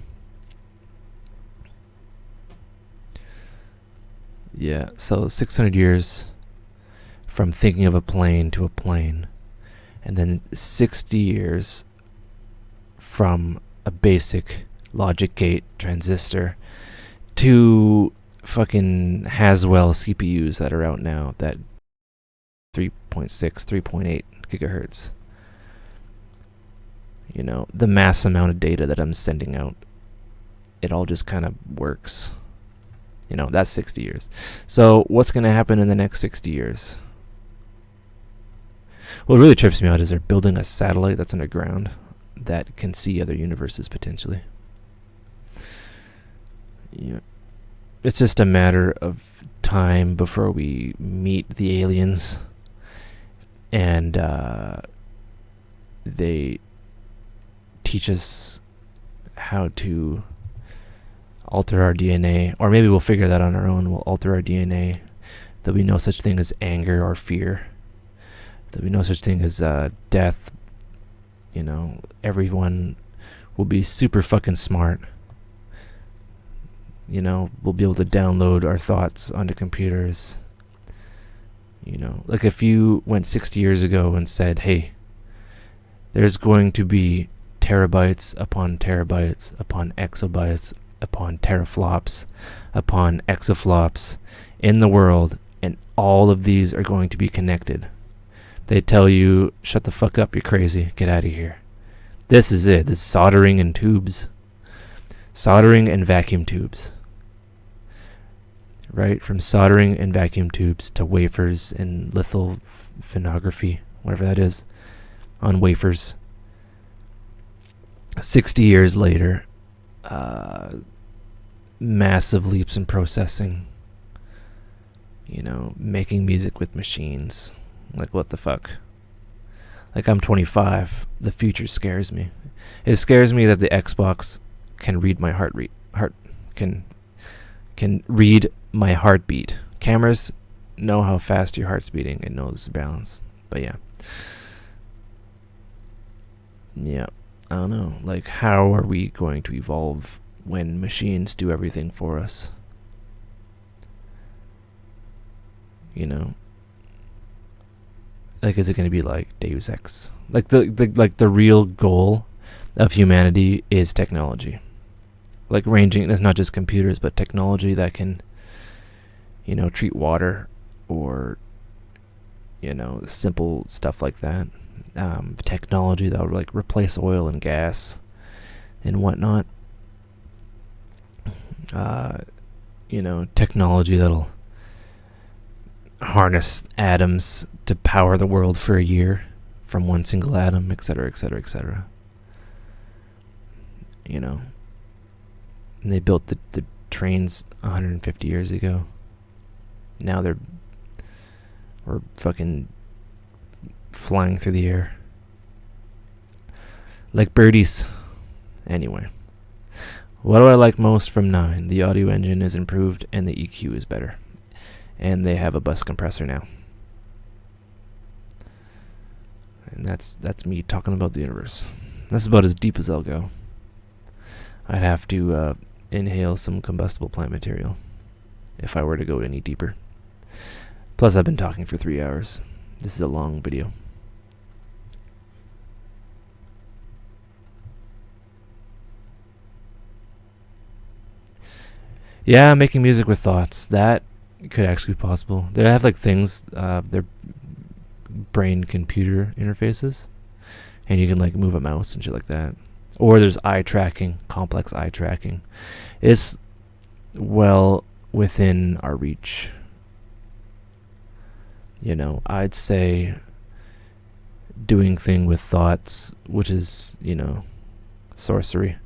S1: Yeah, so 600 years from thinking of a plane to a plane. And then 60 years from a basic logic gate transistor to fucking Haswell CPUs that are out now, that 3.6, 3.8 gigahertz. The mass amount of data that I'm sending out, it all just kind of works. That's 60 years. So what's going to happen in the next 60 years? What really trips me out is they're building a satellite that's underground that can see other universes potentially. Yeah. It's just a matter of time before we meet the aliens, and they teach us how to alter our DNA, or maybe we'll figure that on our own. We'll alter our DNA. There'll be no such thing as anger or fear. There'll be no such thing as death. Everyone will be super fucking smart. We'll be able to download our thoughts onto computers. If you went 60 years ago and said, hey, there's going to be terabytes upon terabytes upon exabytes upon teraflops upon exaflops in the world, and all of these are going to be connected. They tell you, shut the fuck up, you're crazy, get out of here. This is it. This is soldering and tubes. Soldering and vacuum tubes. Right? From soldering and vacuum tubes to wafers and lithography, whatever that is, on wafers. 60 years later, massive leaps in processing. Making music with machines. What the fuck? I'm 25. The future scares me. It scares me that the Xbox can read my can read my heartbeat. Cameras know how fast your heart's beating. It knows the balance. But yeah. Yeah. I don't know. Like, how are we going to evolve when machines do everything for us? You know? Like, is it going to be like Deus Ex? Like the real goal of humanity is technology. Like, ranging, it's not just computers, but technology that can, treat water, or, simple stuff like that. Technology that would like replace oil and gas and whatnot. Technology that'll harness atoms to power the world for a year from one single atom, etc., etc., etc. And they built the trains 150 years ago. Now we're fucking flying through the air like birdies. Anyway, what do I like most from 9? The audio engine is improved and the EQ is better. And they have a bus compressor now. And that's me talking about the universe. That's about as deep as I'll go. I'd have to inhale some combustible plant material if I were to go any deeper. Plus, I've been talking for 3 hours. This is a long video. Yeah, making music with thoughts. That could actually be possible. They have like things, they're brain-computer interfaces, and you can like move a mouse and shit like that. Or there's eye tracking, complex eye tracking. It's well within our reach. I'd say doing thing with thoughts, which is, sorcery,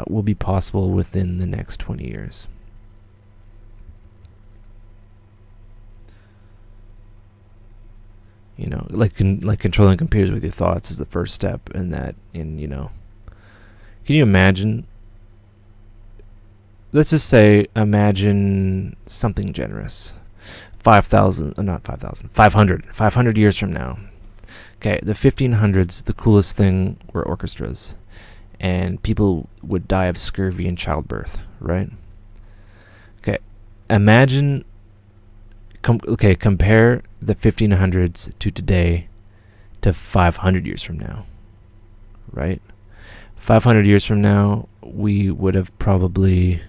S1: will be possible within the next 20 years. Like controlling computers with your thoughts is the first step in that. Can you imagine? Let's just say, imagine something generous. 500 years from now. Okay, the 1500s, the coolest thing were orchestras. And people would die of scurvy in childbirth, right? Okay, imagine... compare the 1500s to today to 500 years from now, right? 500 years from now, we would have probably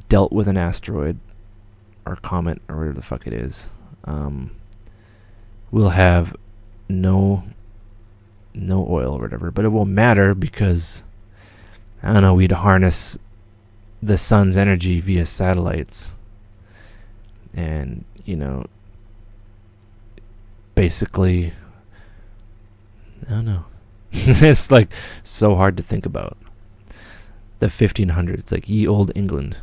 S1: dealt with an asteroid or comet or whatever the fuck it is. We'll have no oil or whatever, but it won't matter because, I don't know, we'd harness the sun's energy via satellites. And, basically, I don't know. It's like so hard to think about. The 1500s, like ye old England.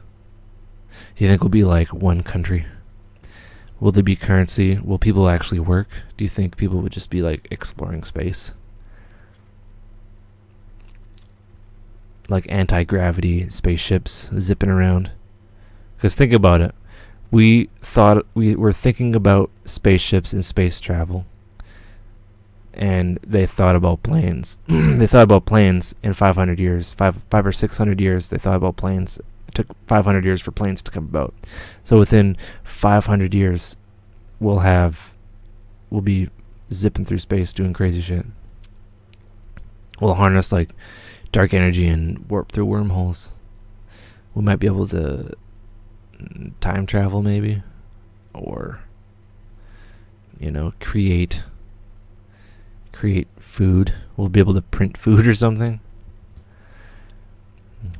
S1: Do you think we'll be like one country? Will there be currency? Will people actually work? Do you think people would just be like exploring space? Like anti-gravity spaceships zipping around? Because think about it. We were thinking about spaceships and space travel, and they thought about planes. They thought about planes in 500 years, five or 600 years. They thought about planes. It took 500 years for planes to come about. So within 500 years, we'll be zipping through space doing crazy shit. We'll harness like dark energy and warp through wormholes. We might be able to time travel maybe, or create food. We'll be able to print food or something,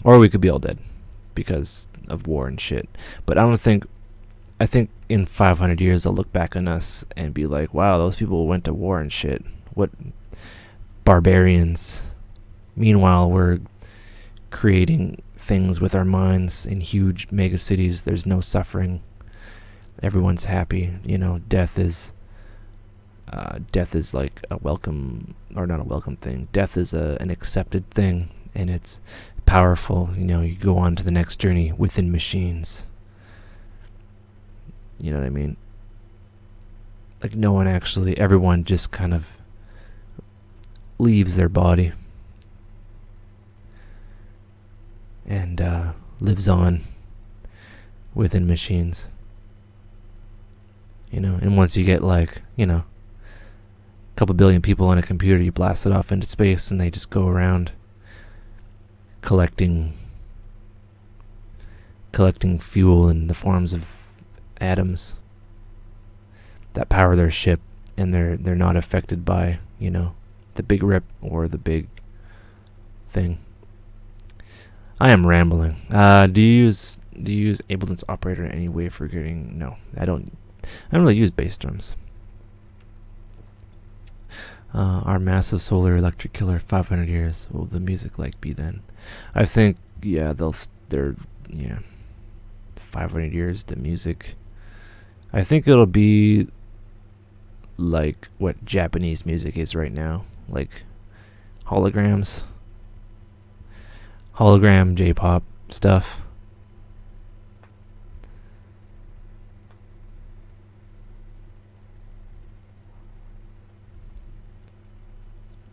S1: or we could be all dead because of war and shit. But I think in 500 years they'll look back on us and be like, wow, those people went to war and shit, what barbarians. Meanwhile, we're creating things with our minds in huge mega cities. There's no suffering. Everyone's happy. Death is like a welcome, or not a welcome thing. Death is an accepted thing, and it's powerful. You go on to the next journey within machines. You know what I mean? Like no one actually, everyone just kind of leaves their body and lives on within machines. You know, and once you get like, you know, a couple billion people on a computer, you blast it off into space and they just go around collecting fuel in the forms of atoms that power their ship, and they're not affected by, you know, the big rip or the big thing. I am rambling. Do you use Ableton's operator in any way for creating? No, I don't really use bass drums. Our massive solar electric killer, 500 years. What will the music like be then? I think, yeah, they're 500 years. The music, I think it'll be like what Japanese music is right now, like hologram J-pop stuff.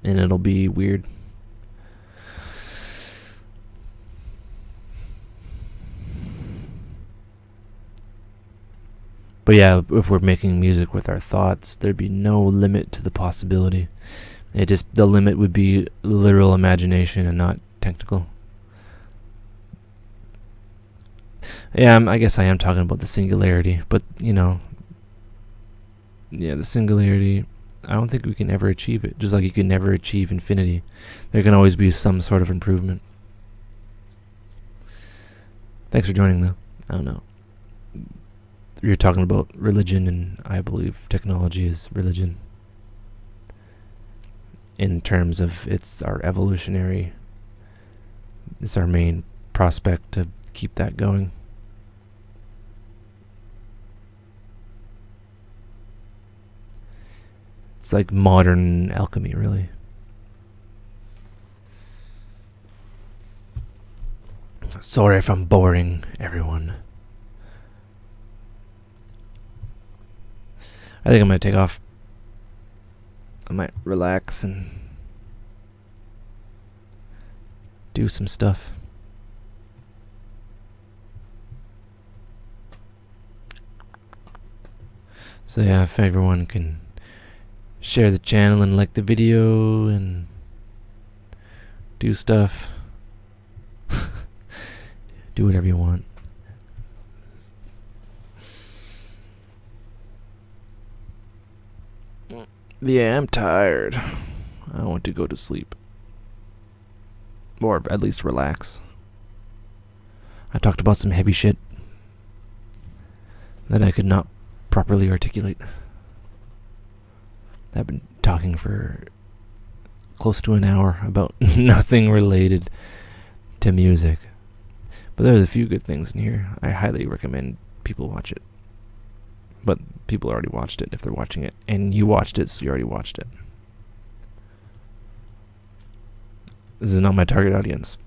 S1: And it'll be weird. But yeah, if we're making music with our thoughts, there'd be no limit to the possibility. The limit would be literal imagination and not technical. Yeah, I guess I am talking about the singularity, but you know, yeah, the singularity, I don't think we can ever achieve it. Just like you can never achieve infinity, there can always be some sort of improvement. Thanks for joining, though. I don't know. You're talking about religion, and I believe technology is religion. In terms of it's our main prospect to keep that going. It's like modern alchemy, really. Sorry if I'm boring everyone. I think I'm going to take off. I might relax and do some stuff. So yeah, if everyone can share the channel and like the video and do stuff. Do whatever you want. Yeah, I'm tired. I want to go to sleep. Or at least relax. I talked about some heavy shit that I could not properly articulate. I've been talking for close to an hour about nothing related to music. But there's a few good things in here. I highly recommend people watch it. But people already watched it if they're watching it. And you watched it, so you already watched it. This is not my target audience.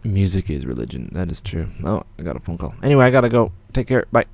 S1: Music is religion. That is true. Oh, I got a phone call. Anyway, I gotta go. Take care. Bye.